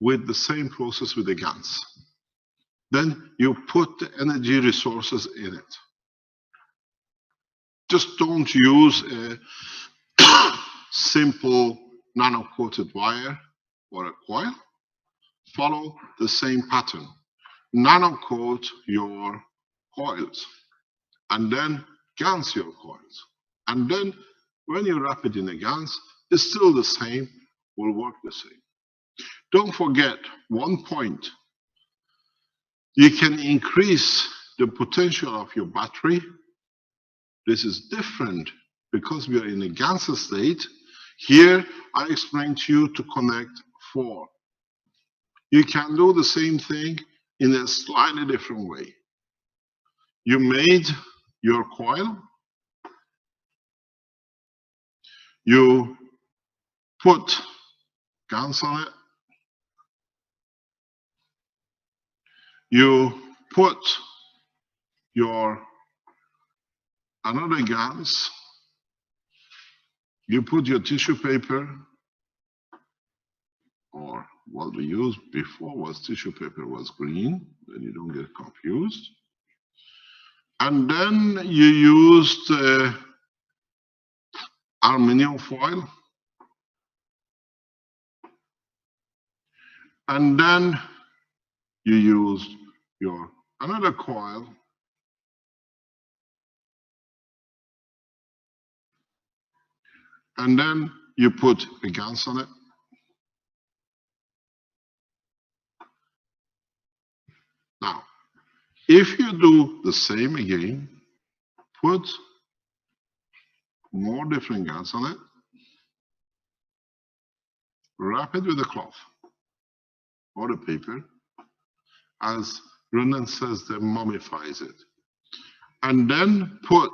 with the same process with the GaNs. Then you put the energy resources in it. Just don't use a simple nano-coated wire or a coil. Follow the same pattern. Nano-coat your coils, and then GaNs your coils. And then when you wrap it in the GaNs, it's still the same, will work the same. Don't forget one point. You can increase the potential of your battery. This is different because we are in a GaNs state. Here, I explained to you to connect 4. You can do the same thing in a slightly different way. You made your coil. You put GaNs on it. You put your another GaNs. You put your tissue paper, or what we used before was tissue paper was green, then you don't get confused. And then you used aluminum foil. And then you used your another coil. And then you put a GaNs on it. Now, if you do the same again, put more different GaNs on it, wrap it with a cloth or a paper. As Renan says, that mummifies it. and then put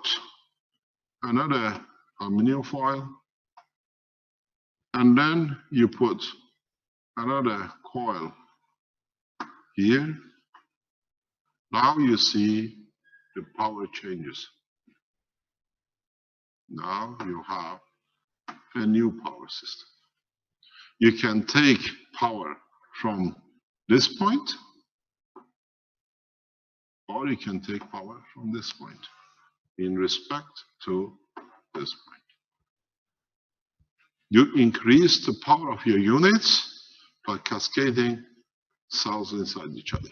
another aluminum foil, and then you put another coil here. Now you see the power changes. Now you have a new power system. You can take power from this point, or you can take power from this point in respect to this point. You increase the power of your units by cascading cells inside each other.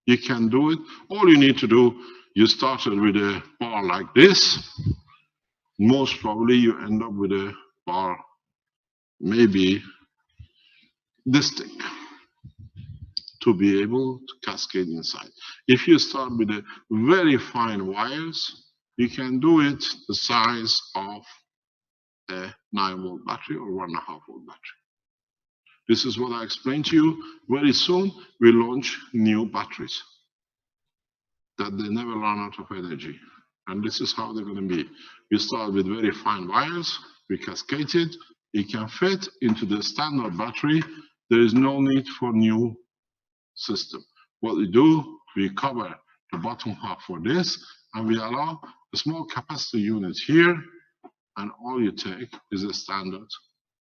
You can do it. All you need to do, you started with a bar like this. Most probably you end up with a bar maybe this thick to be able to cascade inside. If you start with a very fine wires, you can do it the size of a 9-volt battery or 1.5-volt battery. This is what I explained to you. Very soon we launch new batteries that they never run out of energy. And this is how they're going to be. We start with very fine wires, we cascade it, it can fit into the standard battery. There is no need for new system. What we do, we cover the bottom half for this, and we allow a small capacitor unit here, and all you take is a standard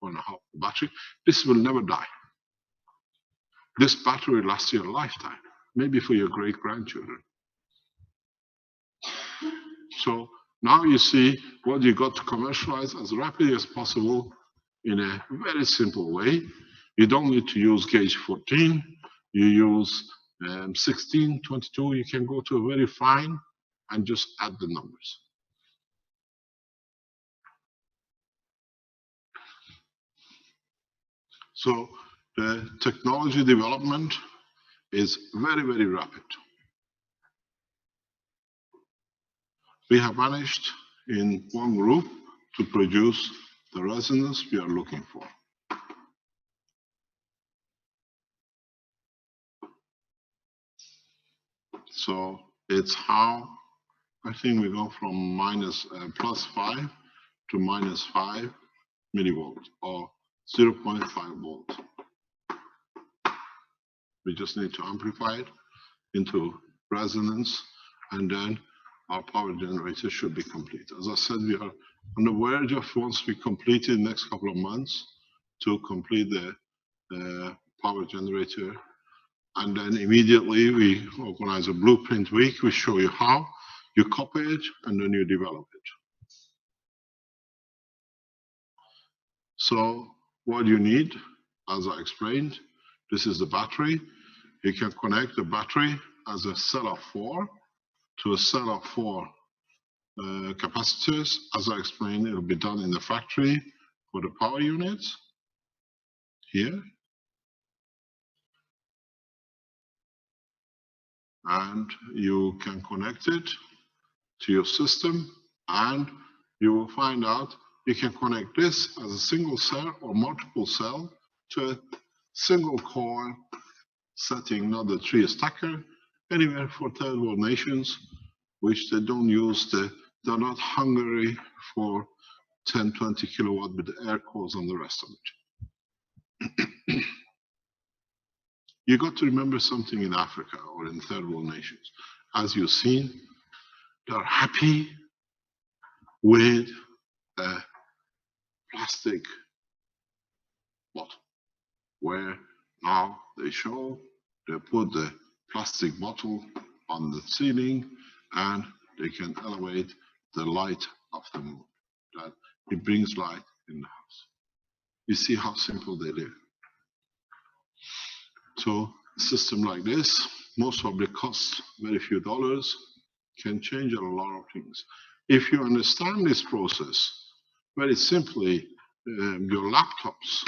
1.5 battery. This will never die. This battery will last you a lifetime, maybe for your great-grandchildren. So now you see what you got to commercialize as rapidly as possible in a very simple way. You don't need to use gauge 14. You use 16, 22. You can go to a very fine and just add the numbers. So the technology development is very, very rapid. We have managed in one group to produce the resonance we are looking for. So it's how, I think we go from +5 to -5 millivolts or 0.5 volt. We just need to amplify it into resonance, and then our power generator should be complete. As I said, we are on the verge of, once we complete it in the next couple of months, to complete the power generator. And then immediately we organize a blueprint week. We show you how you copy it and then you develop it. So what you need, as I explained, this is the battery. You can connect the battery as a cell of 4 to a cell of 4 capacitors. As I explained, it will be done in the factory for the power units here. And you can connect it to your system, and you will find out you can connect this as a single cell or multiple cell to a single core setting, not the 3 stacker, anywhere for third world nations, which they don't use, they're not hungry for 10, 20 kilowatt with the air cores and the rest of it. You got to remember something in Africa or in third world nations. As you've seen, they're happy with a plastic bottle, where now they show they put the plastic bottle on the ceiling and they can elevate the light of the moon. That it brings light in the house. You see how simple they live. So a system like this, most probably costs very few dollars, can change a lot of things. If you understand this process, very simply, your laptops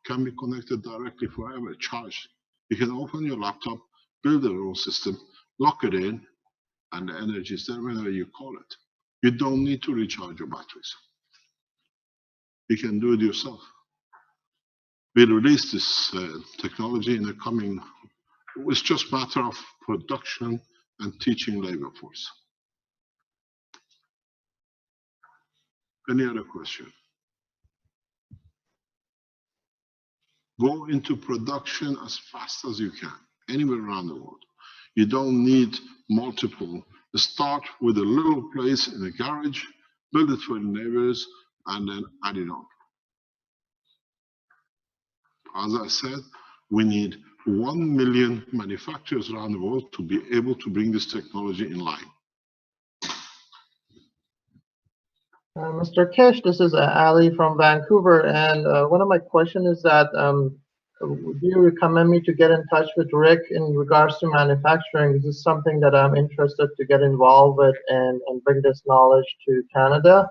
can be connected directly forever, charged. You can open your laptop, build your own system, lock it in, and the energy is there whenever you call it. You don't need to recharge your batteries. You can do it yourself. We'll release this technology in the coming, it's just a matter of production and teaching labor force. Any other question? Go into production as fast as you can, anywhere around the world. You don't need multiple. Start with a little place in a garage, build it for the neighbors, and then add it on. As I said, we need 1 million manufacturers around the world to be able to bring this technology in line. Mr. Keshe, this is Ali from Vancouver, and one of my questions is that would you recommend me to get in touch with Rick in regards to manufacturing? This is something that I'm interested to get involved with and bring this knowledge to Canada.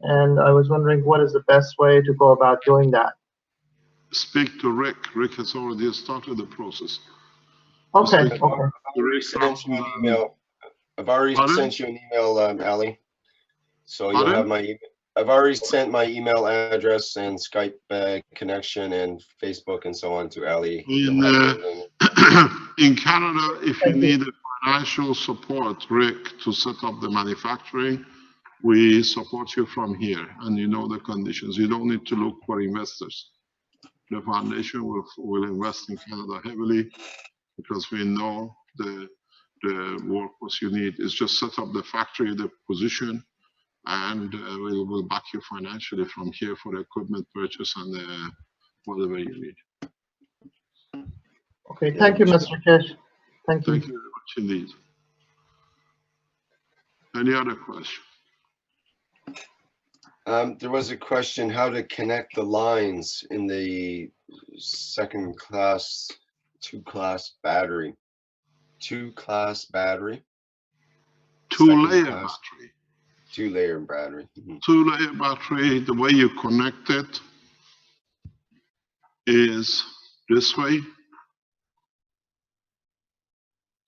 And I was wondering what is the best way to go about doing that? Speak to Rick. Rick has already started the process. Okay. I've already sent you an email. I've already sent you an email, Ali. So you'll have my email. I've already sent my email address and Skype connection and Facebook and so on to Ali. In Canada, if you need a financial support, Rick, to set up the manufacturing, we support you from here, and you know the conditions. You don't need to look for investors. The foundation will invest in Canada heavily because we know the workforce you need is just set up the factory, the position, and we'll back you financially from here for the equipment purchase and whatever you need. Okay, thank you, Mr. Keshe. Thank you. Thank you very much indeed. Any other question? There was a question how to connect the lines in the second class, two-class battery. Two-class battery? Two-layer battery. Two-layer battery. Two-layer battery, the way you connect it is this way.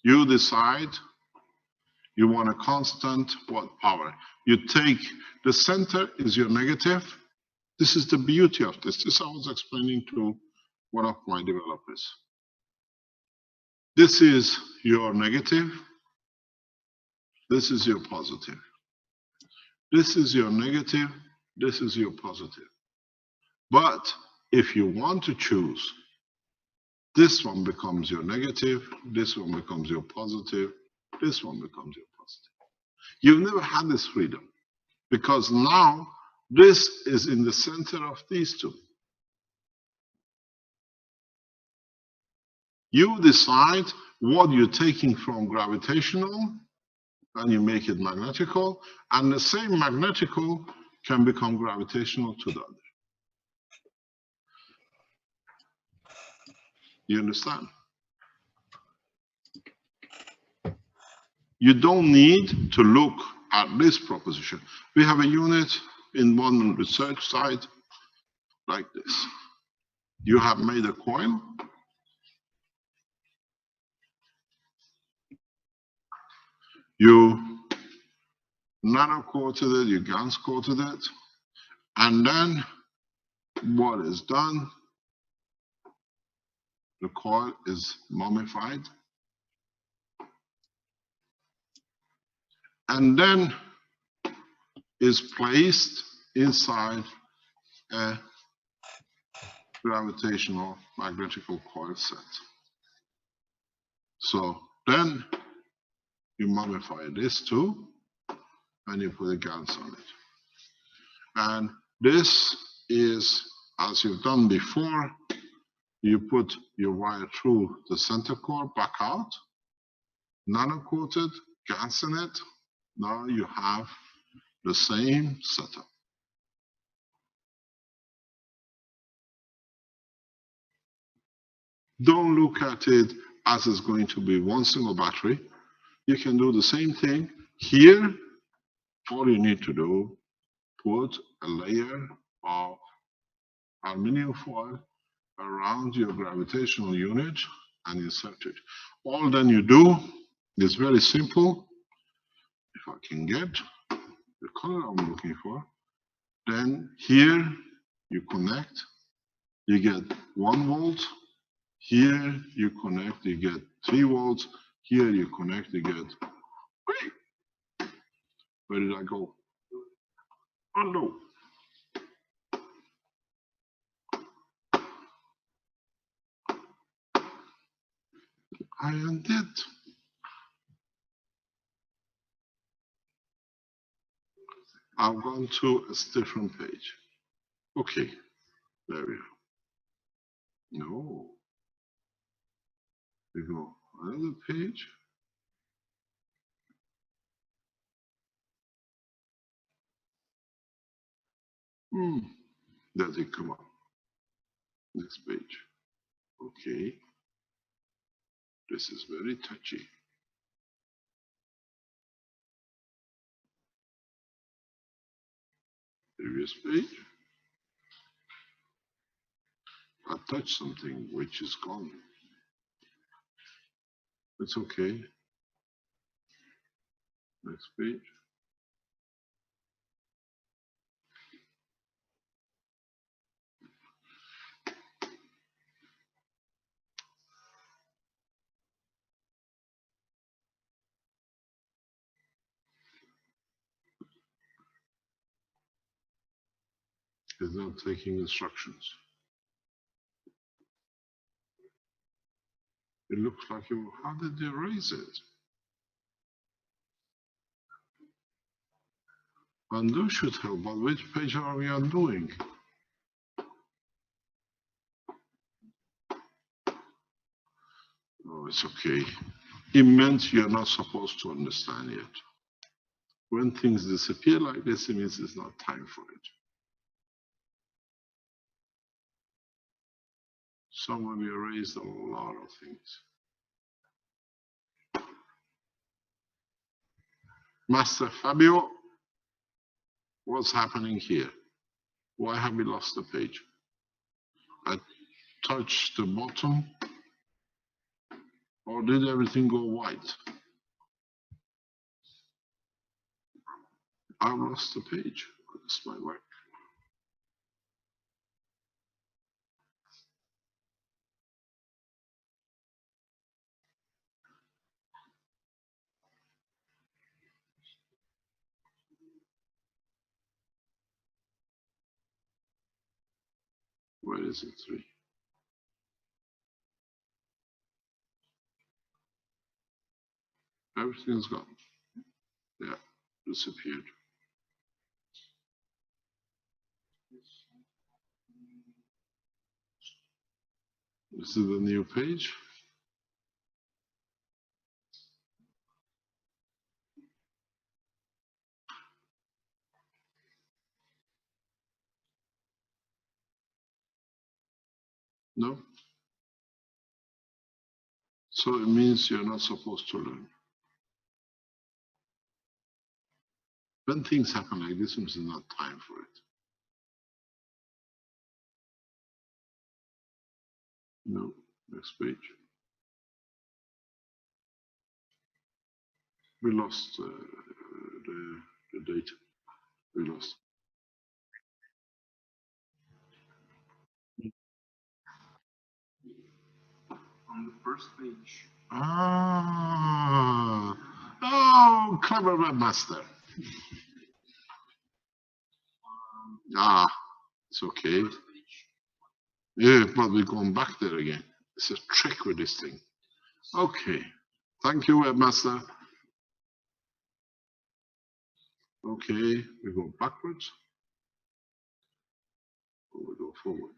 You decide you want a constant what power. You take the center is your negative. This is the beauty of this. This I was explaining to one of my developers. This is your negative. This is your positive. This is your negative. This is your positive. But if you want to choose, this one becomes your negative, this one becomes your positive, this one becomes your positive. You've never had this freedom because now this is in the center of these two. You decide what you're taking from gravitational and you make it magnetical, and the same magnetical can become gravitational to the other. You understand? You don't need to look at this proposition. We have a unit in one research site like this. You have made a coil. You nano-coated it, you GaNs-coated it, and then what is done, the coil is mummified, and then is placed inside a gravitational magnetical coil set. So then you mummify this too, and you put the GaNs on it. And this is, as you've done before, you put your wire through the center core back out, nano-coated, GaNs in it. Now you have the same setup. Don't look at it as it's going to be one single battery. You can do the same thing here. All you need to do, put a layer of aluminum foil around your gravitational unit and insert it. All then you do is very simple. If I can get the color I'm looking for, then here you connect, you get 1 volt. Here you connect, you get 3 volts. Here you connect, you get. Where did I go? Undo. I undid. I've gone to a different page. Okay, there we go. No. We go another page. Does it come up? Next page. Okay. This is very touchy. Previous page. I touched something which is gone. It's okay. Next page. It's not taking instructions. It looks like you, how did you erase it? Undo should help, but which page are we undoing? Oh, it's okay. It meant you're not supposed to understand yet. When things disappear like this, it means it's not time for it. Someone erased a lot of things. Master Fabio, what's happening here? Why have we lost the page? I touched the bottom, or did everything go white? I've lost the page. That's my work. Where is it? 3? Everything's gone. Yeah, disappeared. This is the new page. No? So it means you're not supposed to learn. When things happen like this, it's not time for it. No, next page. We lost the date. We lost. On the first page. Ah, oh, clever webmaster. Ah, it's okay. Yeah, but we're going back there again. It's a trick with this thing. Okay, thank you, webmaster. Okay, we go backwards, or we go forward.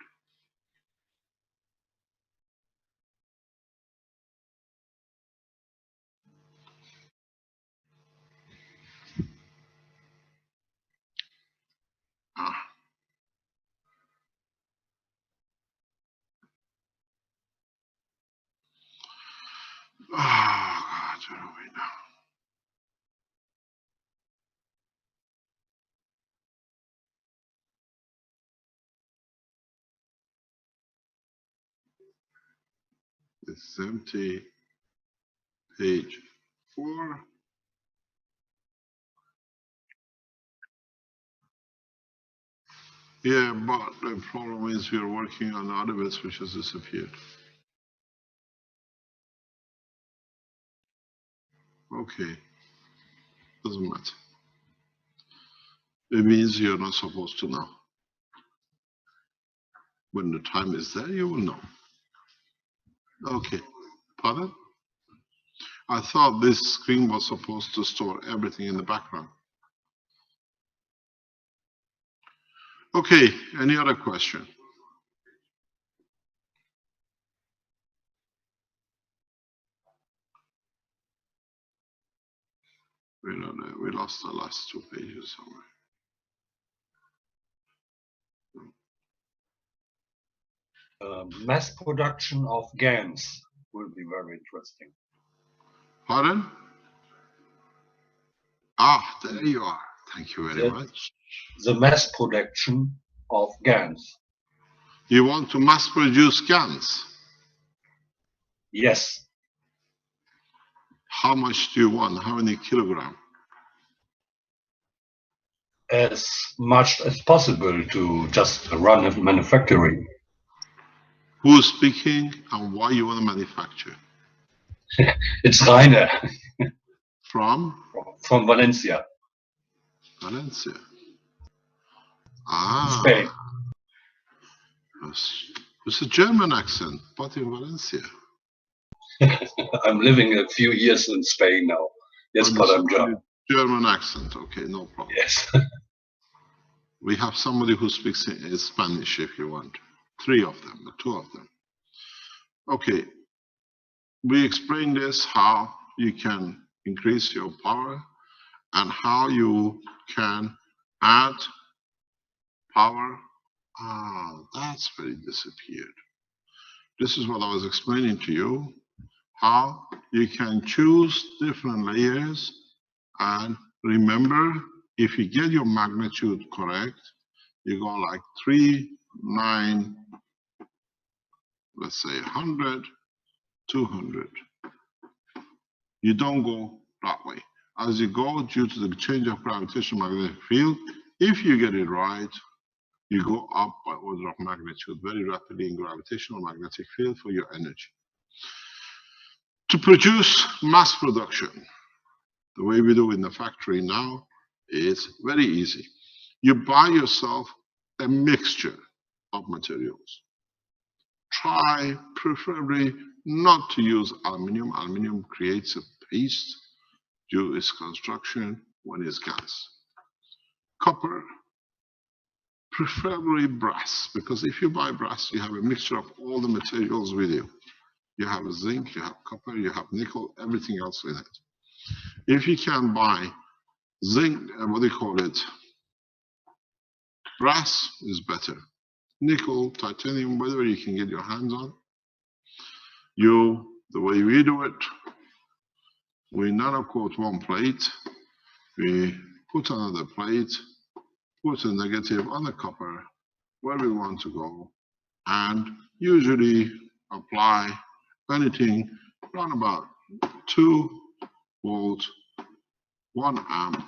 Ah, God, where are we now? It's empty. Page 4. Yeah, but the problem is we're working on the other bits which has disappeared. Okay, doesn't matter. It means you're not supposed to know. When the time is there, you will know. Okay, pardon? I thought this screen was supposed to store everything in the background. Okay, any other question? We lost the last 2 pages somewhere. Mass production of GANs will be very interesting. Pardon? Ah, there you are. Thank you very much. The mass production of GANs. You want to mass produce GANs? Yes. How much do you want? How many kilograms? As much as possible to just run a manufacturing. Who's speaking and why you want to manufacture? It's Rainer. From? From Valencia. Valencia. Ah. Spain. It's a German accent, but in Valencia. I'm living a few years in Spain now. Yes, but I'm German. German accent, okay, no problem. Yes. We have somebody who speaks Spanish if you want. 3 of them, 2 of them. Okay, we explained this, how you can increase your power and how you can add power. Ah, that's where it disappeared. This is what I was explaining to you, how you can choose different layers, and remember, if you get your magnitude correct, you go like 3, 9, let's say 100, 200. You don't go that way. As you go, due to the change of gravitational magnetic field, if you get it right, you go up by order of magnitude very rapidly in gravitational magnetic field for your energy. To produce mass production, the way we do in the factory now is very easy. You buy yourself a mixture of materials. Try preferably not to use aluminum. Aluminum creates a paste due to its construction when it's gas. Copper, preferably brass, because if you buy brass, you have a mixture of all the materials with you. You have zinc, you have copper, you have nickel, everything else with it. If you can buy zinc, what do you call it? Brass is better. Nickel, titanium, whatever you can get your hands on. The way we do it, we nanocoat one plate, we put another plate, put a negative on the copper where we want to go, and usually apply anything around about 2 volts, 1 amp.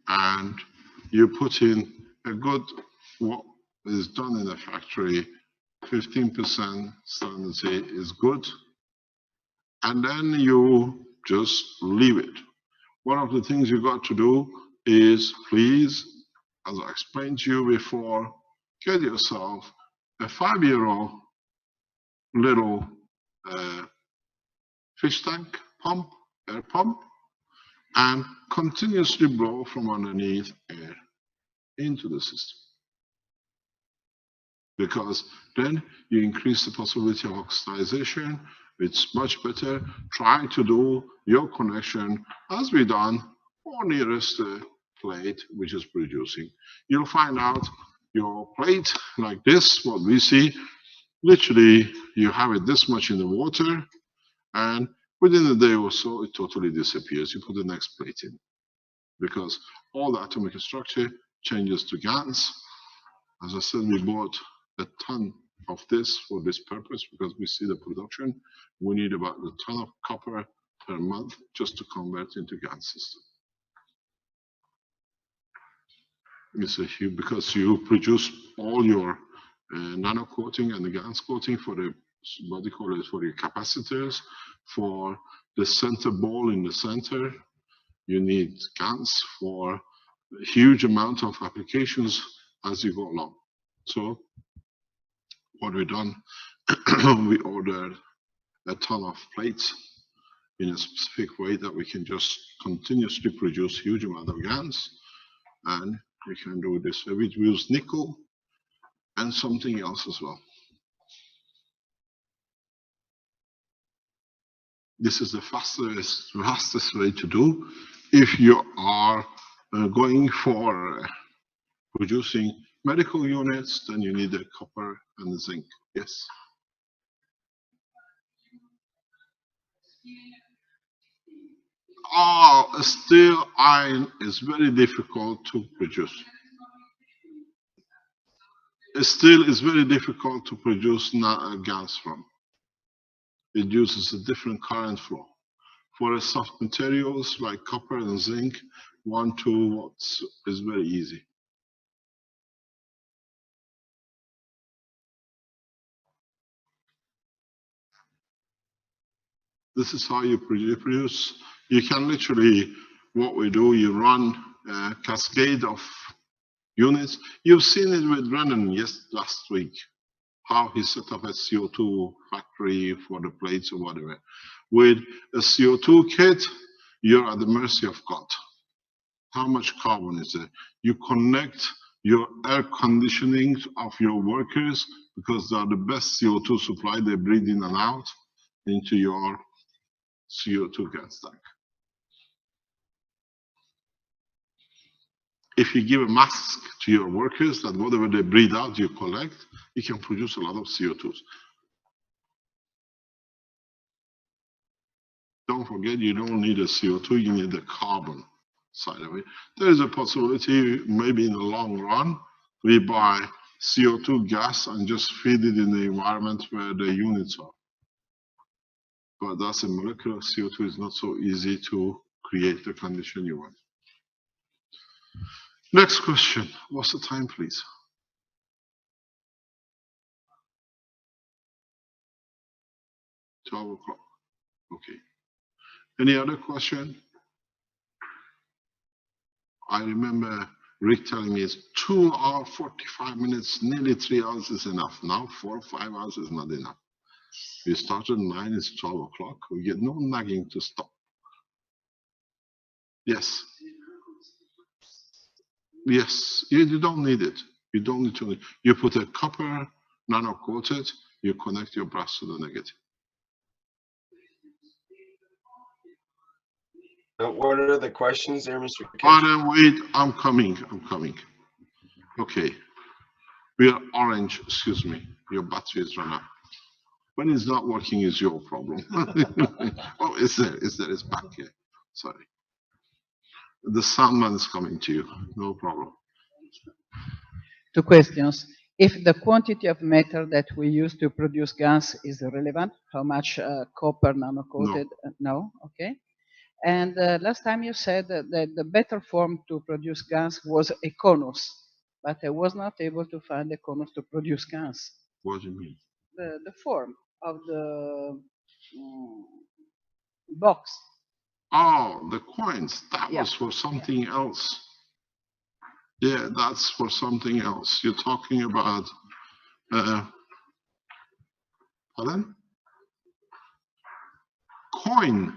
And you put in a good, what is done in the factory, 15% salinity is good. And then you just leave it. One of the things you got to do is, please, as I explained to you before, get yourself a 5-year-old little fish tank pump, air pump, and continuously blow from underneath air into the system. Because then you increase the possibility of oxidization. It's much better. Try to do your connection as we done or nearest the plate which is producing. You'll find out your plate like this, what we see, literally you have it this much in the water, and within a day or so it totally disappears. You put the next plate in, because all the atomic structure changes to GANs. As I said, we bought a ton of this for this purpose, because we see the production. We need about a ton of copper per month just to convert into GAN system. It's a huge, because you produce all your nano coating and the GaNs coating for the, what do you call it, for your capacitors, for the center ball in the center. You need GaNs for a huge amount of applications as you go along. So what we've done, we ordered a ton of plates in a specific way that we can just continuously produce huge amount of GaNs, and we can do this. So we use nickel and something else as well. This is the fastest way to do. If you are going for producing medical units, then you need the copper and the zinc. Yes. Steel iron is very difficult to produce. Steel is very difficult to produce GaNs from. It uses a different current flow. For soft materials like copper and zinc, 1-2 watts is very easy. This is how you produce. You can literally, what we do, you run a cascade of units. You've seen it with Brennan last week, how he set up a CO2 factory for the plates or whatever. With a CO2 kit, you're at the mercy of God. How much carbon is there? You connect your air conditioning of your workers, because they are the best CO2 supply. They breathe in and out into your CO2 gas tank. If you give a mask to your workers that whatever they breathe out, you collect, you can produce a lot of CO2s. Don't forget, you don't need a CO2, you need the carbon side of it. There is a possibility, maybe in the long run, we buy CO2 gas and just feed it in the environment where the units are. But that's a molecular CO2, is not so easy to create the condition you want. Next question. What's the time, please? 12 o'clock. Okay. Any other question? I remember Rick telling me it's 2 hours, 45 minutes, nearly 3 hours is enough. Now 4 or 5 hours is not enough. We started at 9, it's 12 o'clock. We get no nagging to stop. Yes. Yes, you don't need it. You don't need to. You put a copper nano coated, you connect your brass to the negative. What are the questions there, Mr. Keshe? Pardon, wait, I'm coming. Okay. We are orange, excuse me. Your battery is run out. When it's not working is your problem. Oh, it's there, it's back here. Sorry. The soundman is coming to you, no problem. 2 questions. If the quantity of metal that we use to produce GaNs is relevant, how much copper nano-coated? No. Okay. And last time you said that the better form to produce GaNs was a conus, but I was not able to find a conus to produce GaNs. What do you mean? The form of the box. Oh, the coins. That was for something else. Yeah, that's for something else. You're talking about, pardon? Coin.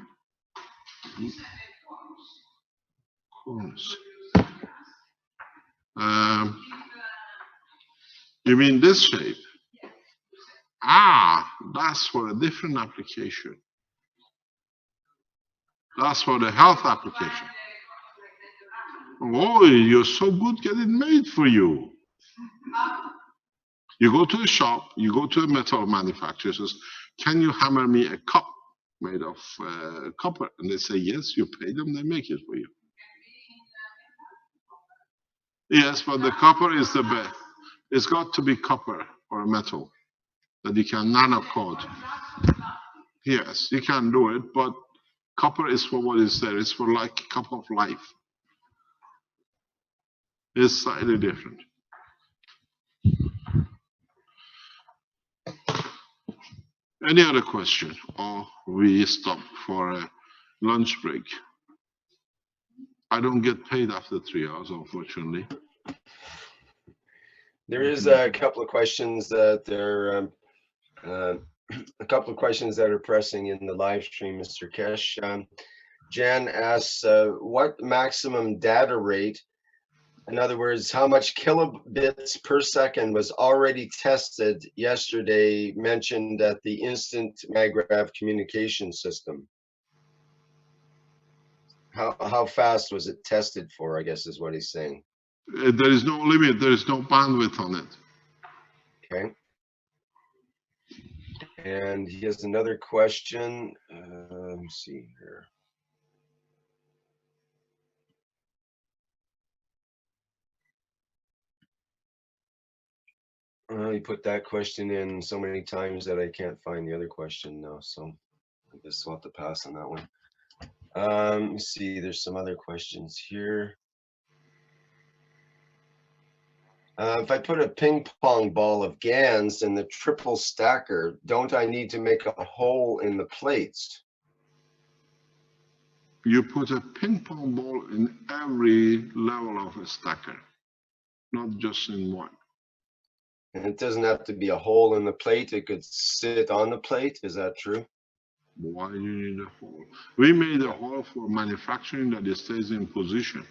Coins. You mean this shape? Ah, that's for a different application. That's for the health application. Oh, you're so good, get it made for you. You go to a shop, you go to a metal manufacturer, says, can you hammer me a cup made of copper? And they say, yes, you pay them, they make it for you. Yes, but the copper is the best. It's got to be copper or a metal that you can nano coat. Yes, you can do it, but copper is for what is there. It's for like a cup of life. It's slightly different. Any other question? Or we stop for a lunch break? I don't get paid after 3 hours, unfortunately. There is a couple of questions that are pressing in the live stream, Mr. Keshe. Jan asks, what maximum data rate, in other words, how much kilobits per second was already tested yesterday, mentioned at the instant Magrav communication system? How fast was it tested for, I guess is what he's saying. There is no limit, there is no bandwidth on it. Okay. And he has another question. Let me see here. He put that question in so many times that I can't find the other question now, so I guess we'll have to pass on that one. Let me see, there's some other questions here. If I put a ping pong ball of GANs in the triple stacker, don't I need to make a hole in the plates? You put a ping pong ball in every level of a stacker, not just in one. And it doesn't have to be a hole in the plate, it could sit on the plate, is that true? Why do you need a hole? We made a hole for manufacturing that it stays in position.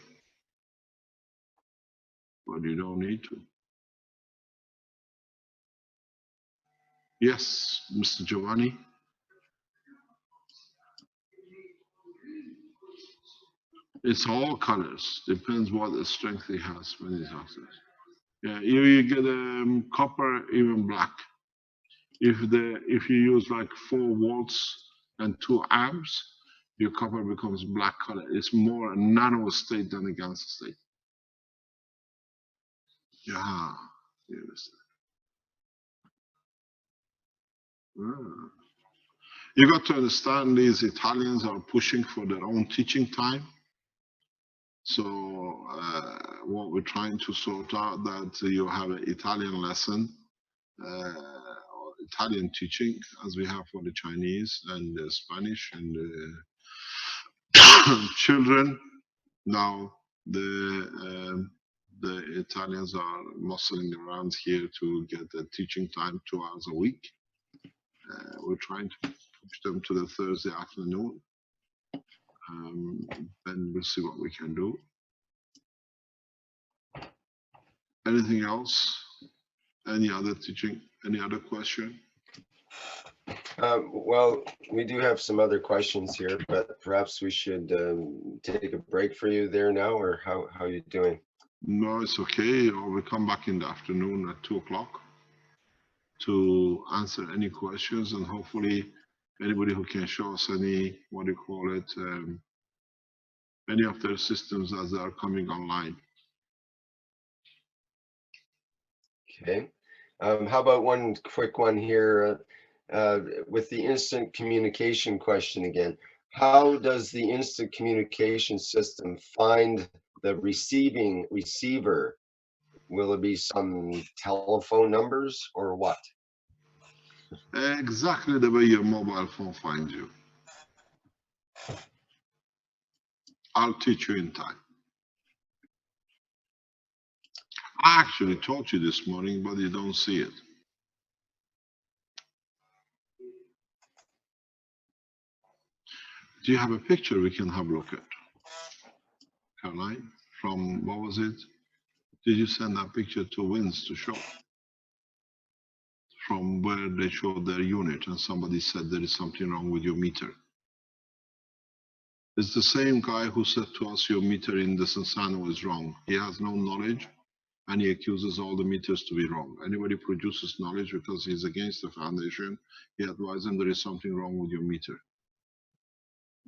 But you don't need to. Yes, Mr. Giovanni? It's all colors. Depends what the strength he has when he has it. Yeah, you get copper, even black. If you use like 4 volts and 2 amps, your copper becomes black color. It's more a nano state than a gans state. Yeah, you understand. Ah. You got to understand these Italians are pushing for their own teaching time. So what we're trying to sort out that you have an Italian lesson, Italian teaching as we have for the Chinese and the Spanish and the children. Now the Italians are muscling around here to get the teaching time 2 hours a week. We're trying to push them to the Thursday afternoon. Then we'll see what we can do. Anything else? Any other teaching? Any other question? Well, we do have some other questions here, but perhaps we should take a break for you there now, or how are you doing? No, it's okay. Or we come back in the afternoon at 2 o'clock to answer any questions, and hopefully anybody who can show us any, what do you call it, any of their systems as they are coming online. Okay. How about one quick one here with the instant communication question again? How does the instant communication system find the receiver? Will it be some telephone numbers or what? Exactly the way your mobile phone finds you. I'll teach you in time. I actually taught you this morning, but you don't see it. Do you have a picture we can have a look at? Caroline, from, what was it? Did you send that picture to Wins to show? From where they showed their unit and somebody said there is something wrong with your meter. It's the same guy who said to us your meter in the Sensano is wrong. He has no knowledge and he accuses all the meters to be wrong. Anybody produces knowledge because he's against the foundation, he advises them there is something wrong with your meter.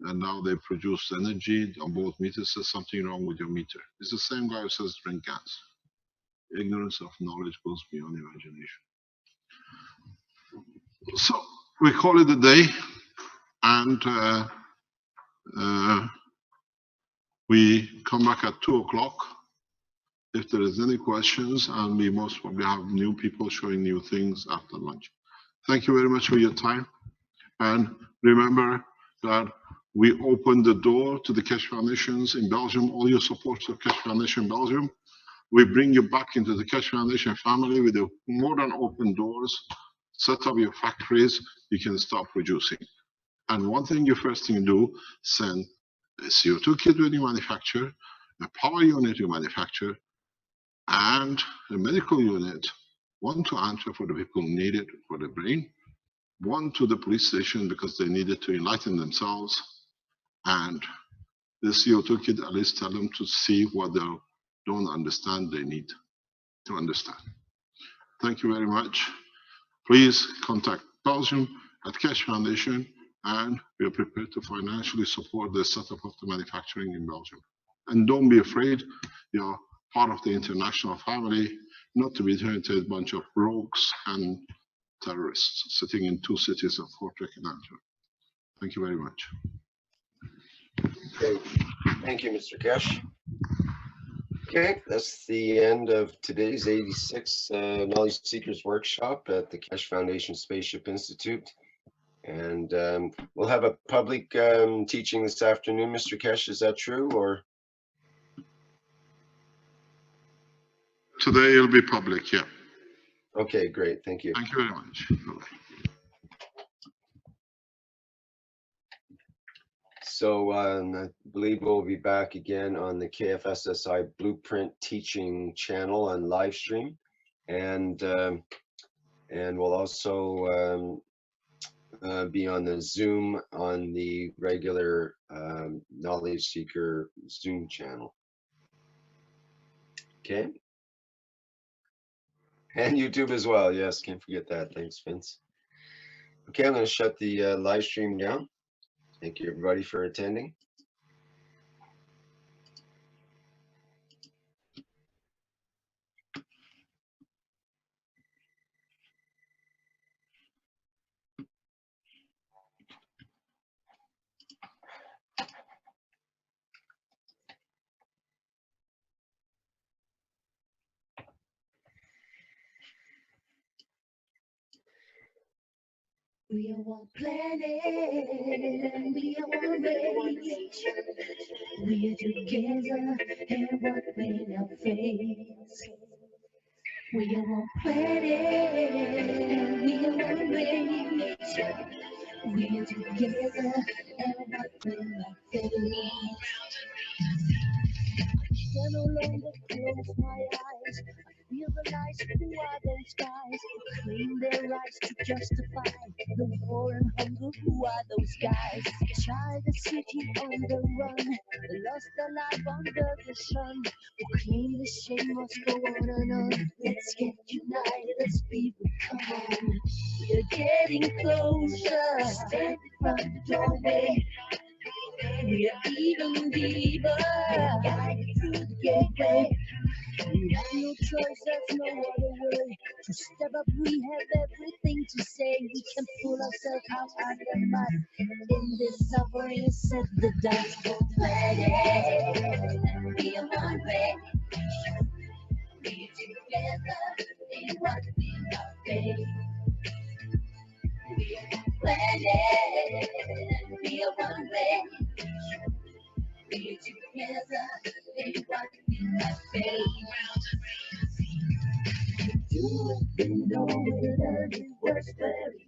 And now they produce energy on both meters, says something wrong with your meter. It's the same guy who says drink gas. Ignorance of knowledge goes beyond imagination. So we call it a day, and we come back at 2 o'clock if there is any questions, and we most probably have new people showing new things after lunch. Thank you very much for your time. And remember that we open the door to the Keshe Foundations in Belgium, all your supporters of Keshe Foundation Belgium. We bring you back into the Keshe Foundation family with the more than open doors. Set up your factories, you can start producing. And one thing you first thing you do, send a CO2 kit when you manufacture, a power unit you manufacture, and a medical unit, one to Antwerp for the people who need it for the brain, one to the police station because they need it to enlighten themselves, and the CO2 kit at least tell them to see what they don't understand they need to understand. Thank you very much. Please contact Belgium at Keshe Foundation, and we are prepared to financially support the setup of the manufacturing in Belgium. And don't be afraid, you're part of the international family, not to be turned to a bunch of rogues and terrorists sitting in 2 cities of Kortrijk and Antwerp. Thank you very much. Okay. Thank you, Mr. Keshe. Okay, that's the end of today's 86th Knowledge Seekers Workshop at the Keshe Foundation Spaceship Institute. And we'll have a public teaching this afternoon, Mr. Keshe, is that true, or? Today it'll be public, yeah. Okay, great, thank you. Thank you very much. Bye-bye. So I believe we'll be back again on the KFSSI Blueprint teaching channel on live stream, and we'll also be on the Zoom on the regular Knowledge Seeker Zoom channel. Okay, and YouTube as well. Yes, can't forget that. Thanks, Vince. Okay, I'm going to shut the live stream down. Thank you, everybody, for attending. We are one planet, and we are one race. We are together, and what will our face? We are one planet, and we are one race. We are together, and what will our face? I can no longer close my eyes. I feel the lies. Who are those guys who claim their rights to justify the war and hunger? Who are those guys? A child, a city on the run, they lost their life under the sun. Who claim the shame must go on and on. Let's get united as people, come on. We're getting closer, stand in front of the doorway. We are even deeper, guided through the gateway. We have no choice, there's no other way to step up. We have everything to say. We can pull ourselves out of the mud. In this suffering, set the dust for planet. We are one way. We together in what we are faith. We are planet. We are one way. We together in what we are faith. Do it, we know it, and it works very